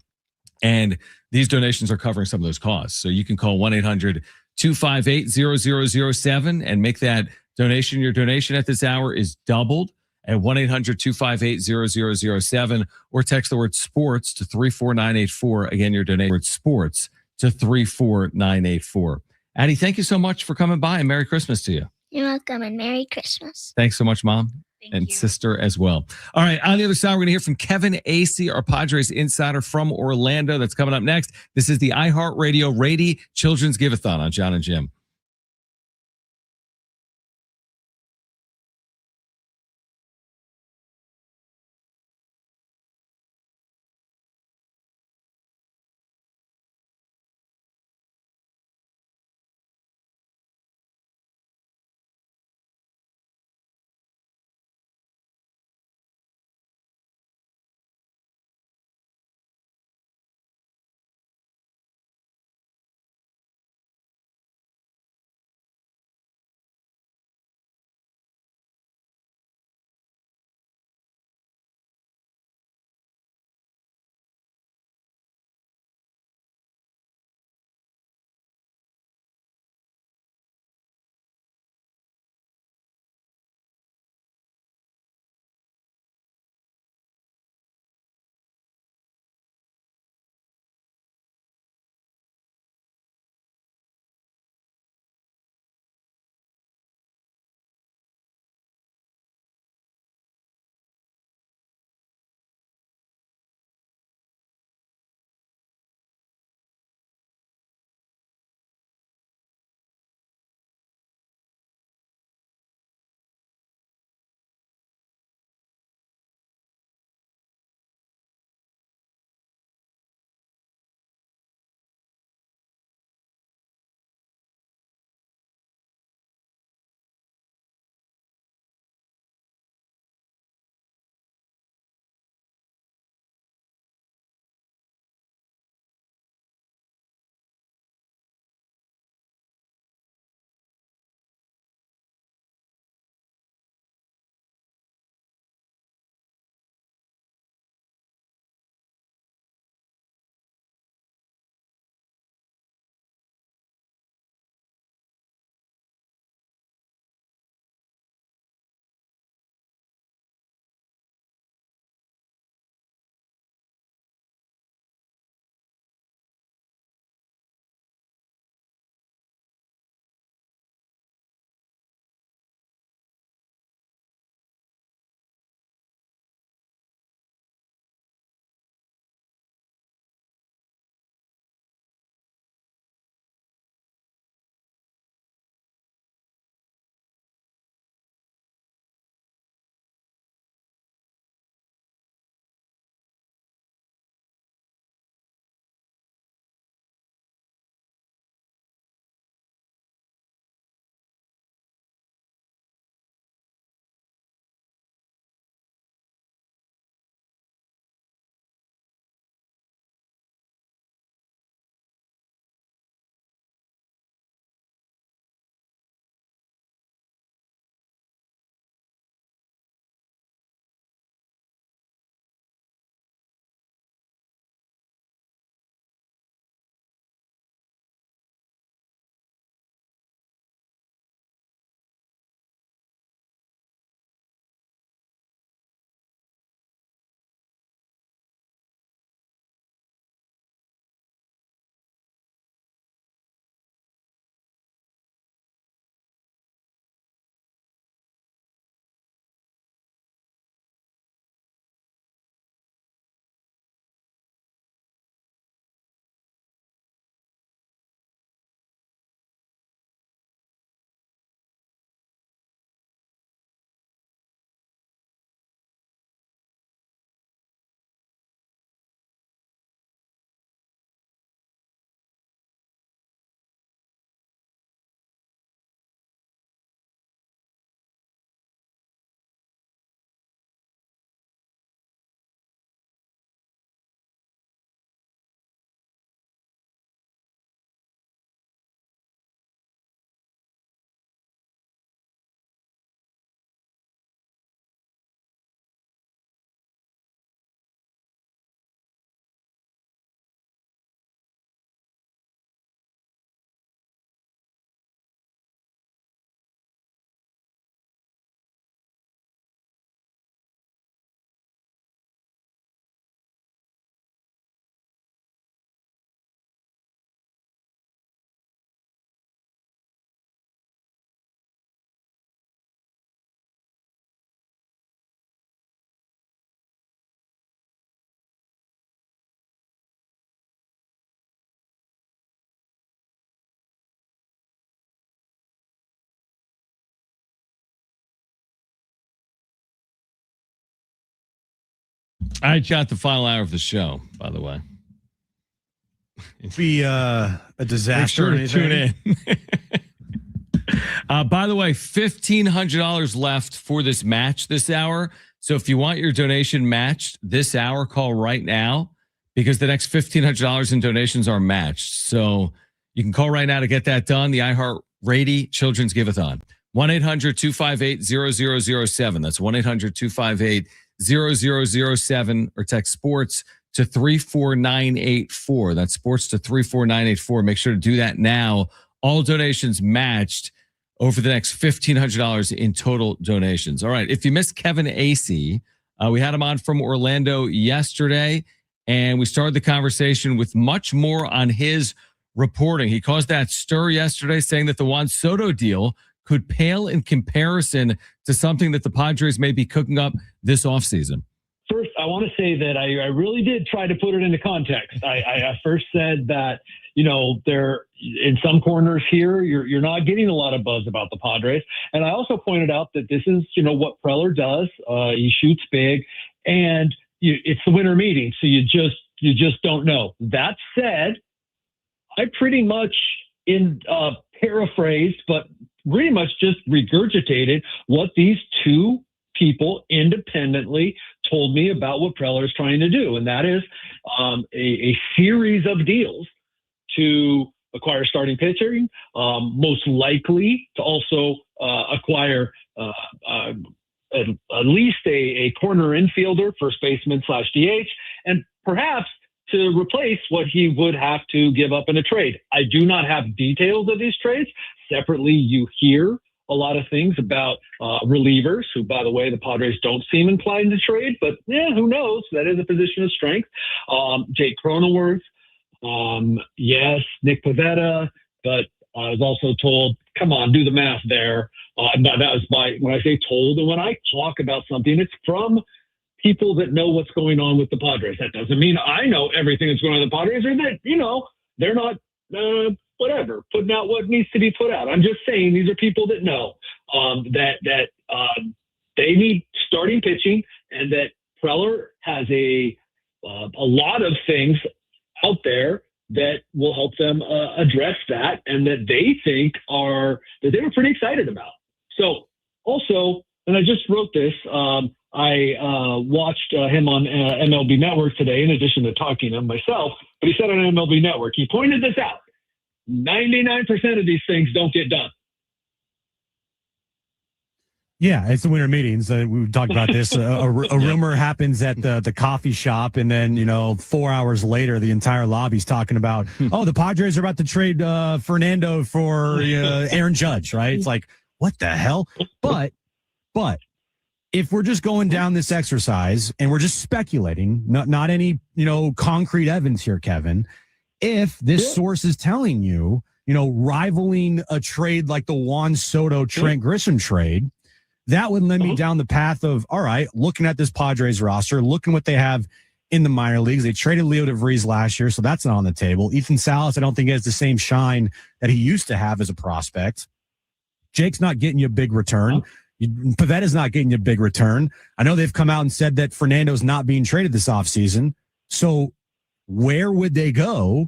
A: And these donations are covering some of those costs. So you can call 1-800-258-0007 and make that donation. Your donation at this hour is doubled at 1-800-258-0007, or text the word sports to 34984. Again, your donation word sports to 34984. Addie, thank you so much for coming by, and Merry Christmas to you.
L: You're welcome, and Merry Christmas.
A: Thanks so much, Mom. Thank you. Sister as well. All right, on the other side, we're going to hear from Kevin Acey, our Padres insider from Orlando. That's coming up next. This is the iHeartRadio Rady Children's Giveathon on Jon and Jim. All right, got the final hour of the show, by the way.
B: It'd be a disaster.
A: Make sure to tune in. By the way, $1,500 left for this match this hour. So if you want your donation matched this hour, call right now because the next $1,500 in donations are matched. So you can call right now to get that done. The iHeart Rady Children's Giveathon. 1-800-258-0007. That's 1-800-258-0007 or text sports to 34984. That's sports to 34984. Make sure to do that now. All donations matched over the next $1,500 in total donations. All right. If you missed Kevin Acey, we had him on from Orlando yesterday, and we started the conversation with much more on his reporting. He caused that stir yesterday, saying that the Juan Soto deal could pale in comparison to something that the Padres may be cooking up this offseason.
M: First, I want to say that I really did try to put it into context. I first said that, there in some corners here, you're not getting a lot of buzz about the Padres. And I also pointed out that this is, what Preller does. He shoots big, and it's the winter meeting. So you just don't know. That said, I pretty much paraphrased, but pretty much just regurgitated what these two people independently told me about what Preller is trying to do. And that is a series of deals to acquire starting pitching, most likely to also acquire at least a corner infielder, first baseman / DH, and perhaps to replace what he would have to give up in a trade. I do not have details of these trades. Separately, you hear a lot of things about relievers, who, by the way, the Padres don't seem inclined to trade, but who knows? That is a position of strength. Jake Cronenworth, yes, Nick Pivetta, but I was also told, come on, do the math there. That was when I say told, and when I talk about something, it's from people that know what's going on with the Padres. That doesn't mean I know everything that's going on with the Padres, or that, they're not, putting out what needs to be put out. I'm just saying these are people that know that they need starting pitching, and that Preller has a lot of things out there that will help them address that, and that they think that they were pretty excited about. So also, and I just wrote this, I watched him on MLB Network today, in addition to talking to him myself, but he said on MLB Network, he pointed this out. 99% of these things don't get done.
B: Yeah, it's the winter meetings. We talked about this. A rumor happens at the coffee shop, and then 4 hours later, the entire lobby's talking about, the Padres are about to trade Fernando for Aaron Judge, right? It's like, what the hell? But if we're just going down this exercise and we're just speculating, not any concrete evidence here, Kevin. If this source is telling you, rivaling a trade like the Juan Soto Trent Grisham trade, that would lead me down the path of, all right, looking at this Padres roster, looking what they have in the minor leagues. They traded Leo DeVries last year, so that's not on the table. Ethan Salas, I don't think has the same shine that he used to have as a prospect. Jake's not getting you a big return. Pavetta's not getting you a big return. I know they've come out and said that Fernando's not being traded this offseason. So where would they go?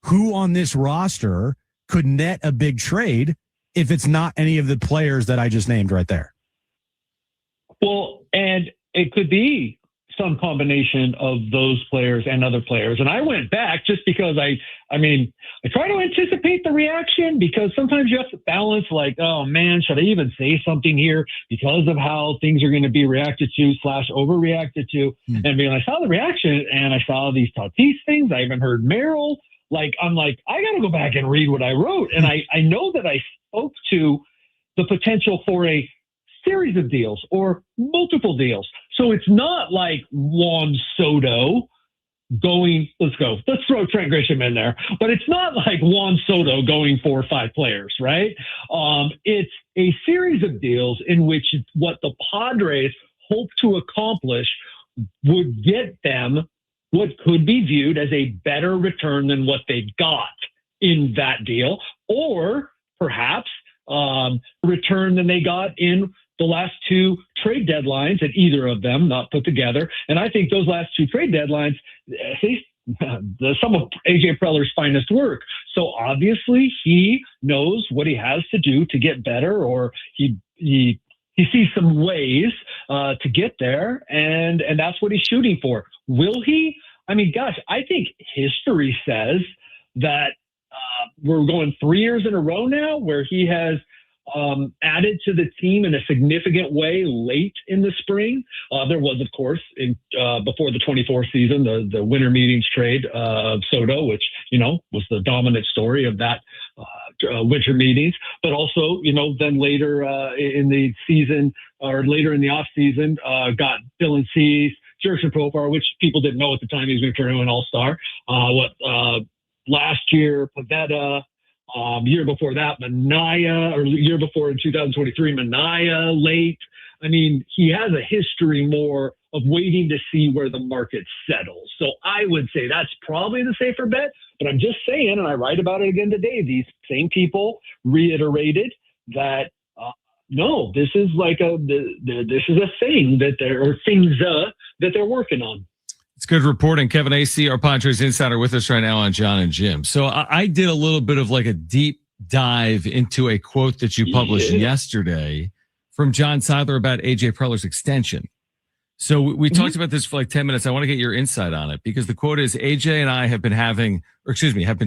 B: Who on this roster could net a big trade if it's not any of the players that I just named right there?
M: Well, and it could be some combination of those players and other players. And I went back just because I try to anticipate the reaction, because sometimes you have to balance, like, oh man, should I even say something here because of how things are going to be reacted to / overreacted to? And I saw the reaction, and I saw these Tatis things. I even heard Merrill. I'm like, I got to go back and read what I wrote. And I know that I spoke to the potential for a series of deals or multiple deals. So it's not like Juan Soto going, let's throw Trent Grisham in there, but it's not like Juan Soto going 4 or 5 players, right? It's a series of deals in which what the Padres hope to accomplish would get them what could be viewed as a better return than what they got in that deal, or perhaps return than they got in the last two trade deadlines, and either of them not put together. And I think those last two trade deadlines, some of AJ Preller's finest work. So obviously he knows what he has to do to get better, or he sees some ways to get there, and that's what he's shooting for. Will he? I mean, gosh, I think history says that we're going 3 years in a row now where he has added to the team in a significant way late in the spring. There was, of course, before the 24 season, the winter meetings trade of Soto, which, was the dominant story of that winter meetings. But also, then later in the season, or later in the off season, got Dylan Cease, Jurickson Profar, which people didn't know at the time he was going to turn into an all-star. Last year, Pavetta. Year before that, Manaea, or year before in 2023, Manaea late. I mean, he has a history more of waiting to see where the market settles. So I would say that's probably the safer bet. But I'm just saying, and I write about it again today, these same people reiterated that no, this is like this is a thing that things that they're working on.
A: It's good reporting. Kevin AC, our Padres insider, with us right now on Jon and Jim. So I did a little bit of like a deep dive into a quote that you published yesterday from John Seidler about AJ Preller's extension. So we talked about this for like 10 minutes. I want to get your insight on it, because the quote is, AJ and I have been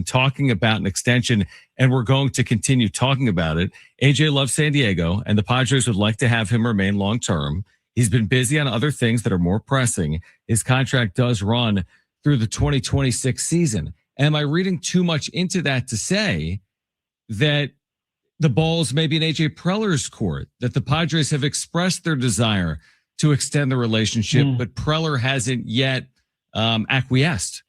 A: talking about an extension, and we're going to continue talking about it. AJ loves San Diego, and the Padres would like to have him remain long-term. He's been busy on other things that are more pressing. His contract does run through the 2026 season. Am I reading too much into that to say that the ball's maybe in AJ Preller's court, that the Padres have expressed their desire to extend the relationship, but Preller hasn't yet acquiesced?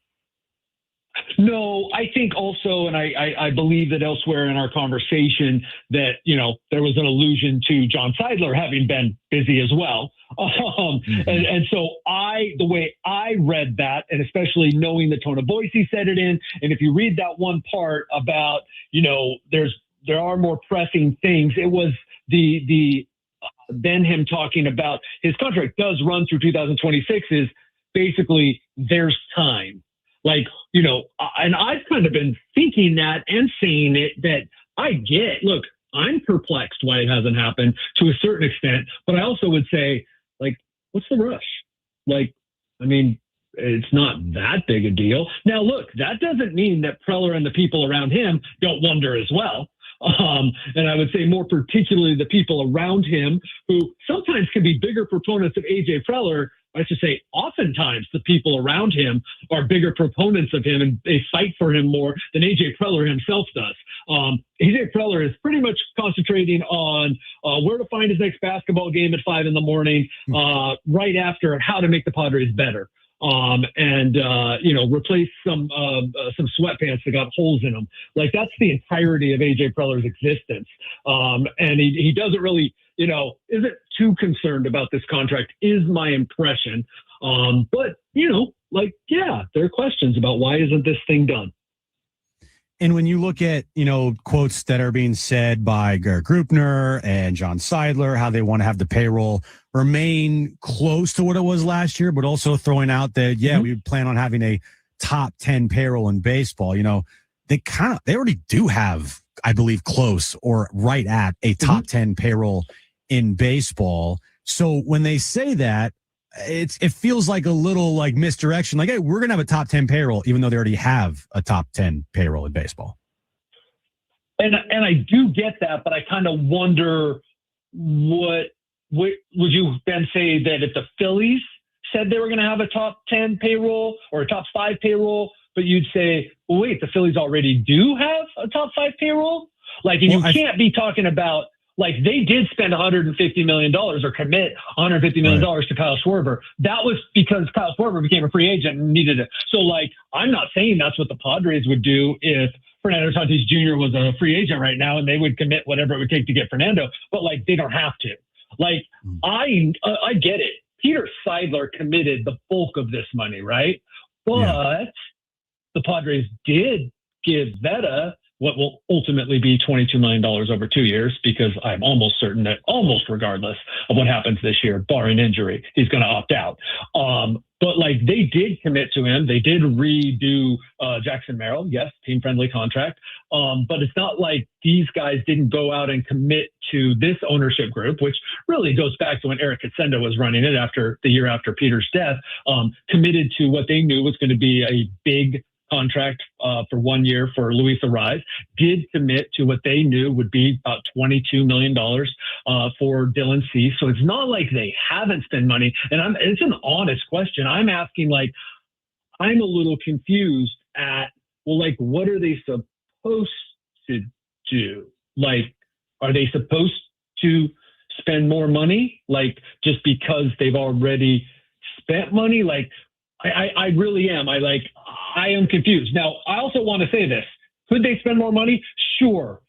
M: No, I think also, and I believe that elsewhere in our conversation that, there was an allusion to John Seidler having been busy as well. And so the way I read that, and especially knowing the tone of voice he said it in, and if you read that one part about, there are more pressing things, it was then him talking about his contract does run through 2026 is basically there's time. Like, and I've kind of been thinking that and saying it, that look, I'm perplexed why it hasn't happened to a certain extent, but I also would say, like, what's the rush? Like, I mean, it's not that big a deal. Now, look, that doesn't mean that Preller and the people around him don't wonder as well. And I would say more particularly the people around him, who sometimes can be bigger proponents of AJ Preller. I should say oftentimes the people around him are bigger proponents of him, and they fight for him more than AJ Preller himself does. AJ Preller is pretty much concentrating on where to find his next basketball game at 5 a.m, right after how to make the Padres better. Replace some sweatpants that got holes in them. Like, that's the entirety of AJ Preller's existence. And he doesn't really, isn't too concerned about this contract, is my impression. But there are questions about why isn't this thing done?
B: And when you look at, quotes that are being said by Garrett Grupner and John Seidler, how they want to have the payroll remain close to what it was last year, but also throwing out that, we plan on having a top 10 payroll in baseball. They already do have, I believe, close or right at a top 10 payroll in baseball. So when they say that, it feels like a little like misdirection. Like, hey, we're going to have a top 10 payroll, even though they already have a top 10 payroll in baseball.
M: And I do get that, but I kind of wonder what would you then say that if the Phillies said they were going to have a top 10 payroll or a top 5 payroll, but you'd say, well, wait, the Phillies already do have a top 5 payroll? Like, and you can't be talking about, like, they did spend $150 million or commit $150 million to Kyle Schwarber. That was because Kyle Schwarber became a free agent and needed it. So, like, I'm not saying that's what the Padres would do if Fernando Tatis Jr. was a free agent right now and they would commit whatever it would take to get Fernando. But, like, they don't have to. Like, I get it. Peter Seidler committed the bulk of this money, right? But the Padres did give Veta what will ultimately be $22 million over 2 years, because I'm almost certain that almost regardless of what happens this year, barring injury, he's going to opt out. But like they did commit to him. They did redo Jackson Merrill. Yes, team friendly contract. But it's not like these guys didn't go out and commit to this ownership group, which really goes back to when Eric Katsenda was running it after the year after Peter's death, committed to what they knew was going to be a big contract for 1 year for Luis Arraez, did commit to what they knew would be about $22 million for Dylan Cease. So it's not like they haven't spent money. And it's an honest question. I'm asking, like, I'm a little confused at, well, like, what are they supposed to do? Like, are they supposed to spend more money? Like, just because they've already spent money? Like, I really am. I am confused. Now, I also want to say this. Could they spend more money? Sure.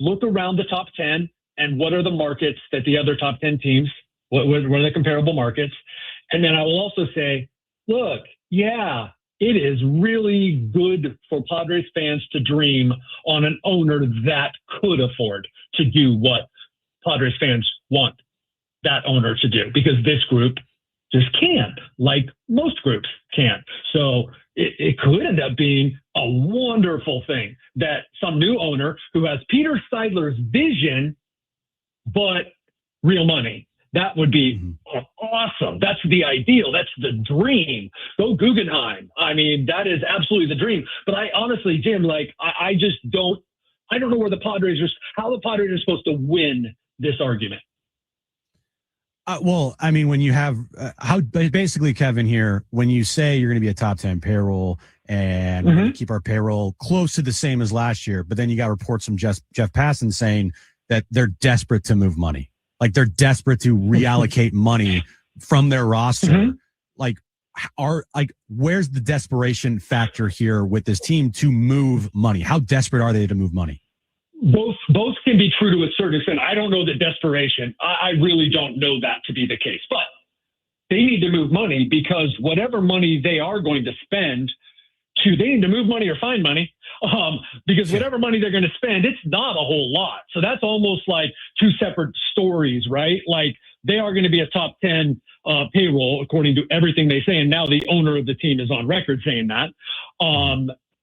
M: Look around the top 10 and what are the markets that the other top 10 teams, what are the comparable markets? And then I will also say, look, yeah, it is really good for Padres fans to dream on an owner that could afford to do what Padres fans want that owner to do, because this group just can't, like most groups can't. So it could end up being a wonderful thing that some new owner who has Peter Seidler's vision, but real money, that would be awesome. That's the ideal. That's the dream. Go Guggenheim. I mean, that is absolutely the dream. But I honestly, Jim, like, I just don't know how the Padres are supposed to win this argument.
B: Well, I mean, when you have basically, Kevin, here, when you say you're going to be a top 10 payroll and we're going to keep our payroll close to the same as last year, but then you got reports from Jeff Passan saying that they're desperate to move money. Like, they're desperate to reallocate money from their roster. Where's the desperation factor here with this team to move money? How desperate are they to move money?
M: Both can be true to a certain extent. I don't know the desperation. I really don't know that to be the case. But they need to move money, because whatever money they are going to spend, they need to move money or find money. Because whatever money they're going to spend, it's not a whole lot. So that's almost like two separate stories, right? Like, they are going to be a top 10 payroll, according to everything they say. And now the owner of the team is on record saying that.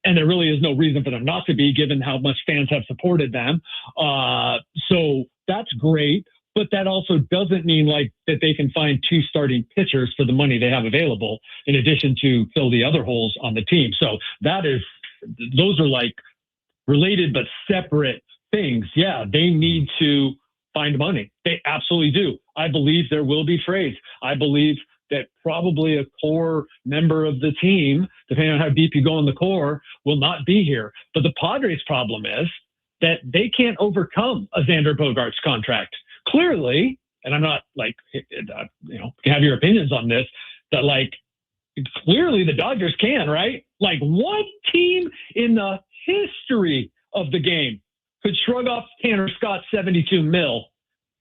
M: And there really is no reason for them not to be, given how much fans have supported them. So that's great. But that also doesn't mean like that they can find two starting pitchers for the money they have available, in addition to fill the other holes on the team. So those are like related but separate things. Yeah, they need to find money. They absolutely do. I believe there will be trades. I believe that probably a core member of the team, depending on how deep you go in the core, will not be here. But the Padres' problem is that they can't overcome a Xander Bogaerts contract. Clearly, and I'm not like, have your opinions on this, that like, clearly the Dodgers can, right? Like, what team in the history of the game could shrug off Tanner Scott's $72 million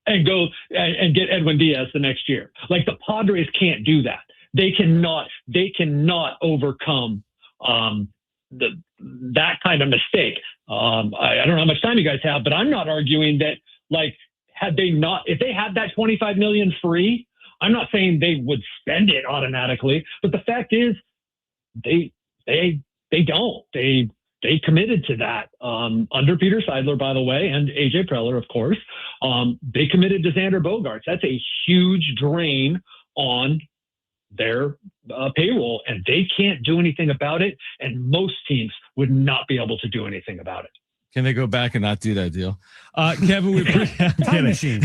M: and go and get Edwin Diaz the next year? Like, the Padres can't do that. They cannot overcome that kind of mistake. I don't know how much time you guys have, but I'm not arguing that, like, if they had that $25 million free, I'm not saying they would spend it automatically, but the fact is they don't. They committed to that under Peter Seidler, by the way, and AJ Preller, of course. They committed to Xander Bogaerts. That's a huge drain on their payroll, and they can't do anything about it. And most teams would not be able to do anything about it.
A: Can they go back and not do that deal? Kevin, we
B: Time machine.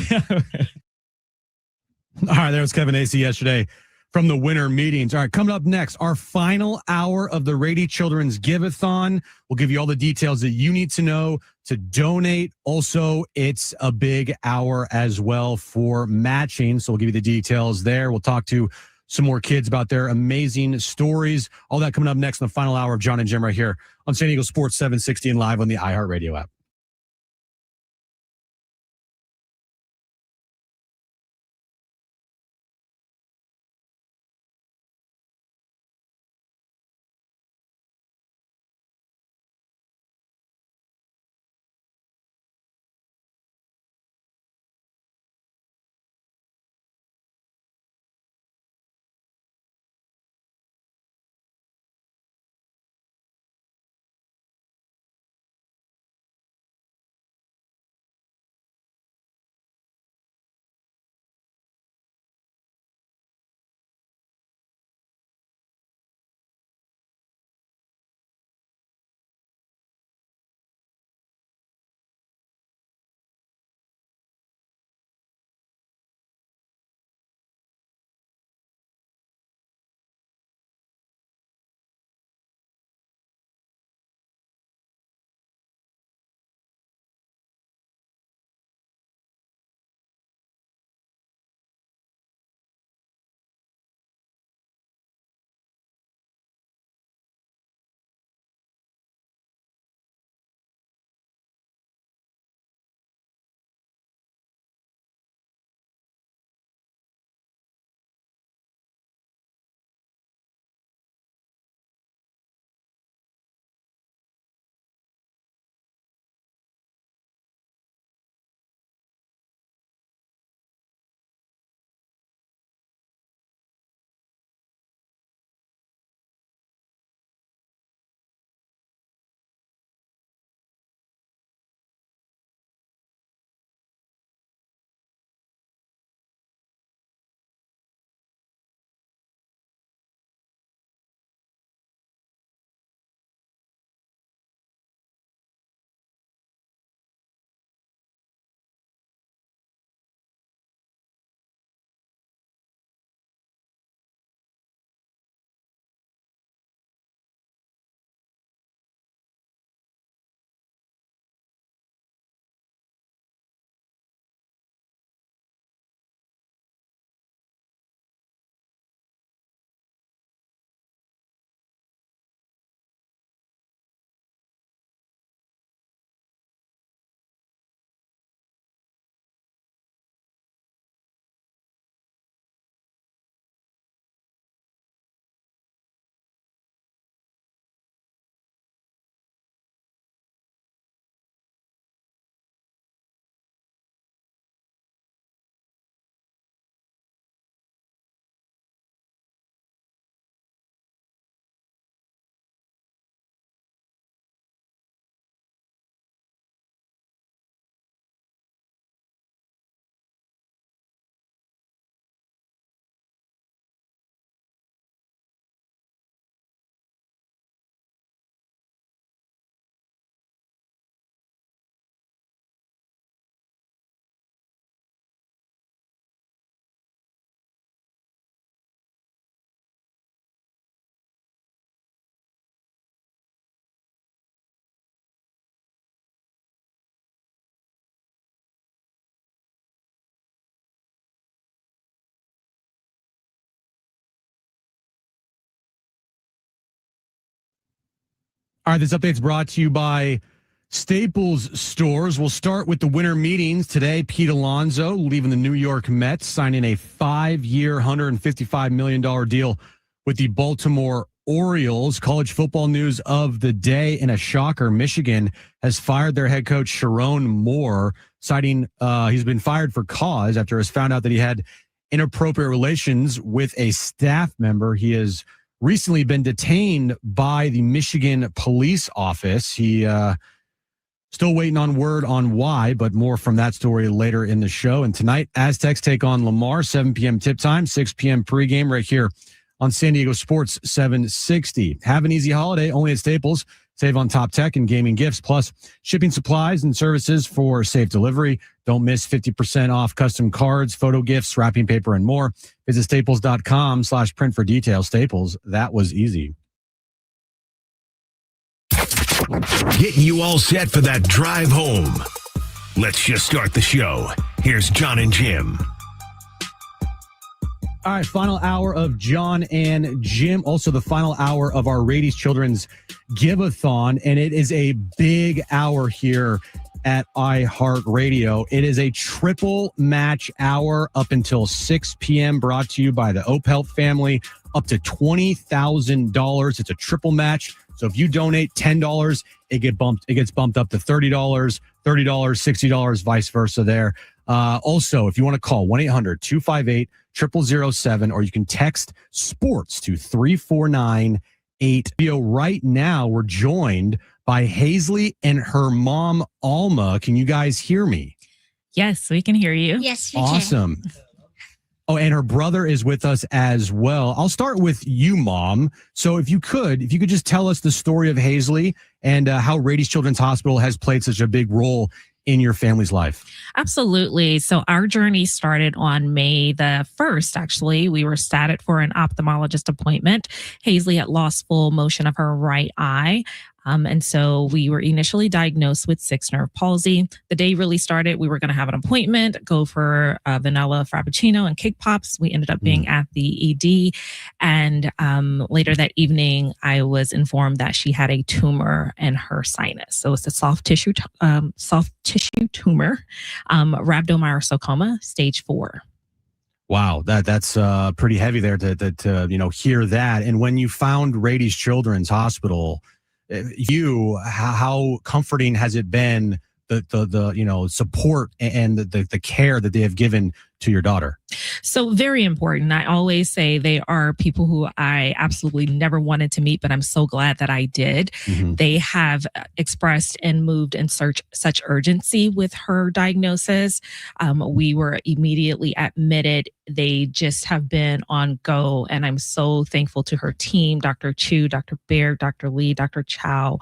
B: All right, there was Kevin Acee yesterday from the winter meetings. All right, coming up next, our final hour of the Rady Children's Giveathon. We'll give you all the details that you need to know to donate. Also, it's a big hour as well for matching, so we'll give you the details there. We'll talk to some more kids about their amazing stories. All that coming up next in the final hour of Jon and Jim right here on San Diego Sports 760 and live on the iHeartRadio app. All right, this update's brought to you by Staples Stores. We'll start with the winter meetings today. Pete Alonso leaving the New York Mets, signing a 5-year, $155 million deal with the Baltimore Orioles. College football news of the day in a shocker. Michigan has fired their head coach, Sharon Moore, citing he's been fired for cause after it's found out that he had inappropriate relations with a staff member. He has recently been detained by the Michigan police office. He still waiting on word on why, but more from that story later in the show. And tonight, Aztecs take on Lamar, 7 p.m. tip time, 6 p.m. pregame right here on San Diego Sports 760. Have an easy holiday only at Staples. Save on top tech and gaming gifts, plus shipping supplies and services for safe delivery. Don't miss 50% off custom cards, photo gifts, wrapping paper, and more. Visit staples.com/print for details. Staples, that was easy.
G: Getting you all set for that drive home. Let's just start the show. Here's Jon and Jim.
B: All right, final hour of Jon and Jim. Also, the final hour of our Rady's Children's Giveathon. And it is a big hour here at iHeartRadio. It is a triple match hour up until 6 p.m. brought to you by the Opelt family. Up to $20,000. It's a triple match. So if you donate $10, it gets bumped up to $30, $30, $60, vice versa there. Also, if you want to call 1-800-258-0007, or you can text sports to 349-8. Right now, we're joined by Hazley and her mom, Alma. Can you guys hear me?
N: Yes, we can hear you.
I: Yes, we can.
B: Awesome. Oh, and her brother is with us as well. I'll start with you, Mom. So if you could just tell us the story of Hazley and how Rady's Children's Hospital has played such a big role in your family's life.
N: Absolutely. So our journey started on May the 1st, actually. We were statted for an ophthalmologist appointment. Hazley had lost full motion of her right eye. And so we were initially diagnosed with 6 nerve palsy. The day really started, we were going to have an appointment, go for vanilla frappuccino and cake pops. We ended up being at the ED. And later that evening, I was informed that she had a tumor in her sinus. So it's a soft tissue tumor, rhabdomyosarcoma, stage 4.
B: Wow, that's pretty heavy there to hear that. And when you found Rady's Children's Hospital, how comforting has it been, the support and the care that they have given to your daughter?
N: So very important. I always say they are people who I absolutely never wanted to meet, but I'm so glad that I did. Mm-hmm. They have expressed and moved in such urgency with her diagnosis. We were immediately admitted. They just have been on go, and I'm so thankful to her team, Dr. Chu, Dr. Baird, Dr. Lee, Dr. Chow,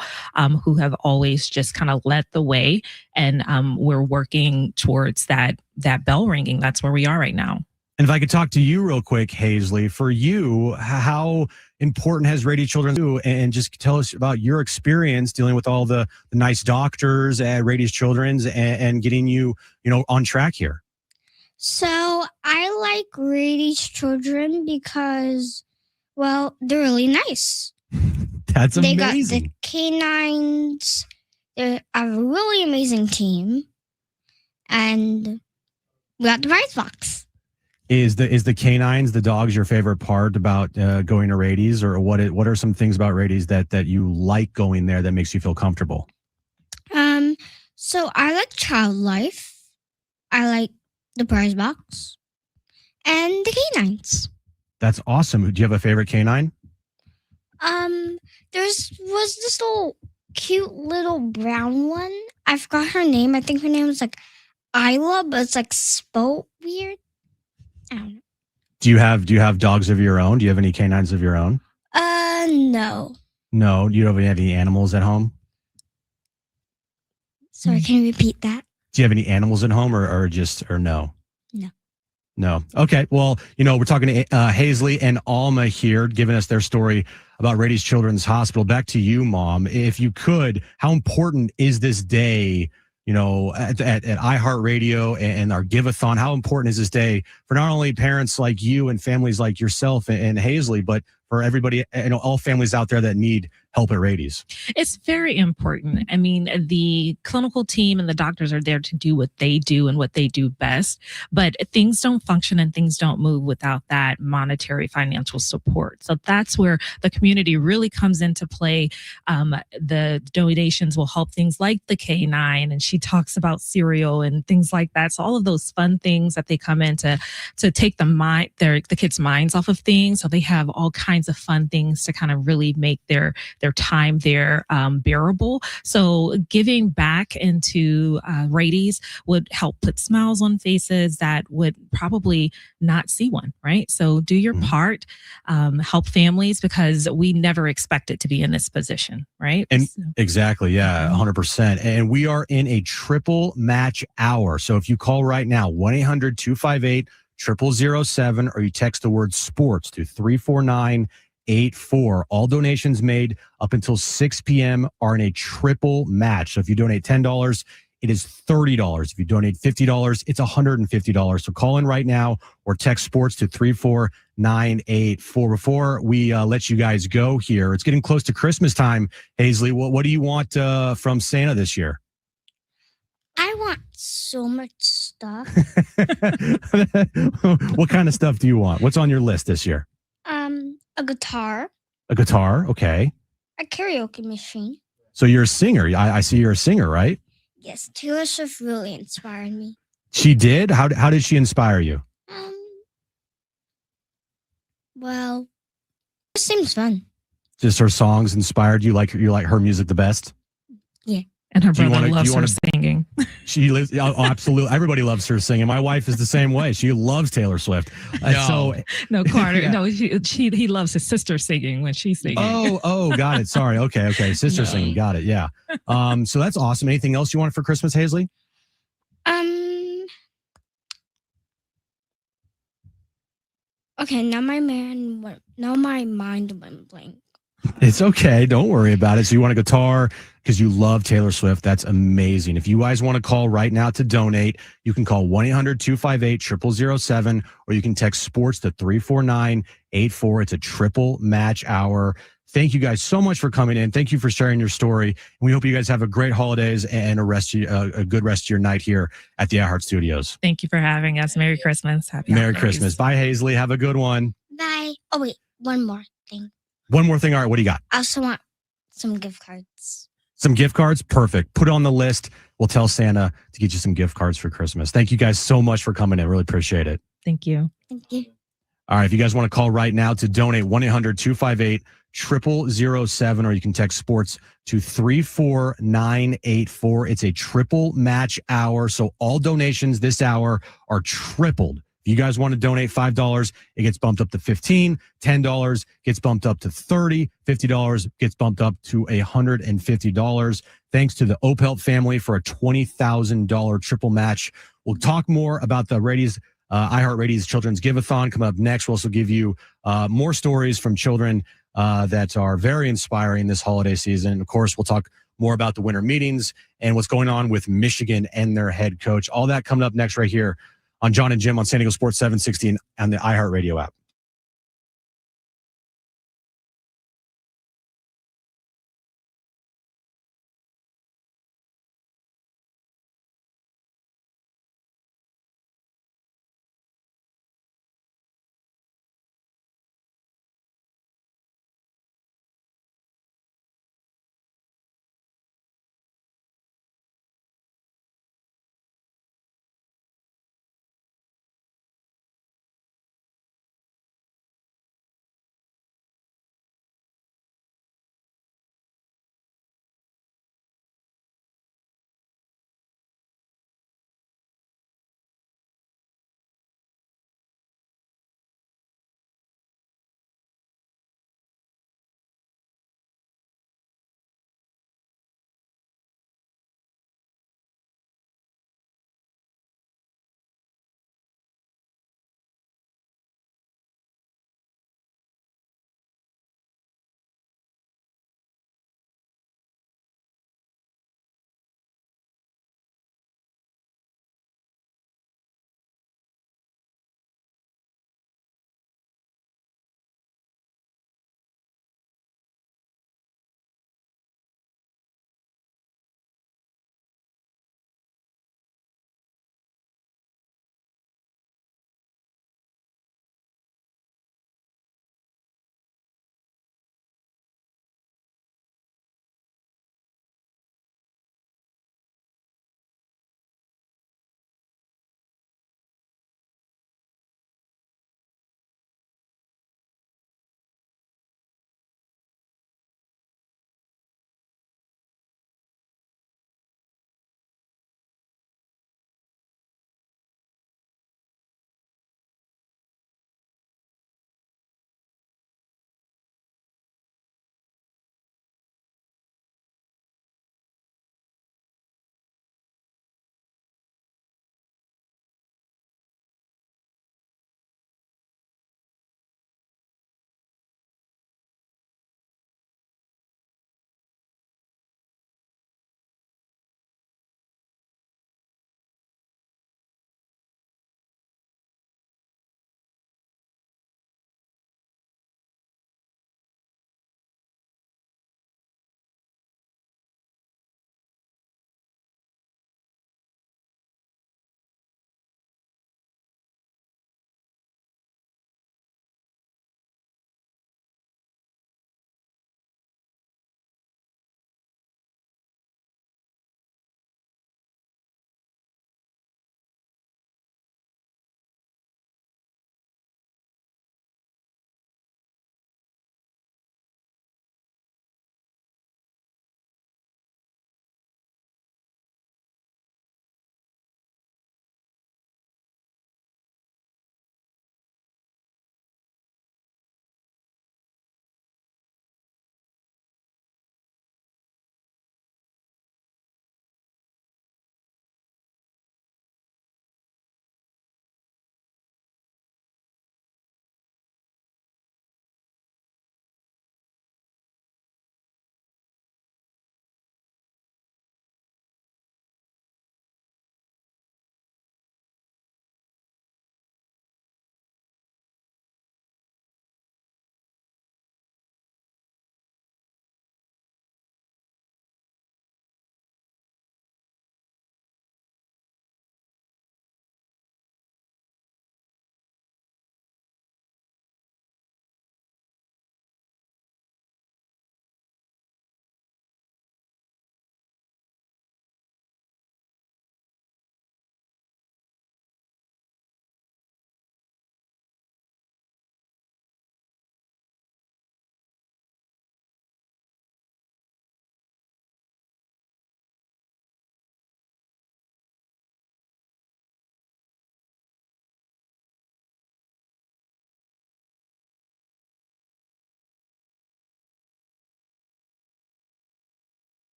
N: who have always just kind of led the way. And we're working towards that bell ringing. That's where we are right now.
B: And if I could talk to you real quick, Hazley, for you, how important has Rady's Children's do? And just tell us about your experience dealing with all the nice doctors at Rady's Children's and getting you, on track here.
I: So I like Rady's Children because, well, they're really nice.
B: That's amazing.
I: They got the canines. They have a really amazing team. And we got the prize box. Is
B: the canines, the dogs, your favorite part about going to Rady's, or what are some things about Rady's that you like going there that makes you feel comfortable?
I: So I like child life. I like the prize box and the canines.
B: That's awesome. Do you have a favorite canine?
I: There was this cute little brown one. I forgot her name. I think her name was like Isla, but it's like spoke weird. I don't know.
B: Do you have dogs of your own? Do you have any canines of your own?
I: No.
B: No, you don't have any animals at home?
I: Sorry, can you repeat that?
B: Do you have any animals at home or no?
I: No.
B: No. Okay. Well, we're talking to Hazley and Alma here, giving us their story about Rady's Children's Hospital. Back to you, Mom. If you could, how important is this day, at iHeartRadio and our Giveathon? How important is this day for not only parents like you and families like yourself and Hazley, but for everybody, all families out there that need help at Rady's?
N: It's very important. I mean, the clinical team and the doctors are there to do what they do and what they do best, but things don't function and things don't move without that monetary financial support. So that's where the community really comes into play. The donations will help things like the K9, and she talks about cereal and things like that. So all of those fun things that they come in to take the kids' minds off of things. So they have all kinds of fun things to kind of really make their time there bearable. So giving back into Rady's would help put smiles on faces that would probably not see one, right? So do your part, help families, because we never expected to be in this position, right?
B: And exactly, yeah, 100%. And we are in a triple match hour. So if you call right now, 1-800-258-0007, or you text the word sports to 34984. All donations made up until 6 p.m. are in a triple match. So if you donate $10, it is $30. If you donate $50, it's $150. So call in right now or text sports to 34984. Before we let you guys go here, it's getting close to Christmas time. Hazley, what do you want from Santa this year?
I: I want so much stuff.
B: What kind of stuff do you want? What's on your list this year?
I: A guitar,
B: A guitar, okay.
I: a karaoke machine.
B: So you're a singer. I see you're a singer, right?
I: Yes, Taylor Swift really inspired me.
B: She did? How did she inspire you?
I: Well, it seems fun.
B: Just her songs inspired you? You like her music the best?
I: Yeah.
N: And her brother loves her singing.
B: She lives. Oh, absolutely. Everybody loves her singing. My wife is the same way. She loves Taylor Swift.
N: No, Carter. No, he loves his sister singing when she's singing.
B: Oh, got it. Sorry. Okay. Sister singing. Got it. Yeah. So that's awesome. Anything else you want for Christmas, Hazley?
I: Okay, now my mind went blank.
B: It's okay. Don't worry about it. So you want a guitar because you love Taylor Swift. That's amazing. If you guys want to call right now to donate, you can call 1-800-258-0007, or you can text sports to 34984. It's a triple match hour. Thank you guys so much for coming in. Thank you for sharing your story. And we hope you guys have a great holidays and a good rest of your night here at the iHeart Studios.
N: Thank you for having us. Merry Christmas. Happy
B: Merry
N: holidays.
B: Christmas. Bye, Hazley. Have a good one.
I: Bye. Oh, wait, one more thing.
B: One more thing. All right, what do you got?
I: I also want some gift cards.
B: Some gift cards? Perfect. Put it on the list. We'll tell Santa to get you some gift cards for Christmas. Thank you guys so much for coming in. Really appreciate it.
N: Thank you.
I: Thank you.
B: All right, if you guys want to call right now to donate, 1-800-258-0007, or you can text sports to 34984. It's a triple match hour, so all donations this hour are tripled. If you guys want to donate $5, it gets bumped up to $15. $10 gets bumped up to $30. $50 gets bumped up to $150. Thanks to the Opelt family for a $20,000 triple match. We'll talk more about the iHeart Rady's Children's Giveathon coming up next. We'll also give you more stories from children that are very inspiring this holiday season. Of course, we'll talk more about the winter meetings and what's going on with Michigan and their head coach. All that coming up next right here on Jon and Jim on San Diego Sports 760 and the iHeart Radio app.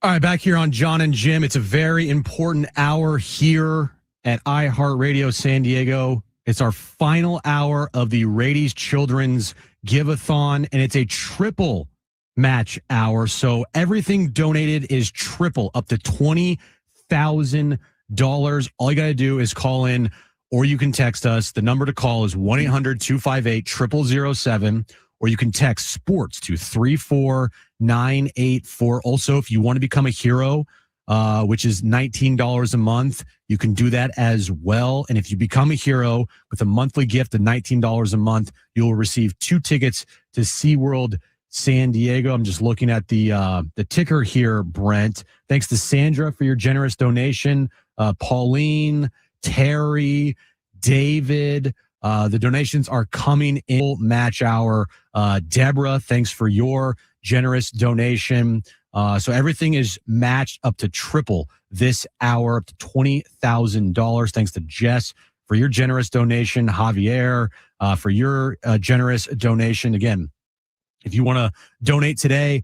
B: All right, back here on Jon and Jim. It's a very important hour here at iHeartRadio San Diego. It's our final hour of the Rady's Children's Giveathon, and it's a triple match hour. So everything donated is triple, up to $20,000. All you got to do is call in, or you can text us. The number to call is 1-800-258-0007, or you can text sports to 34984. Also, if you want to become a hero, which is $19 a month, you can do that as well. And if you become a hero with a monthly gift of $19 a month, you'll receive 2 tickets to SeaWorld San Diego. I'm just looking at the ticker here, Brent. Thanks to Sandra for your generous donation. Pauline, Terry, David. The donations are coming in match hour. Deborah, thanks for your generous donation. So everything is matched up to triple this hour, up to $20,000. Thanks to Jess for your generous donation. Javier for your generous donation. Again, if you want to donate today,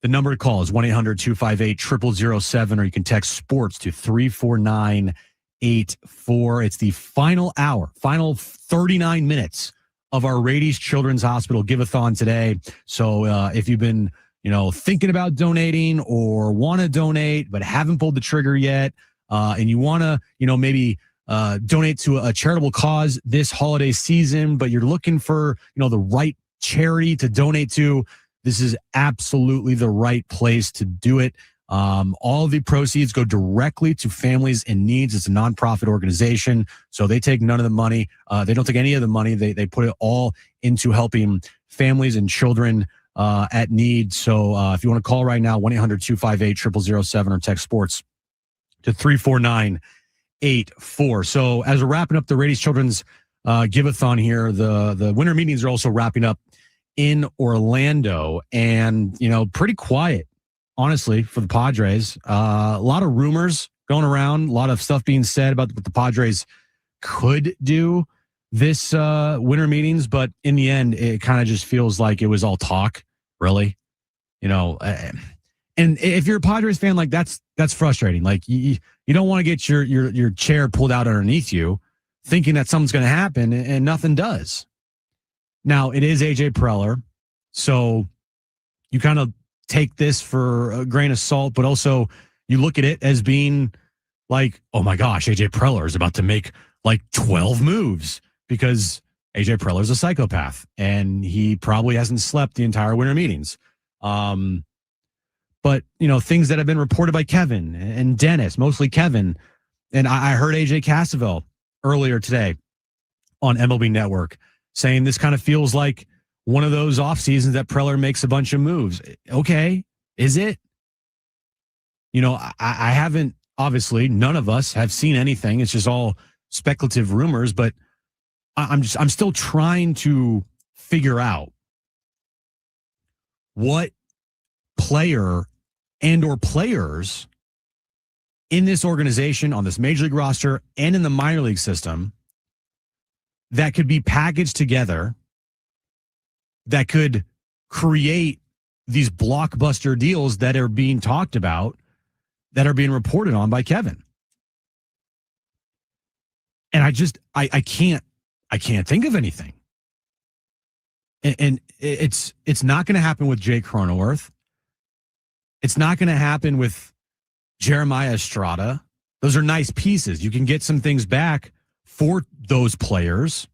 B: the number to call is 1-800-258-0007, or you can text sports to 34984. It's the final hour, final 39 minutes of our Rady's Children's Hospital Giveathon today. So if you've been thinking about donating or want to donate but haven't pulled the trigger yet, and you want to, maybe donate to a charitable cause this holiday season, but you're looking for, the right charity to donate to, this is absolutely the right place to do it. All of the proceeds go directly to families in needs. It's a nonprofit organization, so they take none of the money. They don't take any of the money. They put it all into helping families and children at need. So if you want to call right now, 1-800-258-0007, or text sports to 34984. So as we're wrapping up the Rady's Children's Giveathon here, the winter meetings are also wrapping up in Orlando, and pretty quiet, honestly, for the Padres. A lot of rumors going around, a lot of stuff being said about what the Padres could do this winter meetings, but in the end, it kind of just feels like it was all talk, really. And if you're a Padres fan, like that's frustrating. Like you don't want to get your chair pulled out underneath you, thinking that something's going to happen, and nothing does. Now, it is AJ Preller, so you kind of take this for a grain of salt, but also you look at it as being like, oh my gosh, AJ Preller is about to make like 12 moves, because AJ Preller is a psychopath and he probably hasn't slept the entire winter meetings. But things that have been reported by Kevin and Dennis, mostly Kevin, and I heard AJ Cassavell earlier today on MLB Network saying this kind of feels like one of those off seasons that Preller makes a bunch of moves. Okay, is it? I haven't, obviously, none of us have seen anything. It's just all speculative rumors, but I'm still trying to figure out what player and or players in this organization, on this major league roster and in the minor league system, that could be packaged together, that could create these blockbuster deals that are being talked about, that are being reported on by Kevin. And I can't think of anything. And it's not going to happen with Jake Cronenworth. It's not going to happen with Jeremiah Estrada. Those are nice pieces. You can get some things back for those players.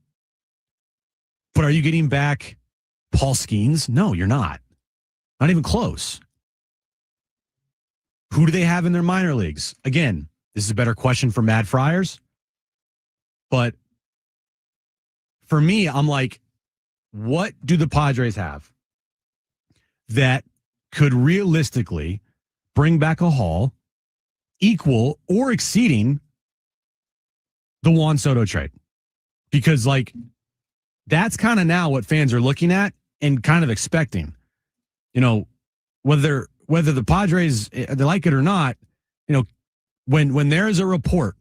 B: But are you getting back Paul Skeens? No, you're not. Not even close. Who do they have in their minor leagues? Again, this is a better question for Mad Friars. But for me, I'm like, what do the Padres have that could realistically bring back a haul equal or exceeding the Juan Soto trade? Because that's kind of now what fans are looking at and kind of expecting. Whether the Padres, they like it or not, when there is a report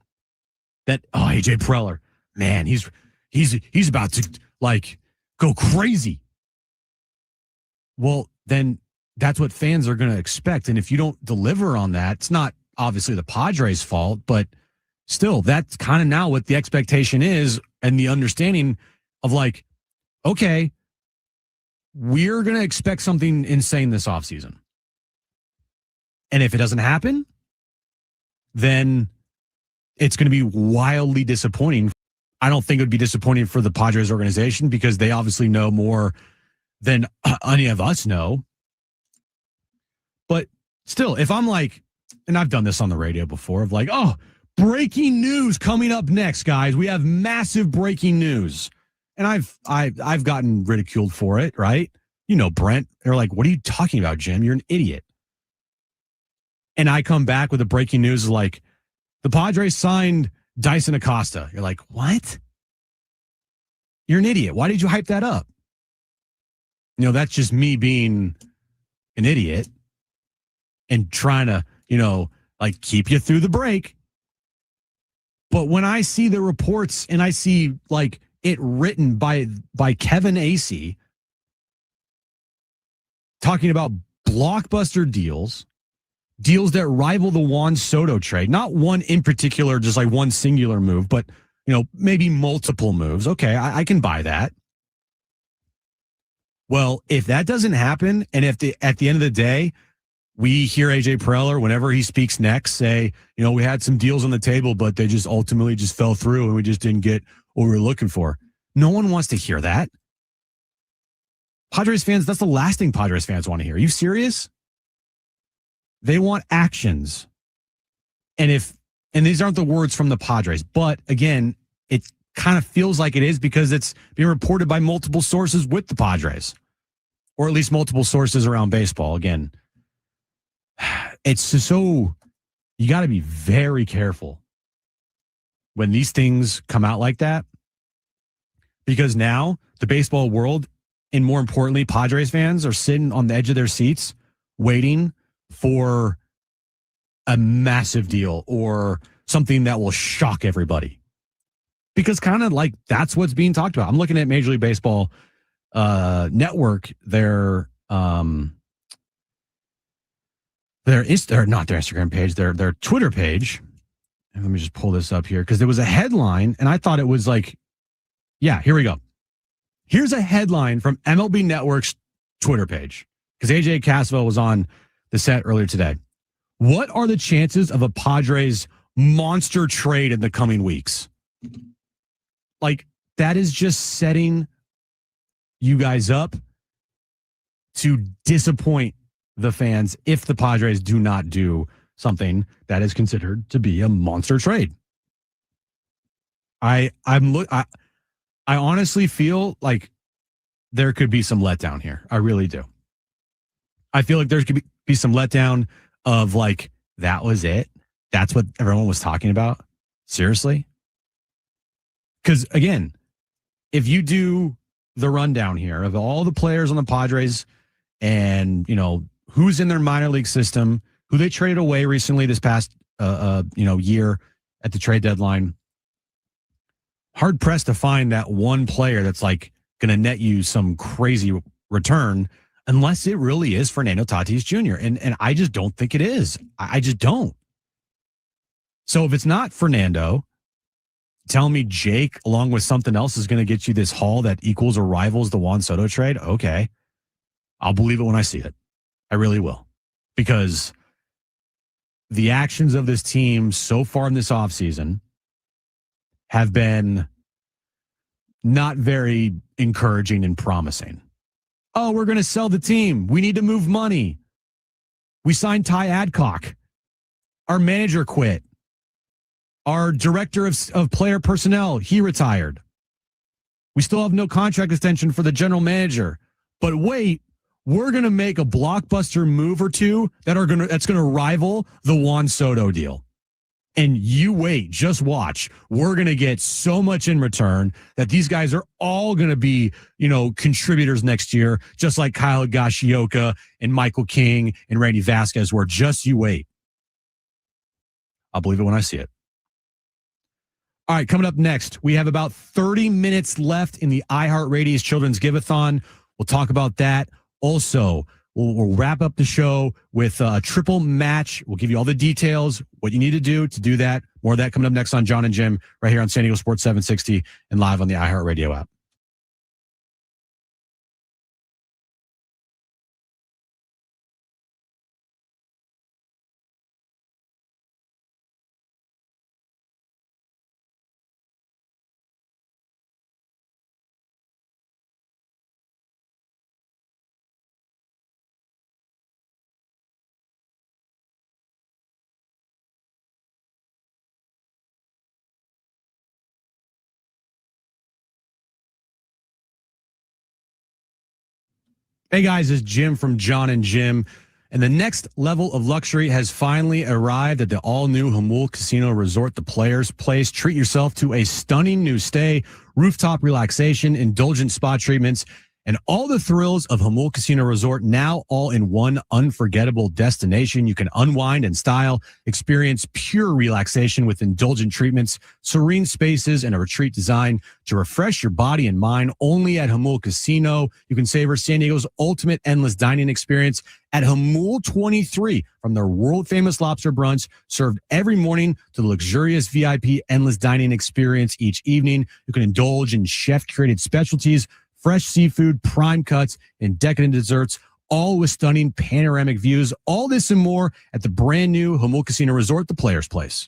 B: that, oh, AJ Preller, man, he's about to go crazy. Well, then that's what fans are going to expect. And if you don't deliver on that, it's not obviously the Padres' fault, but still, that's kind of now what the expectation is and the understanding of like, okay, we're going to expect something insane this offseason. And if it doesn't happen, then it's going to be wildly disappointing. I don't think it would be disappointing for the Padres organization because they obviously know more than any of us know. But still, if I'm like, and I've done this on the radio before, of like, oh, breaking news coming up next, guys. We have massive breaking news. And I've gotten ridiculed for it, right? You know, Brent, they're like, what are you talking about, Jim? You're an idiot. And I come back with the breaking news like, the Padres signed Dyson Acosta. You're like, what? You're an idiot. Why did you hype that up? You know, that's just me being an idiot and trying to, you know, like keep you through the break. But when I see the reports and I see like it written by Kevin Acee talking about blockbuster deals that rival the Juan Soto trade, not one in particular, just like one singular move, but, you know, maybe multiple moves. Okay, I can buy that. Well, if that doesn't happen, and if at the end of the day, we hear AJ Preller, whenever he speaks next, say, you know, we had some deals on the table, but they just ultimately just fell through and we just didn't get what we were looking for. No one wants to hear that. Padres fans, that's the last thing Padres fans want to hear. Are you serious? They want actions. And these aren't the words from the Padres, but again, it kind of feels like it is because it's being reported by multiple sources with the Padres, or at least multiple sources around baseball. Again, it's just so, you got to be very careful when these things come out like that, because now the baseball world, and more importantly, Padres fans are sitting on the edge of their seats waiting for a massive deal or something that will shock everybody. Because kind of like that's what's being talked about. I'm looking at Major League Baseball Network, their not their Instagram page, their Twitter page. And let me just pull this up here because there was a headline and I thought it was like, yeah, here we go. Here's a headline from MLB Network's Twitter page because AJ Cassavell was on the set earlier today. What are the chances of a Padres monster trade in the coming weeks? Like, that is just setting you guys up to disappoint the fans if the Padres do not do something that is considered to be a monster trade. I honestly feel like there could be some letdown here. I really do. I feel like there could be some letdown of like, that was it. That's what everyone was talking about. Seriously? Because again, if you do the rundown here of all the players on the Padres and, you know, who's in their minor league system, who they traded away recently this past, year at the trade deadline, hard pressed to find that one player that's like going to net you some crazy return unless it really is Fernando Tatis Jr. And I just don't think it is. I just don't. So if it's not Fernando, tell me Jake along with something else is going to get you this haul that equals or rivals the Juan Soto trade. Okay. I'll believe it when I see it. I really will. Because the actions of this team so far in this offseason have been not very encouraging and promising. Oh, we're going to sell the team. We need to move money. We signed Ty Adcock. Our manager quit. Our director of player personnel, he retired. We still have no contract extension for the general manager. But wait, we're going to make a blockbuster move or two that's going to rival the Juan Soto deal. And you wait, just watch. We're going to get so much in return that these guys are all going to be, contributors next year, just like Kyle Higashioka and Michael King and Randy Vasquez were. Just you wait. I'll believe it when I see it. All right, coming up next, we have about 30 minutes left in the iHeartRadio's Children's Giveathon. We'll talk about that. Also, We'll wrap up the show with a triple match. We'll give you all the details, what you need to do that. More of that coming up next on Jon and Jim right here on San Diego Sports 760 and live on the iHeartRadio app. Hey guys, it's Jim from Jon and Jim. And the next level of luxury has finally arrived at the all-new Jamul Casino Resort, the Players Place. Treat yourself to a stunning new stay, rooftop relaxation, indulgent spa treatments, and all the thrills of Jamul Casino Resort, now all in one unforgettable destination. You can unwind and style, experience pure relaxation with indulgent treatments, serene spaces, and a retreat designed to refresh your body and mind. Only at Jamul Casino. You can savor San Diego's ultimate endless dining experience at Jamul 23, from their world-famous lobster brunch served every morning to the luxurious VIP endless dining experience each evening. You can indulge in chef-curated specialties, fresh seafood, prime cuts, and decadent desserts, all with stunning panoramic views. All this and more at the brand new Jamul Casino Resort, the Players Place.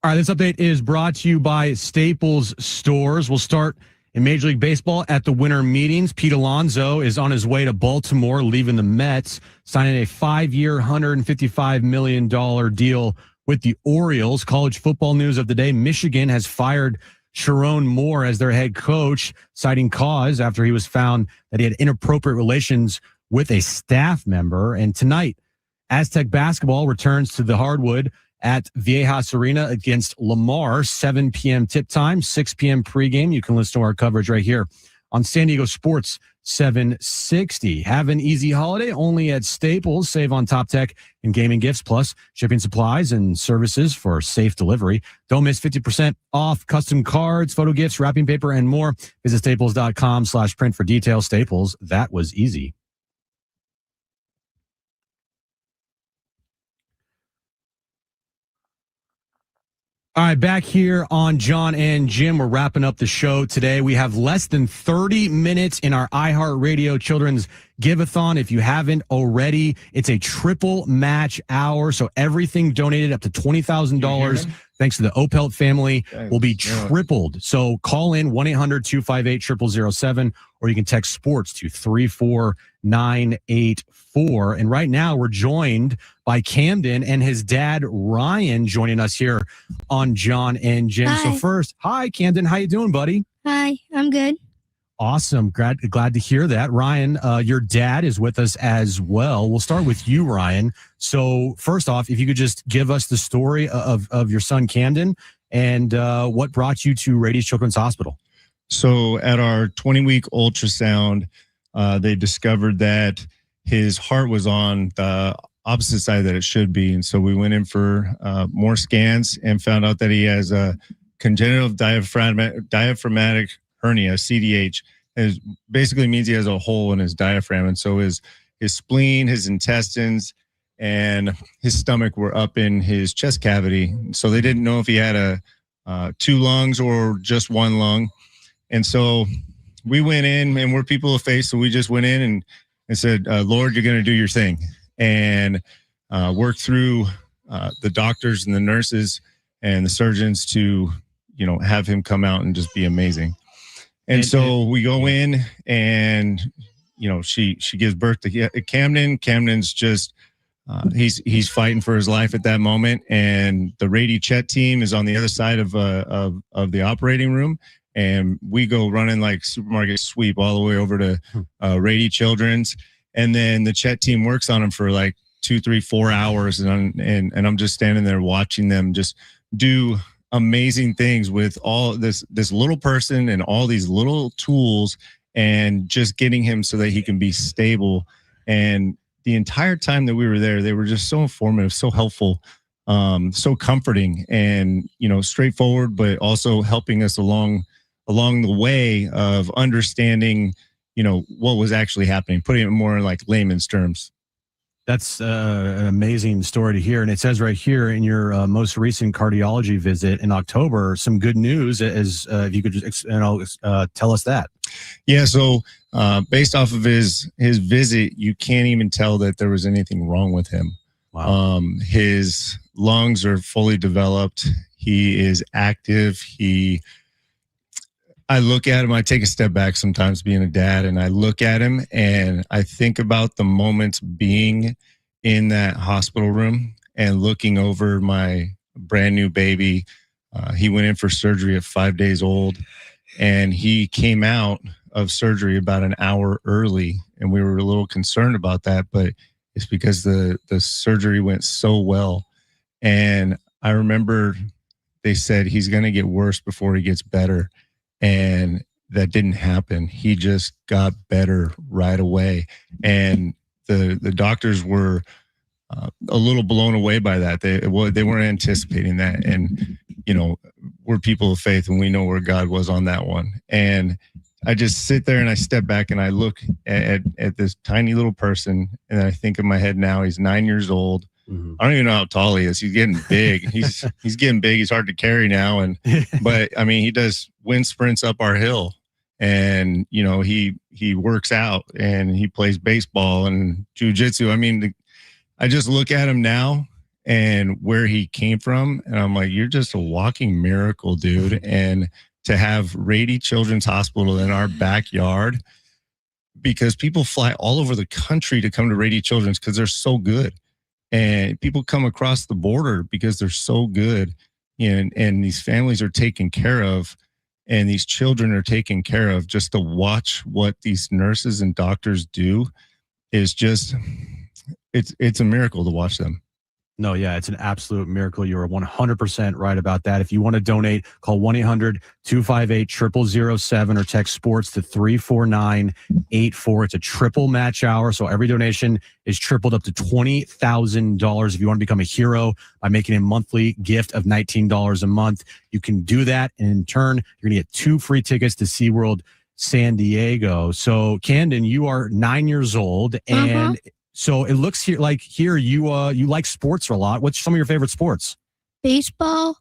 B: All right, this update is brought to you by Staples Stores. We'll start in Major League Baseball at the winter meetings. Pete Alonso is on his way to Baltimore, leaving the Mets, signing a 5-year, $155 million deal with the Orioles. College football news of the day: Michigan has fired Sharon Moore as their head coach, citing cause after he was found that he had inappropriate relations with a staff member. And tonight, Aztec basketball returns to the hardwood at Viejas Arena against Lamar, 7 p.m. tip time, 6 p.m. pregame. You can listen to our coverage right here on San Diego Sports 760. Have an easy holiday only at Staples. Save on top tech and gaming gifts, plus shipping supplies and services for safe delivery. Don't miss 50% off custom cards, photo gifts, wrapping paper, and more. Visit staples.com/print for details. Staples, that was easy. All right, back here on Jon and Jim. We're wrapping up the show today. We have less than 30 minutes in our iHeartRadio Children's Giveathon. If you haven't already, it's a triple match hour. So everything donated up to $20,000, thanks to the Opelt family, will be tripled. So call in 1-800-258-0007, or you can text sports to 34984. And right now we're joined by Camden and his dad, Ryan, joining us here on Jon and Jim.
I: Hi.
B: So first, hi, Camden. How you doing, buddy?
I: Hi, I'm good.
B: Awesome. Glad to hear that. Ryan, your dad is with us as well. We'll start with you, Ryan. So first off, if you could just give us the story of your son, Camden, and what brought you to Rady Children's Hospital.
O: So at our 20-week ultrasound, they discovered that his heart was on the opposite side that it should be. And so we went in for more scans and found out that he has a congenital diaphragmatic hernia, CDH. It basically means he has a hole in his diaphragm. And so his spleen, his intestines, and his stomach were up in his chest cavity. So they didn't know if he had two lungs or just one lung. And so we went in, and we're people of faith. So we just went in and said, Lord, you're going to do your thing. And work through the doctors and the nurses and the surgeons to, have him come out and just be amazing. And so we go in, and, she gives birth to Camden. Camden's just, he's fighting for his life at that moment. And the Rady Chet team is on the other side of the operating room. And we go running like supermarket sweep all the way over to Rady Children's. And then the Chet team works on him for like 2, 3, 4 hours. And I'm just standing there watching them just do amazing things with all this little person and all these little tools, and just getting him so that he can be stable. And the entire time that we were there, they were just so informative, so helpful, so comforting, and, straightforward, but also helping us along the way of understanding, what was actually happening, putting it more in like layman's terms.
B: That's an amazing story to hear. And it says right here in your most recent cardiology visit in October, some good news, as if you could just tell us that.
O: Yeah. So based off of his visit, you can't even tell that there was anything wrong with him.
B: Wow.
O: His lungs are fully developed. He is active. I look at him, I take a step back sometimes being a dad, and I look at him and I think about the moments being in that hospital room and looking over my brand new baby. He went in for surgery at 5 days old, and he came out of surgery about an hour early. And we were a little concerned about that, but it's because the surgery went so well. And I remember they said he's going to get worse before he gets better. And that didn't happen. He just got better right away. And the doctors were a little blown away by that. They weren't anticipating that. And, we're people of faith, and we know where God was on that one. And I just sit there and I step back and I look at this tiny little person, and I think in my head now, he's 9 years old. Mm-hmm. I don't even know how tall he is. He's getting big. He's getting big. He's hard to carry now. But I mean, he does wind sprints up our hill, and he works out, and he plays baseball and jujitsu. I mean, I just look at him now and where he came from, and I'm like, you're just a walking miracle, dude. And to have Rady Children's Hospital in our backyard, because people fly all over the country to come to Rady Children's because they're so good. And people come across the border because they're so good, and these families are taken care of, and these children are taken care of. Just to watch what these nurses and doctors do is just, it's a miracle to watch them.
B: No, yeah, it's an absolute miracle. You're 100% right about that. If you want to donate, call 1-800-258-0007 or text sports to 34984. It's a triple match hour. So every donation is tripled up to $20,000. If you want to become a hero by making a monthly gift of $19 a month, you can do that. And in turn, you're going to get 2 free tickets to SeaWorld San Diego. So Camden, you are 9 years old and so it looks here you like sports a lot. What's some of your favorite sports?
L: Baseball,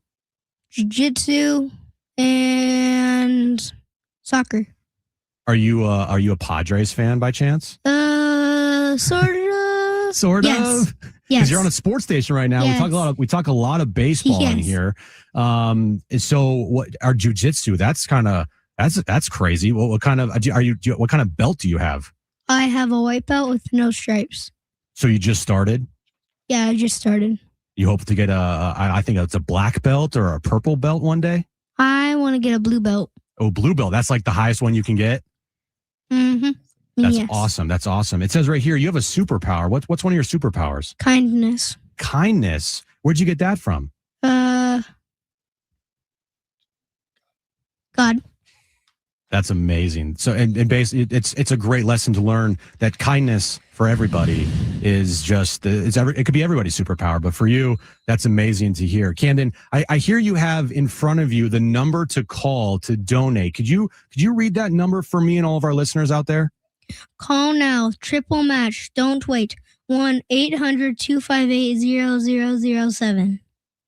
L: jiu-jitsu, and soccer.
B: Are you a Padres fan by chance?
L: Sort of.
B: Sort
L: yes.
B: of. Because
L: Yes.
B: you're on a sports station right now.
L: Yes.
B: We talk a lot of baseball in
L: Yes.
B: here. So what our jiu-jitsu? That's crazy. What kind of what kind of belt do you have?
L: I have a white belt with no stripes.
B: So you just started?
L: Yeah, I just started.
B: You hope to get I think it's a black belt or a purple belt one day?
L: I want to get a blue belt.
B: Oh, blue belt. That's like the highest one you can get?
L: Mm-hmm.
B: That's
L: Yes.
B: awesome. That's awesome. It says right here you have a superpower. What's one of your superpowers?
L: Kindness.
B: Kindness. Where'd you get that from?
L: God.
B: That's amazing. So, and basically, it's a great lesson to learn that kindness for everybody is just it could be everybody's superpower, but for you, that's amazing to hear. Camden, I hear you have in front of you the number to call to donate. Could you read that number for me and all of our listeners out there?
L: Call now. Triple match. Don't wait. 1-800-258-0007.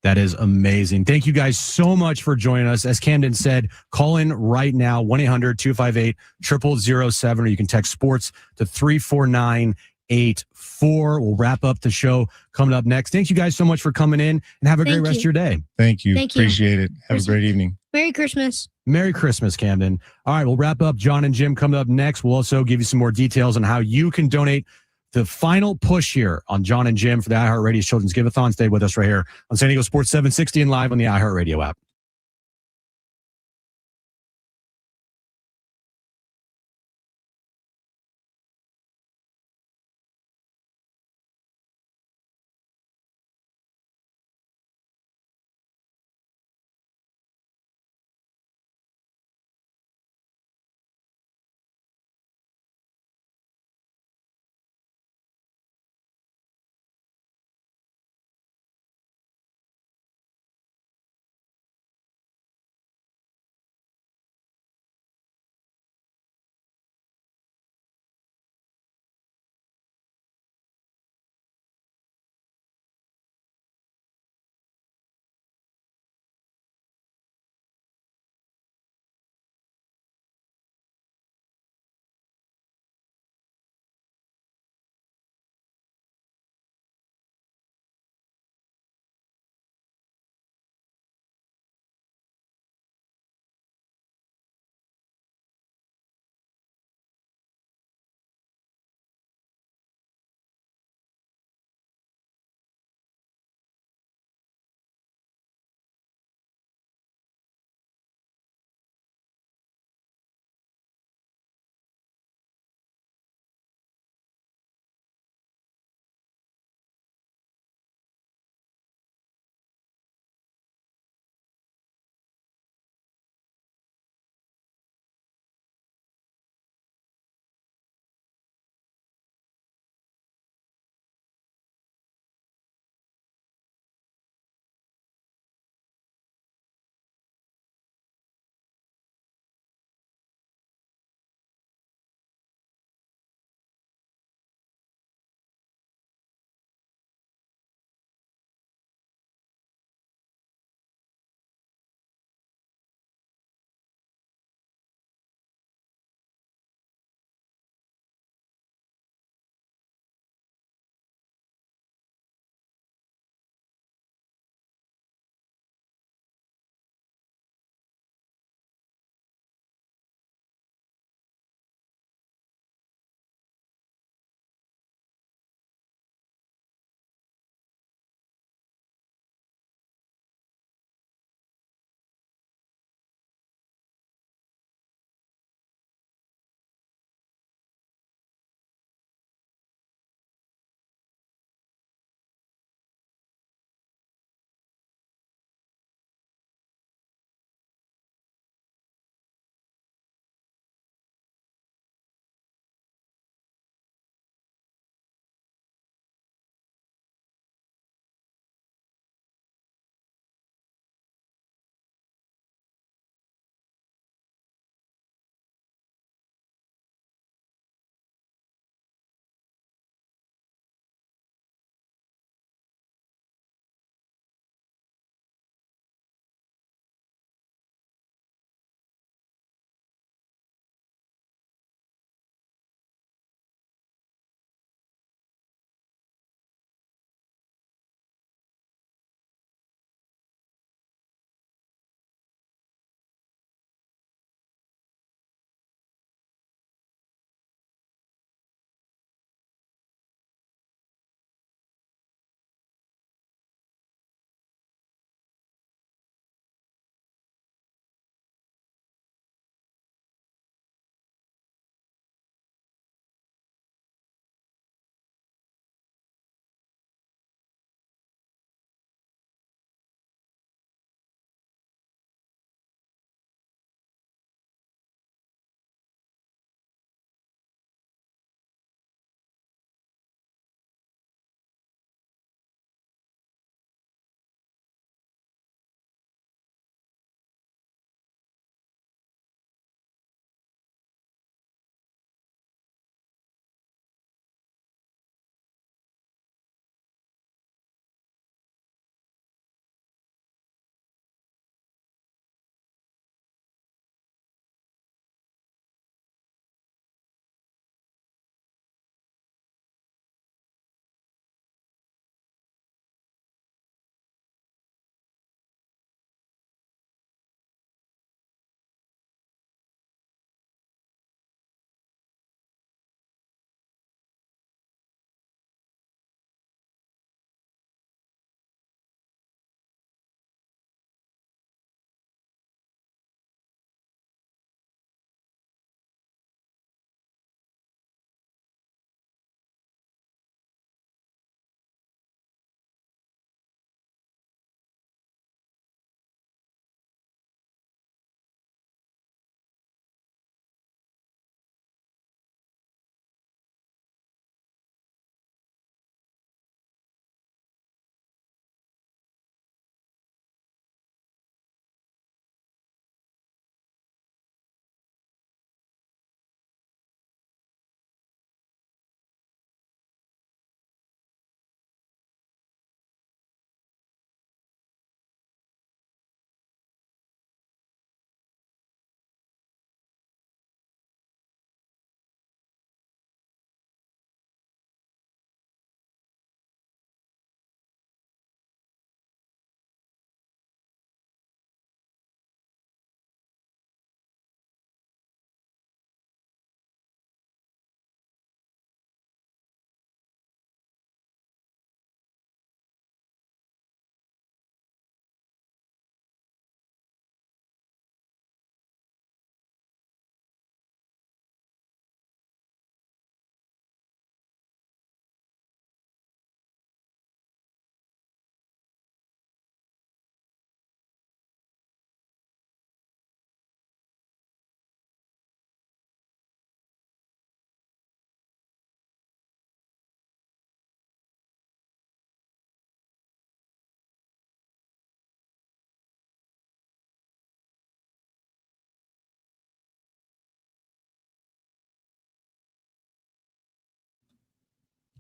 B: That is amazing. Thank you guys so much for joining us. As Camden said, call in right now, 1-800-258-0007, or you can text sports to 34984. We'll wrap up the show coming up next. Thank you guys so much for coming in and have a great rest of your day.
O: Thank you.
L: Thank you.
O: Appreciate it. Have a great evening.
L: Merry Christmas.
B: Merry Christmas, Camden. All right, we'll wrap up. Jon and Jim coming up next. We'll also give you some more details on how you can donate. The final push here on Jon and Jim for the iHeartRadio Children's Giveathon. Stay with us right here on San Diego Sports 760 and live on the iHeartRadio app.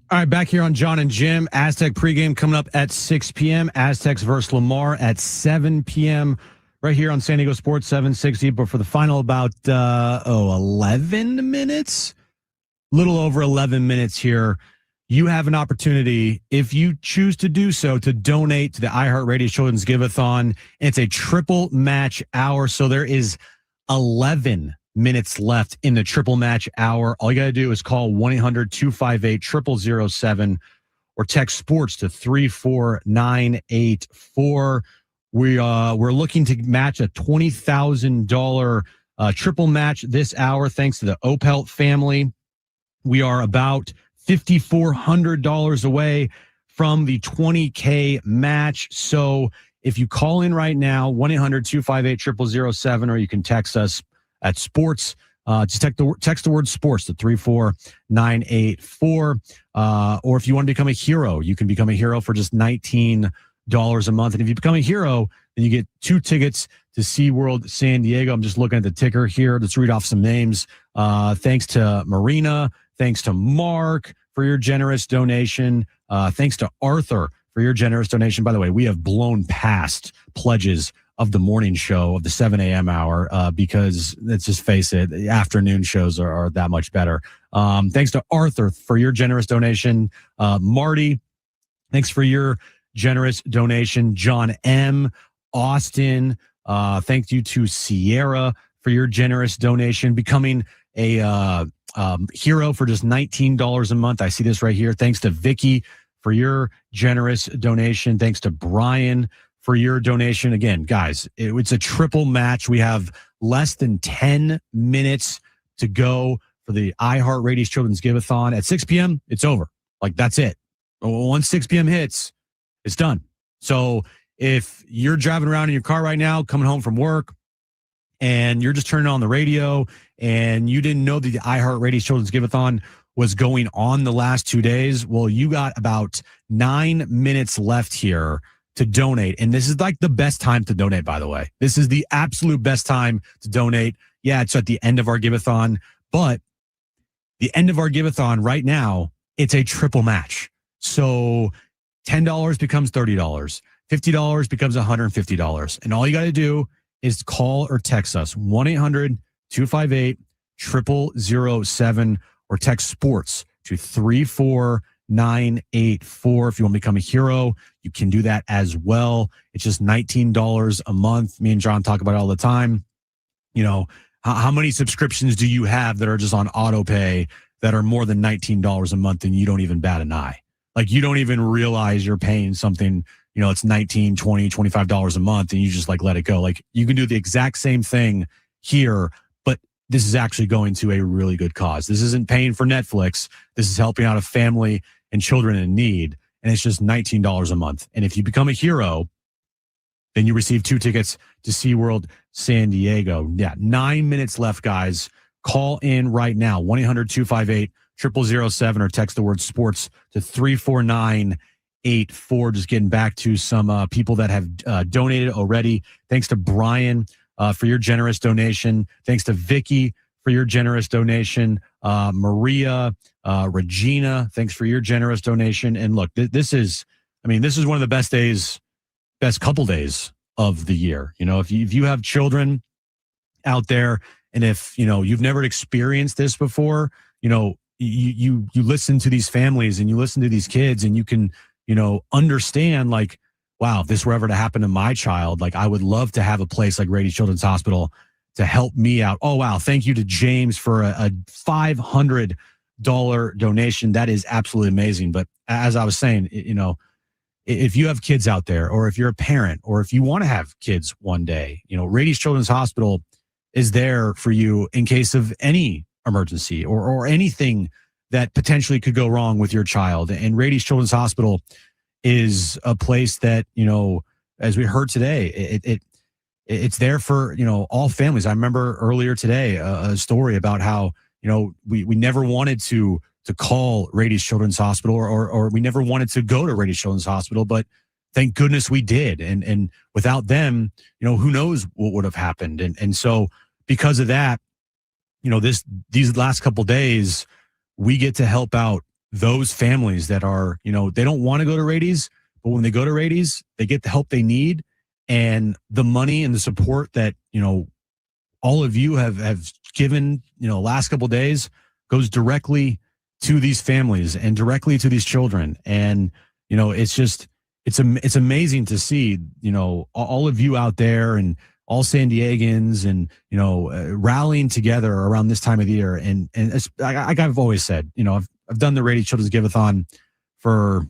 B: All right, back here on Jon and Jim. Aztec pregame coming up at 6 p.m. Aztecs versus Lamar at 7 p.m. right here on San Diego Sports 760. But for the final about 11 minutes, little over 11 minutes here, you have an opportunity, if you choose to do so, to donate to the iHeartRadio Children's Giveathon. It's a triple match hour, so there is 11 minutes left in the triple match hour. All you got to do is call 1-800-258-0007 or text sports to 34984. We're looking to match a $20,000 triple match this hour thanks to the Opelt family. We are about $5,400 away from the $20K match. So if you call in right now, 1-800-258-0007, or you can text us at sports. Just text the word sports to 34984. Or if you want to become a hero, you can become a hero for just $19 a month. And if you become a hero, then you get 2 tickets to SeaWorld San Diego. I'm just looking at the ticker here. Let's read off some names. Thanks to Marina. Thanks to Mark for your generous donation. Thanks to Arthur for your generous donation. By the way, we have blown past pledges of the morning show of the 7 a.m. hour because let's just face it, the afternoon shows are that much better. Thanks to Arthur for your generous donation. Marty, thanks for your generous donation. John M. Austin, thank you to Sierra for your generous donation. Becoming a hero for just $19 a month. I see this right here. Thanks to Vicky for your generous donation. Thanks to Brian for your donation. Again, guys, it's a triple match. We have less than 10 minutes to go for the iHeartRadio Children's Giveathon. At 6 p.m., it's over. Like, that's it. Once 6 p.m. hits, it's done. So if you're driving around in your car right now, coming home from work, and you're just turning on the radio and you didn't know that the iHeartRadio Children's Giveathon was going on the last 2 days, well, you got about 9 minutes left here to donate. And this is like the best time to donate, by the way. This is the absolute best time to donate. Yeah, it's at the end of our Giveathon, but the end of our Giveathon right now, it's a triple match. So $10 becomes $30. $50 becomes $150. And all you got to do is call or text us 1-800-258-0007 or text sports to 34984. If you want to become a hero, you can do that as well. It's just $19 a month. Me and John talk about it all the time. You know, how many subscriptions do you have that are just on auto pay that are more than $19 a month and you don't even bat an eye? Like, you don't even realize you're paying something, you know, it's $19, $20, $25 a month and you just like let it go. Like, you can do the exact same thing here, but this is actually going to a really good cause. This isn't paying for Netflix. This is helping out a family and children in need. And it's just $19 a month. And if you become a hero, then you receive 2 tickets to SeaWorld San Diego. Yeah, 9 minutes left, guys. Call in right now, 1-800-258-0007 or text the word sports to 34984. Just getting back to some people that have donated already. Thanks to Brian for your generous donation. Thanks to Vicky for your generous donation. Maria, Regina, thanks for your generous donation. And look, this is one of the best couple days of the year. You know, if you have children out there, and if, you know, you've never experienced this before, you know, you listen to these families and you listen to these kids and you can, you know, understand, like, wow, if this were ever to happen to my child, like, I would love to have a place like Rady Children's Hospital to help me out. Oh, wow. Thank you to James for a $500 donation. That is absolutely amazing. But as I was saying, you know, if you have kids out there, or if you're a parent, or if you want to have kids one day, you know, Rady Children's Hospital is there for you in case of any emergency or anything that potentially could go wrong with your child. And Rady Children's Hospital is a place that, you know, as we heard today, it's there for, you know, all families. I remember earlier today a story about how, you know, we never wanted to call Rady Children's Hospital or we never wanted to go to Rady Children's Hospital, but thank goodness we did. And without them, you know, who knows what would have happened. And so because of that, you know, these last couple days, we get to help out those families that are, they don't want to go to Rady's, but when they go to Rady's, they get the help they need, and the money and the support that, all of you have given, last couple of days goes directly to these families and directly to these children. And, it's amazing to see, all of you out there and all San Diegans and, rallying together around this time of the year. And like I've always said, I've done the Rady Children's Giveathon for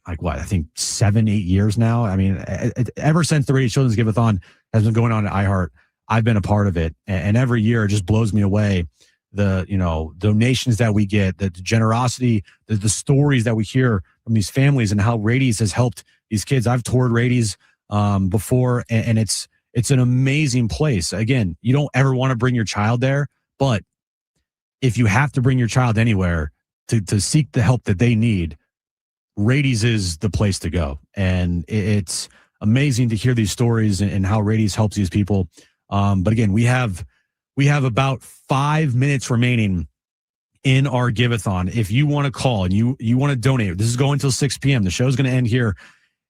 B: I think 7-8 years now. I mean, ever since the Rady Children's Giveathon has been going on at iHeart, I've been a part of it. And every year it just blows me away. The, donations that we get, the generosity, the stories that we hear from these families and how Rady's has helped these kids. I've toured Rady's before, and it's an amazing place. Again, you don't ever want to bring your child there, but if you have to bring your child anywhere to seek the help that they need, Rady's is the place to go. And it's amazing to hear these stories and how Rady's helps these people. But again, we have about 5 minutes remaining in our Giveathon. If you want to call and you want to donate, this is going till 6 p.m. The show's going to end here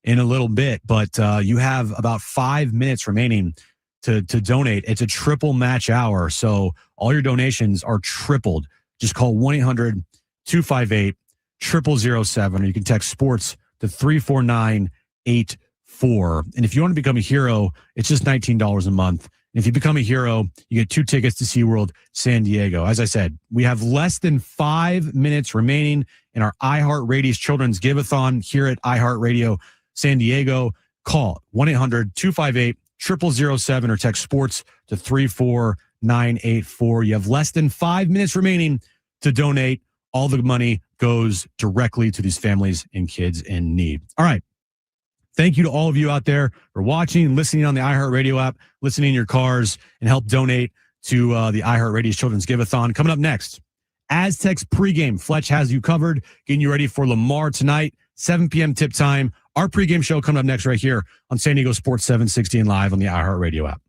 B: in a little bit, but you have about 5 minutes remaining to donate. It's a triple match hour, so all your donations are tripled. Just call 1-800-258-0007, or you can text sports to 34984. And if you want to become a hero, it's just $19 a month. And if you become a hero, you get 2 tickets to SeaWorld San Diego. As I said, we have less than 5 minutes remaining in our iHeart Rady's Children's Giveathon here at iHeart Radio San Diego. Call 1-800-258-0007 or text sports to 34984. You have less than 5 minutes remaining to donate. All the money goes directly to these families and kids in need. All right. Thank you to all of you out there for watching, listening on the iHeartRadio app, listening in your cars, and help donate to the iHeartRadio's Children's Giveathon. Coming up next, Aztecs pregame. Fletch has you covered, getting you ready for Lamar tonight, 7 p.m. tip time. Our pregame show coming up next right here on San Diego Sports 760 and live on the iHeartRadio app.